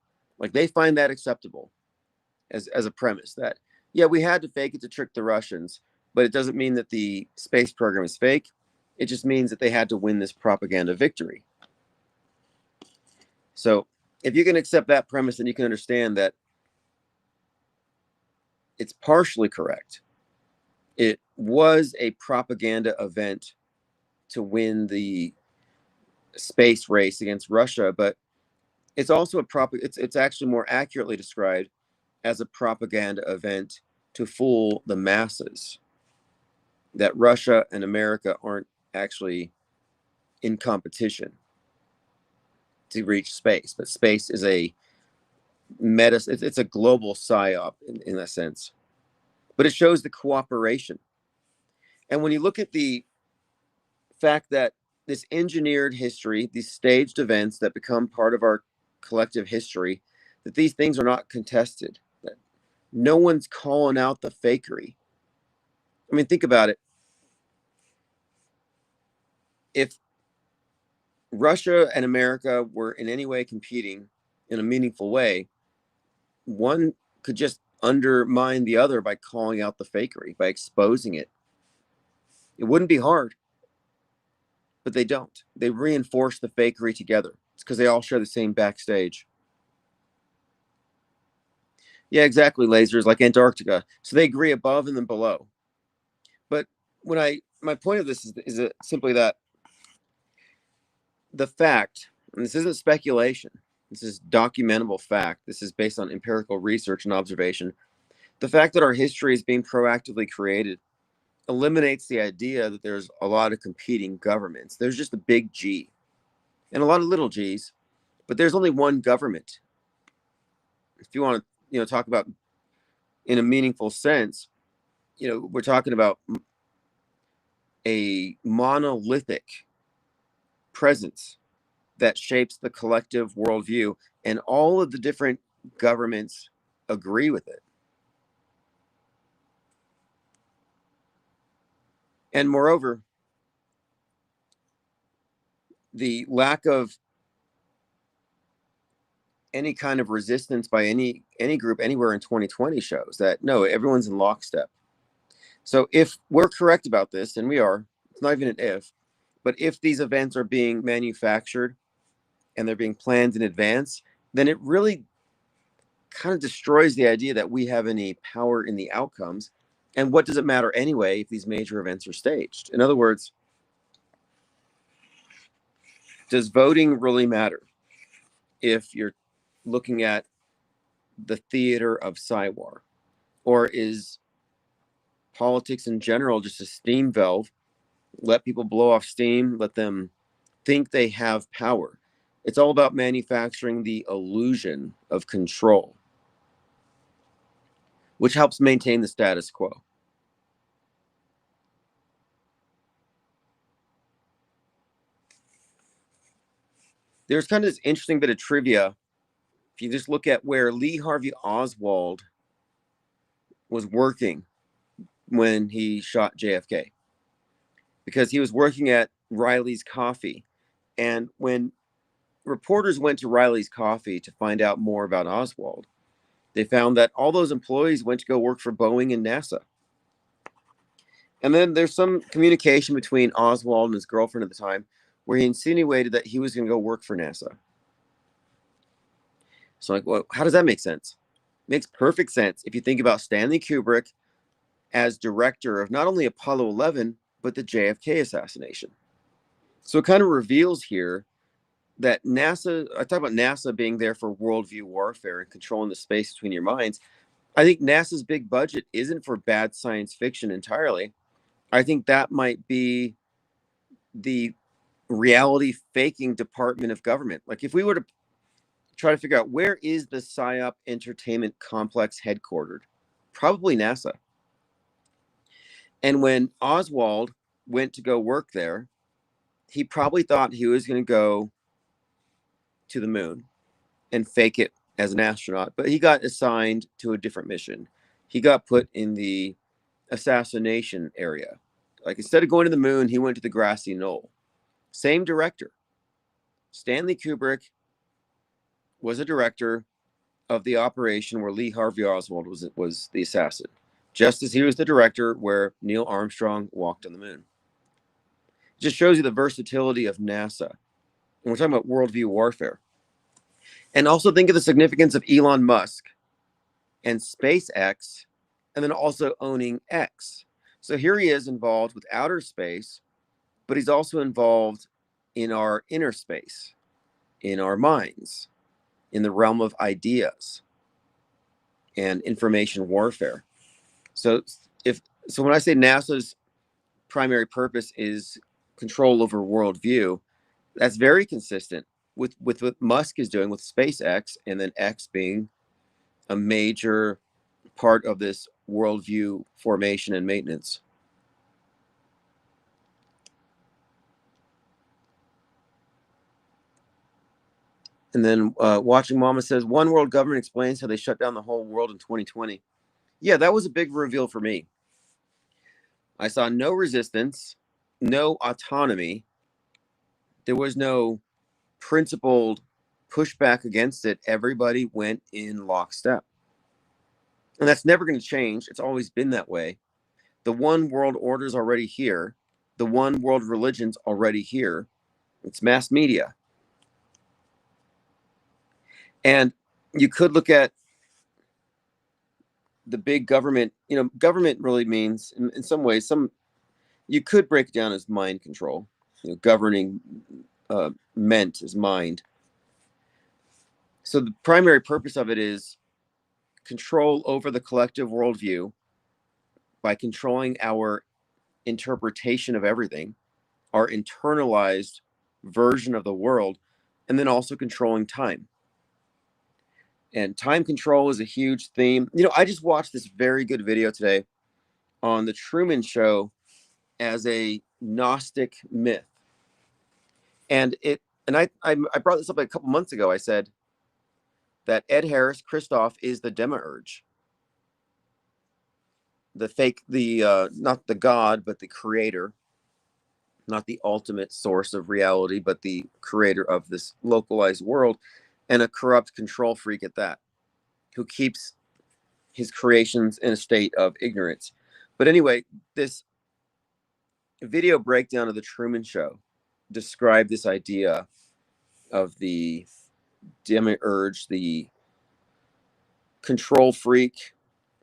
Like, they find that acceptable as a premise that, yeah, we had to fake it to trick the Russians, but it doesn't mean that the space program is fake. It just means that they had to win this propaganda victory. So if you can accept that premise, then you can understand that it's partially correct. It was a propaganda event to win the space race against Russia, but it's also it's actually more accurately described as a propaganda event to fool the masses that Russia and America aren't actually in competition to reach space, but space is a it's a global psyop in a sense, but it shows the cooperation. And when you look at the fact that this engineered history, these staged events that become part of our collective history, that these things are not contested, that no one's calling out the fakery. I mean, think about it. If Russia and America were in any way competing in a meaningful way, one could just undermine the other by calling out the fakery, by exposing it. It wouldn't be hard, but they don't. They reinforce the fakery together. It's because they all share the same backstage. Yeah, exactly. Lasers like Antarctica. So they agree above and then below. But my point of this is simply that the fact, and this isn't speculation, this is documentable fact, this is based on empirical research and observation. The fact that our history is being proactively created eliminates the idea that there's a lot of competing governments. There's just a big G and a lot of little G's, but there's only one government. If you want to, talk about in a meaningful sense, we're talking about a monolithic presence that shapes the collective worldview, and all of the different governments agree with it. And moreover, the lack of any kind of resistance by any group anywhere in 2020 shows that no, everyone's in lockstep. So if we're correct about this, and we are, it's not even an if, but if these events are being manufactured and they're being planned in advance, then it really kind of destroys the idea that we have any power in the outcomes. And what does it matter anyway if these major events are staged? In other words, does voting really matter if you're looking at the theater of Psywar? Or is politics in general just a steam valve. Let people blow off steam, let them think they have power. It's all about manufacturing the illusion of control, which helps maintain the status quo. There's kind of this interesting bit of trivia. If you just look at where Lee Harvey Oswald was working when he shot JFK, because he was working at Riley's Coffee. And when reporters went to Riley's Coffee to find out more about Oswald, they found that all those employees went to go work for Boeing and NASA. And then there's some communication between Oswald and his girlfriend at the time where he insinuated that he was going to go work for NASA. So, like, well, how does that make sense? It makes perfect sense if you think about Stanley Kubrick as director of not only Apollo 11, but the JFK assassination. So it kind of reveals here that NASA, I talk about NASA being there for worldview warfare and controlling the space between your minds. I think NASA's big budget isn't for bad science fiction entirely. I think that might be the reality faking department of government. Like if we were to try to figure out where is the PSYOP entertainment complex headquartered, probably NASA. And when Oswald went to go work there, he probably thought he was going to go to the moon and fake it as an astronaut, but he got assigned to a different mission. He got put in the assassination area. Like instead of going to the moon, he went to the grassy knoll. Same director. Stanley Kubrick was a director of the operation where Lee Harvey Oswald was the assassin, just as he was the director where Neil Armstrong walked on the moon. It just shows you the versatility of NASA. And we're talking about worldview warfare. And also think of the significance of Elon Musk and SpaceX, and then also owning X. So here he is involved with outer space, but he's also involved in our inner space, in our minds, in the realm of ideas and information warfare. So when I say NASA's primary purpose is control over worldview, that's very consistent with what Musk is doing with SpaceX, and then X being a major part of this worldview formation and maintenance. And then Watching Mama says, one world government explains how they shut down the whole world in 2020. Yeah, that was a big reveal for me. I saw no resistance, no autonomy. There was no principled pushback against it. Everybody went in lockstep. And that's never going to change. It's always been that way. The one world order is already here. The one world religion's already here. It's mass media. And you could look at the big government. Government really means, in some ways, you could break it down as mind control. Governing meant as mind. So the primary purpose of it is control over the collective worldview by controlling our interpretation of everything, our internalized version of the world, and then also controlling time. And time control is a huge theme. I just watched this very good video today on the Truman Show as a Gnostic myth. And I brought this up a couple months ago. I said that Ed Harris, Christoph, is the demiurge. Not the God, but the creator. Not the ultimate source of reality, but the creator of this localized world, and a corrupt control freak at that, who keeps his creations in a state of ignorance. But anyway, this video breakdown of the Truman Show described this idea of the demiurge, the control freak,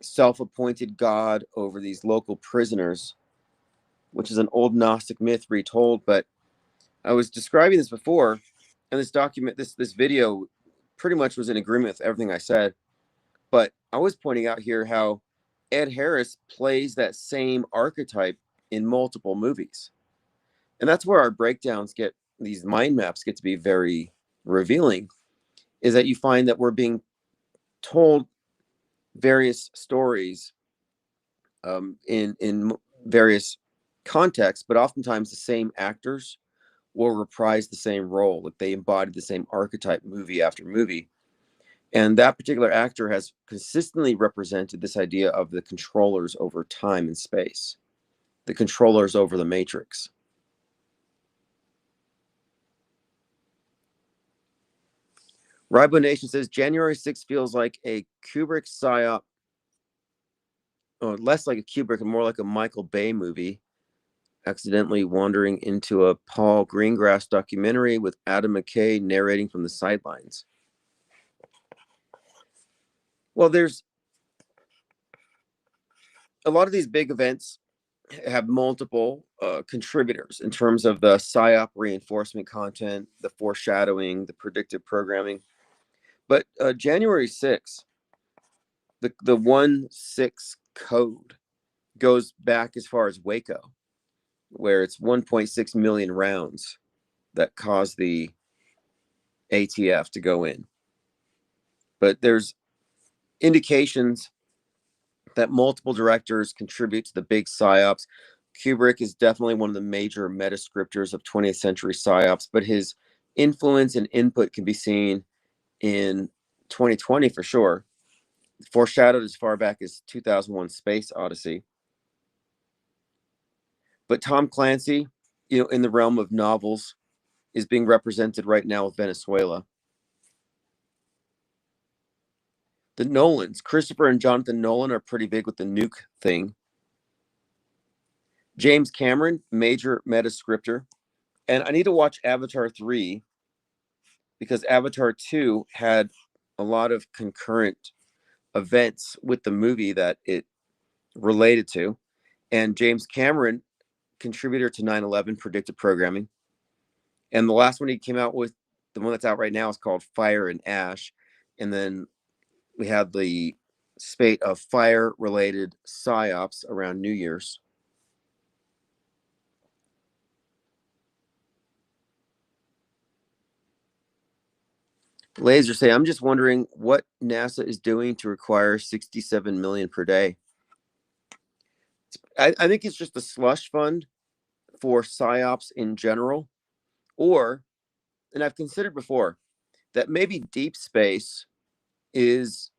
self-appointed God over these local prisoners, which is an old Gnostic myth retold. But I was describing this before, and this video pretty much was in agreement with everything I said. But I was pointing out here how Ed Harris plays that same archetype in multiple movies. And that's where our breakdowns get, these mind maps get to be very revealing, is that you find that we're being told various stories in various contexts, but oftentimes the same actors will reprise the same role. Like they embody the same archetype movie after movie. And that particular actor has consistently represented this idea of the controllers over time and space, the controllers over the matrix. Ribo Nation says January 6th feels like a Kubrick psyop, or less like a Kubrick and more like a Michael Bay movie, accidentally wandering into a Paul Greengrass documentary with Adam McKay narrating from the sidelines. Well, there's a lot of these big events have multiple contributors in terms of the psyop reinforcement content, the foreshadowing, the predictive programming. But January 6th, the 1-6 code goes back as far as Waco, where it's 1.6 million rounds that caused the ATF to go in. But there's indications that multiple directors contribute to the big psyops. Kubrick is definitely one of the major metascriptors of 20th century psyops, but his influence and input can be seen in 2020 for sure, foreshadowed as far back as 2001 Space Odyssey. But Tom Clancy, in the realm of novels, is being represented right now with Venezuela. The Nolans, Christopher and Jonathan Nolan, are pretty big with the nuke thing. James Cameron, major metascriptor. And I need to watch Avatar 3 because Avatar 2 had a lot of concurrent events with the movie that it related to. And James Cameron, contributor to 9/11 predictive programming. And the last one he came out with, the one that's out right now, is called Fire and Ash. And then we had the spate of fire-related psyops around New Year's. Laser say, I'm just wondering what NASA is doing to require 67 million per day. I think it's just a slush fund for psyops in general, or, and I've considered before, that maybe deep space is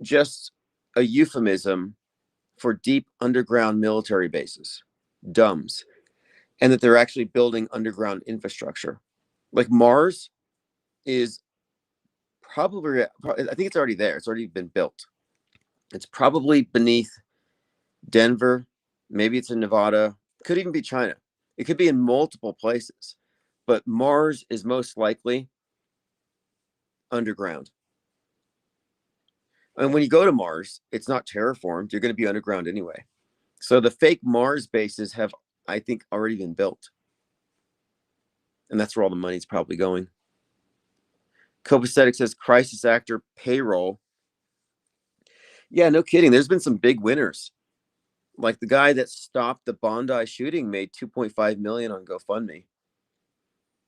just a euphemism for deep underground military bases, DUMBs, and that they're actually building underground infrastructure. Like Mars is probably, I think it's already there. It's already been built. It's probably beneath Denver. Maybe it's in Nevada. Could even be China. It could be in multiple places. But Mars is most likely underground. And when you go to Mars, it's not terraformed. You're going to be underground anyway. So the fake Mars bases have, I think, already been built. And that's where all the money's probably going. Copacetic says crisis actor payroll. Yeah, no kidding. There's been some big winners. Like the guy that stopped the Bondi shooting made 2.5 million on GoFundMe.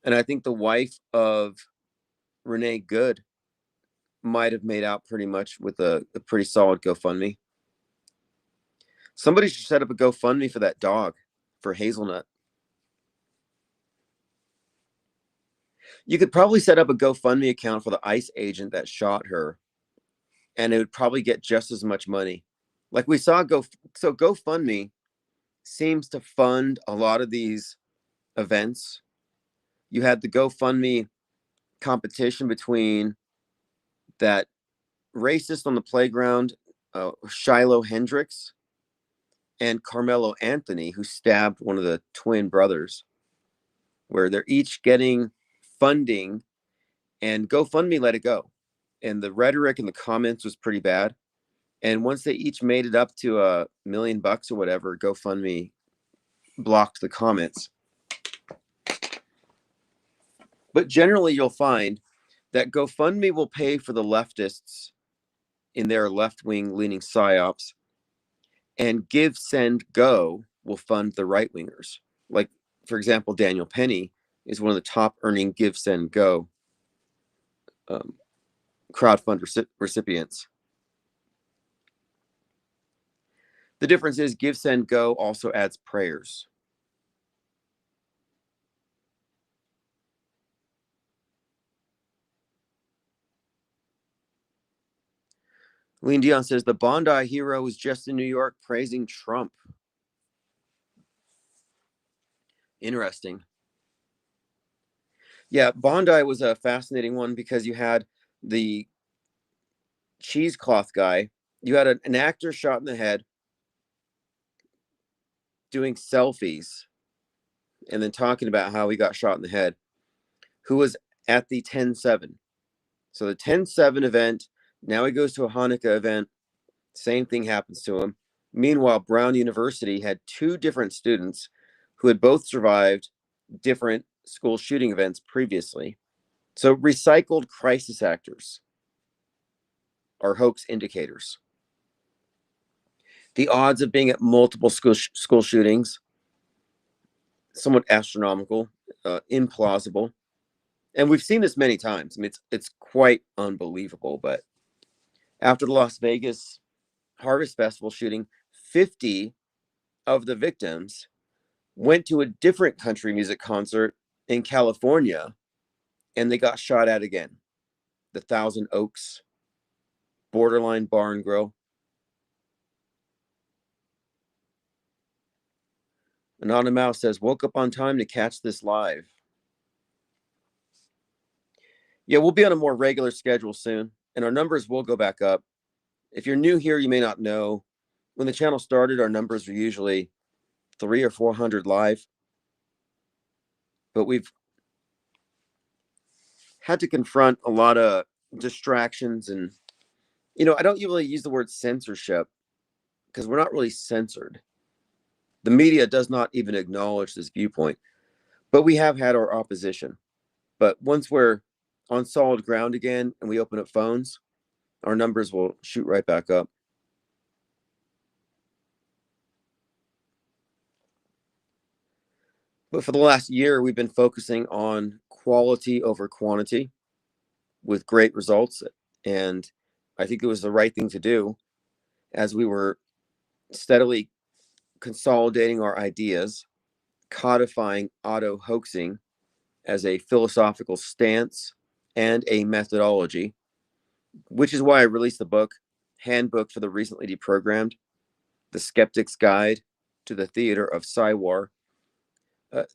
And I think the wife of Renee Good might have made out pretty much with a pretty solid GoFundMe. Somebody should set up a GoFundMe for that dog, for Hazelnut. You could probably set up a GoFundMe account for the ICE agent that shot her, and it would probably get just as much money. Like we saw so GoFundMe seems to fund a lot of these events. You had the GoFundMe competition between that racist on the playground, Shiloh Hendricks, and Carmelo Anthony, who stabbed one of the twin brothers, where they're each getting funding, and GoFundMe let it go. And the rhetoric in the comments was pretty bad. And once they each made it up to $1 million or whatever, GoFundMe blocked the comments. But generally, you'll find that GoFundMe will pay for the leftists in their left-wing leaning psyops, And give, send, go will fund the right wingers. Like, for example, Daniel Penny is one of the top earning give, send, go crowdfund recipients. The difference is give, send, go also adds prayers. Lean Dion says the Bondi hero was just in New York praising Trump. Interesting. Yeah, Bondi was a fascinating one because you had the cheesecloth guy. You had an actor shot in the head doing selfies and then talking about how he got shot in the head, who was at the 10-7. So the 10-7 event, now he goes to a Hanukkah event, same thing happens to him. Meanwhile, Brown University had two different students who had both survived different school shooting events previously. So recycled crisis actors are hoax indicators. The odds of being at multiple school shootings, somewhat astronomical, implausible. And we've seen this many times. I mean, it's quite unbelievable. But after the Las Vegas Harvest Festival shooting, 50 of the victims went to a different country music concert in California, and they got shot at again. The Thousand Oaks Borderline Bar and Grill. Anonymous Mouse says, woke up on time to catch this live. Yeah, we'll be on a more regular schedule soon, and our numbers will go back up. If you're new here, you may not know. When the channel started, our numbers were usually 300 or 400 live. But we've had to confront a lot of distractions. And, I don't really use the word censorship because we're not really censored. The media does not even acknowledge this viewpoint. But we have had our opposition. But once we're on solid ground again and we open up phones, our numbers will shoot right back up. But for the last year, we've been focusing on quality over quantity with great results. And I think it was the right thing to do as we were steadily consolidating our ideas, codifying auto hoaxing as a philosophical stance and a methodology, which is why I released the book, Handbook for the Recently Deprogrammed, The Skeptic's Guide to the Theater of Psywar.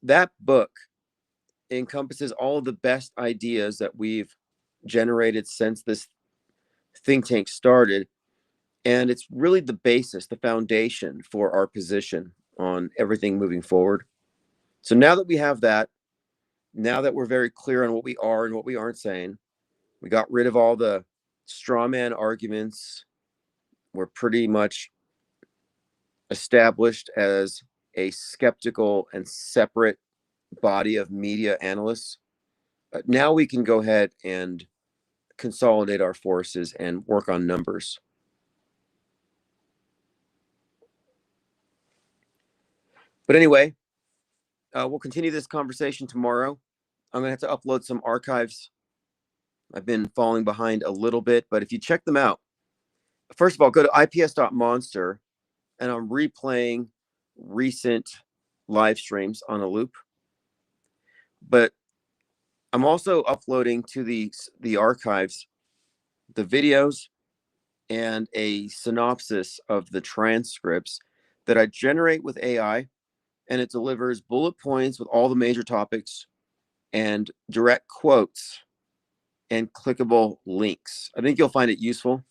That book encompasses all of the best ideas that we've generated since this think tank started. And it's really the basis, the foundation for our position on everything moving forward. So now that we have that, now that we're very clear on what we are and what we aren't saying, we got rid of all the straw man arguments. We're pretty much established as a skeptical and separate body of media analysts. Now we can go ahead and consolidate our forces and work on numbers. But anyway, we'll continue this conversation tomorrow. I'm going to have to upload some archives. I've been falling behind a little bit, but if you check them out, first of all, go to ips.monster, and I'm replaying recent live streams on a loop. But I'm also uploading to the archives the videos and a synopsis of the transcripts that I generate with AI, and it delivers bullet points with all the major topics and direct quotes and clickable links. I think you'll find it useful.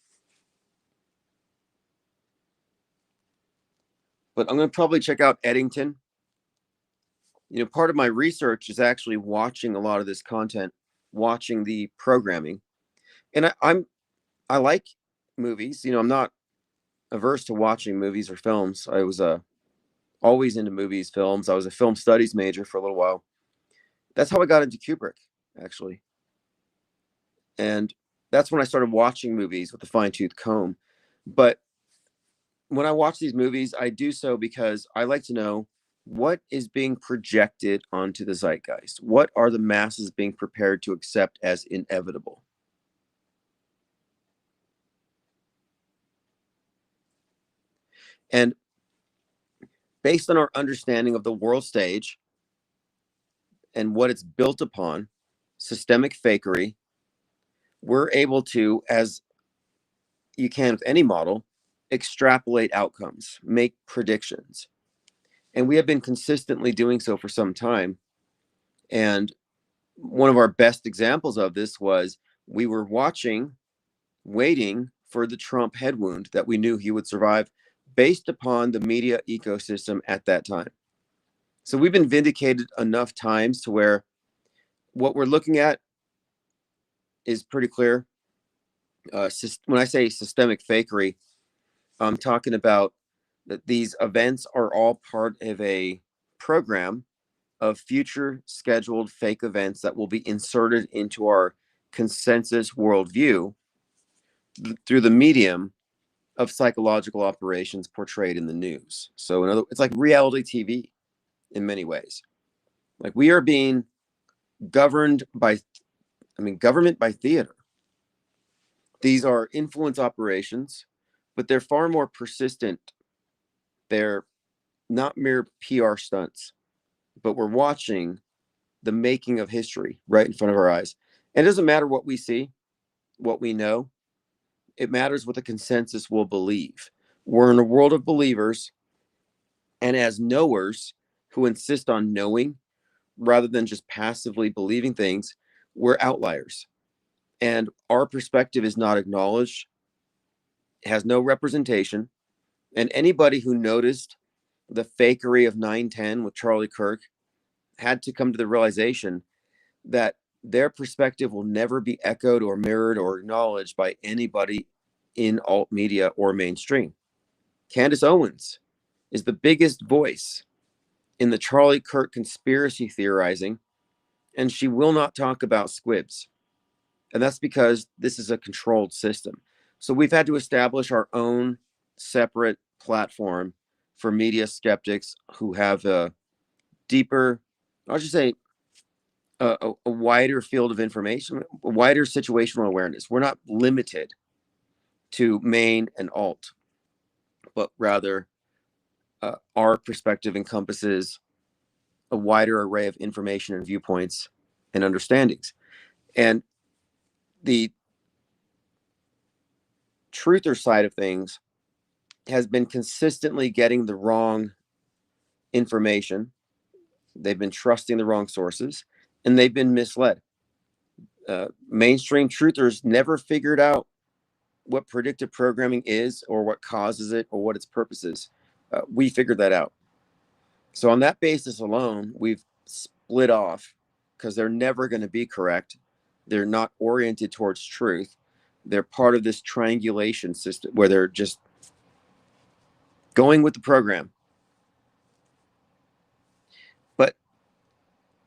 But I'm going to probably check out Eddington. Part of my research is actually watching a lot of this content, watching the programming. And I like movies. I'm not averse to watching movies or films. I was always into movies, films. I was a film studies major for a little while. That's how I got into Kubrick, actually. And that's when I started watching movies with a fine-tooth comb. But when I watch these movies, I do so because I like to know what is being projected onto the zeitgeist. What are the masses being prepared to accept as inevitable? And based on our understanding of the world stage and what it's built upon, systemic fakery, we're able to, as you can with any model, extrapolate outcomes, make predictions. And we have been consistently doing so for some time. And one of our best examples of this was we were waiting for the Trump head wound that we knew he would survive based upon the media ecosystem at that time. So we've been vindicated enough times to where what we're looking at is pretty clear. When I say systemic fakery, I'm talking about that these events are all part of a program of future scheduled fake events that will be inserted into our consensus worldview through the medium of psychological operations portrayed in the news. So it's like reality TV in many ways. Like we are being governed by, government by theater. These are influence operations, but they're far more persistent. They're not mere PR stunts, but we're watching the making of history right in front of our eyes. And it doesn't matter what we see, what we know. It matters what the consensus will believe. We're in a world of believers, and as knowers who insist on knowing rather than just passively believing things, we're outliers. And our perspective is not acknowledged, it has no representation. And anybody who noticed the fakery of 910 with Charlie Kirk had to come to the realization that their perspective will never be echoed or mirrored or acknowledged by anybody in alt media or mainstream. Candace Owens is the biggest voice in the Charlie Kirk conspiracy theorizing, and she will not talk about squibs. And that's because this is a controlled system. So we've had to establish our own separate platform for media skeptics who have a deeper, I'll just say, a wider field of information, a wider situational awareness. We're not limited to main and alt, but rather our perspective encompasses a wider array of information and viewpoints and understandings. And the truther side of things has been consistently getting the wrong information. They've been trusting the wrong sources, and they've been misled. Mainstream truthers never figured out what predictive programming is or what causes it or what its purpose is. We figured that out. So on that basis alone, we've split off because they're never going to be correct. They're not oriented towards truth. They're part of this triangulation system where they're just going with the program. But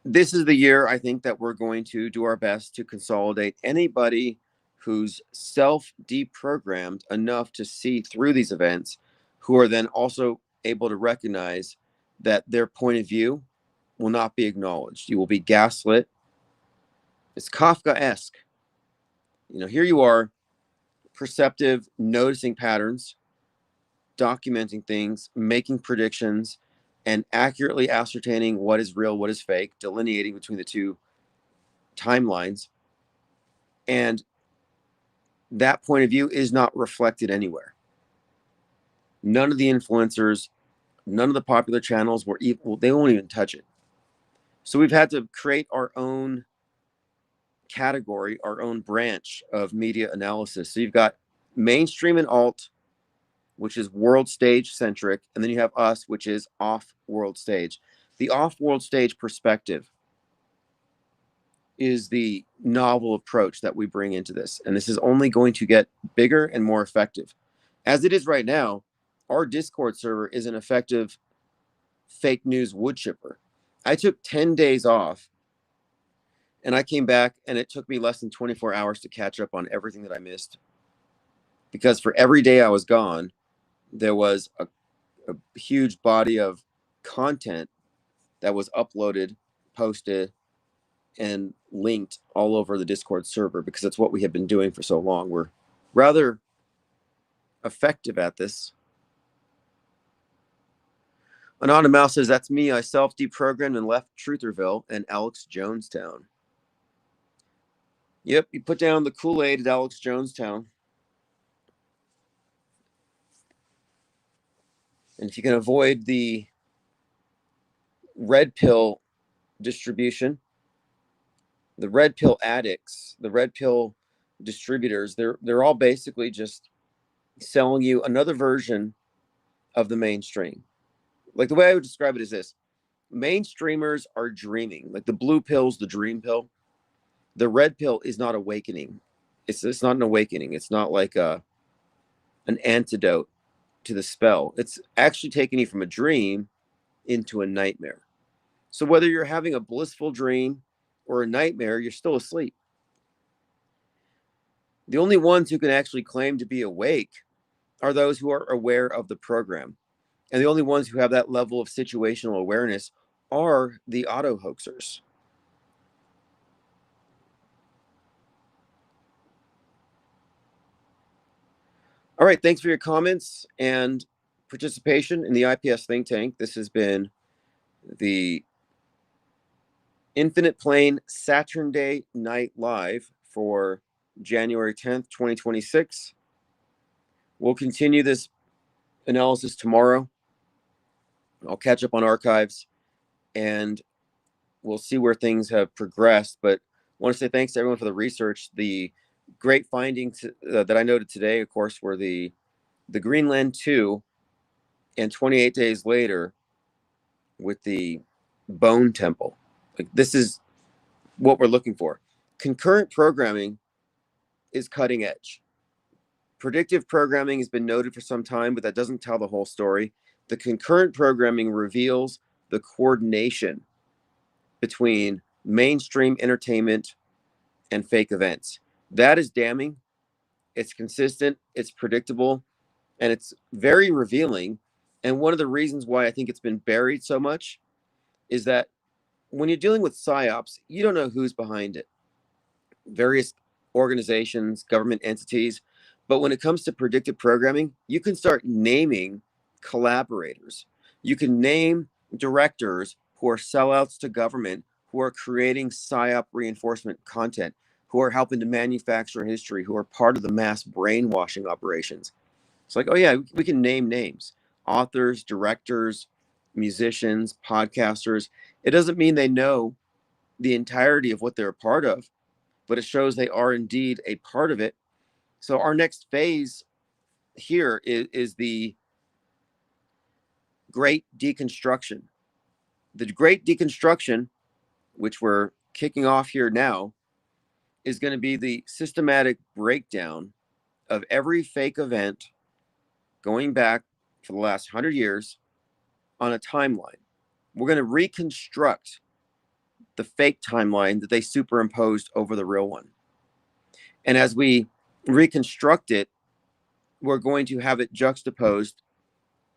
this is the year, I think, that we're going to do our best to consolidate anybody who's self-deprogrammed enough to see through these events, who are then also able to recognize that their point of view will not be acknowledged. You will be gaslit. It's Kafka-esque. Here you are, perceptive, noticing patterns, documenting things, making predictions, and accurately ascertaining what is real, what is fake, delineating between the two timelines. And that point of view is not reflected anywhere. None of the influencers, none of the popular channels they won't even touch it. So we've had to create our own category, our own branch of media analysis. So you've got mainstream and alt, which is world stage centric, and then you have us, which is off world stage. The off world stage perspective is the novel approach that we bring into this. And this is only going to get bigger and more effective. As it is right now, our Discord server is an effective fake news wood chipper. I took 10 days off and I came back and it took me less than 24 hours to catch up on everything that I missed. Because for every day I was gone, there was a huge body of content that was uploaded, posted, and linked all over the Discord server, because that's what we have been doing for so long. We're rather effective at this. Anonymous says, that's me. I self-deprogrammed and left Trutherville and Alex Jonestown. Yep, you put down the Kool-Aid at Alex Jonestown. And if you can avoid the red pill distribution, the red pill addicts, the red pill distributors, they're all basically just selling you another version of the mainstream. Like, the way I would describe it is this: mainstreamers are dreaming. Like, the blue pill's the dream pill. The red pill is not awakening. It's not an awakening. It's not like an antidote to the spell. It's actually taking you from a dream into a nightmare. So whether you're having a blissful dream or a nightmare, you're still asleep. The only ones who can actually claim to be awake are those who are aware of the program. And the only ones who have that level of situational awareness are the auto hoaxers. All right, thanks for your comments and participation in the IPS think tank. This has been the Infinite Plane Saturday Night Live for January 10th, 2026. We'll continue this analysis tomorrow. I'll catch up on archives and we'll see where things have progressed. But I want to say thanks to everyone for the research. The great findings that I noted today, of course, were the Greenland 2 and 28 days later with the Bone Temple. Like, this is what we're looking for. Concurrent programming is cutting edge. Predictive programming has been noted for some time, but that doesn't tell the whole story. The concurrent programming reveals the coordination between mainstream entertainment and fake events. That is damning. It's consistent, it's predictable, and it's very revealing. And one of the reasons why I think it's been buried so much is that when you're dealing with psyops, you don't know who's behind it. Various organizations, government entities. But when it comes to predictive programming, you can start naming collaborators. You can name directors who are sellouts to government, who are creating psyop reinforcement content, who are helping to manufacture history, who are part of the mass brainwashing operations. It's like, oh yeah, we can name names: authors, directors, musicians, podcasters. It doesn't mean they know the entirety of what they're a part of, but it shows they are indeed a part of it. So our next phase here is the Great Deconstruction. The Great Deconstruction, which we're kicking off here now, is going to be the systematic breakdown of every fake event going back for the last 100 years on a timeline. We're going to reconstruct the fake timeline that they superimposed over the real one. And as we reconstruct it, we're going to have it juxtaposed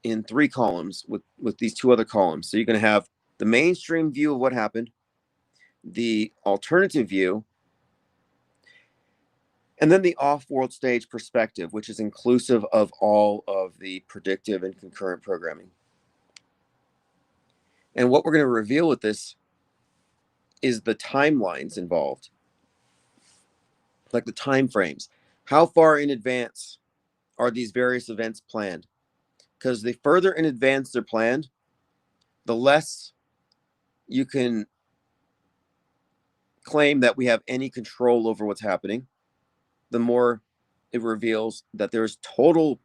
in 3 columns with these 2 other columns. So you're going to have the mainstream view of what happened, the alternative view, and then the off-world stage perspective, which is inclusive of all of the predictive and concurrent programming. And what we're going to reveal with this is the timelines involved, like the time frames. How far in advance are these various events planned? Because the further in advance they're planned, the less you can claim that we have any control over what's happening, the more it reveals that there's total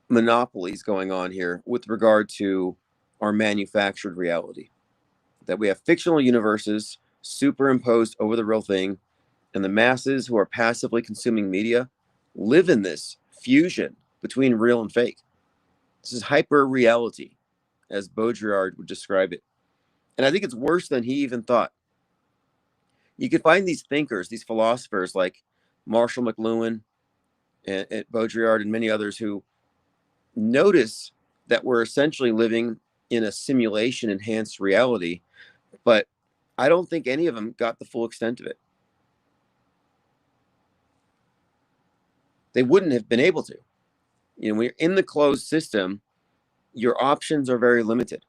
monopolies going on here with regard to our manufactured reality. That we have fictional universes superimposed over the real thing, and the masses who are passively consuming media live in this fusion between real and fake. This is hyper reality, as Baudrillard would describe it. And I think it's worse than he even thought. You could find these thinkers, these philosophers like Marshall McLuhan and Baudrillard and many others who notice that we're essentially living in a simulation enhanced reality, but I don't think any of them got the full extent of it. They wouldn't have been able to. When you're in the closed system, your options are very limited.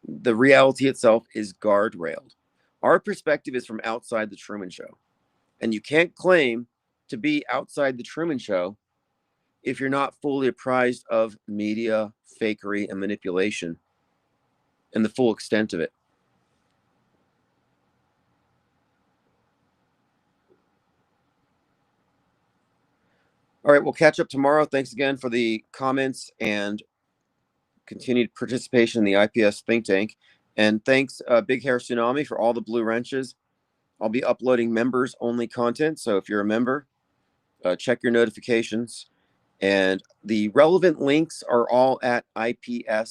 The reality itself is guardrailed. Our perspective is from outside the Truman Show. And you can't claim to be outside the Truman Show if you're not fully apprised of media, fakery, and manipulation and the full extent of it. All right, we'll catch up tomorrow. Thanks again for the comments and continued participation in the IPS think tank. And thanks, Big Hair Tsunami, for all the blue wrenches. I'll be uploading members only content. So if you're a member, check your notifications. And the relevant links are all at ips.monster.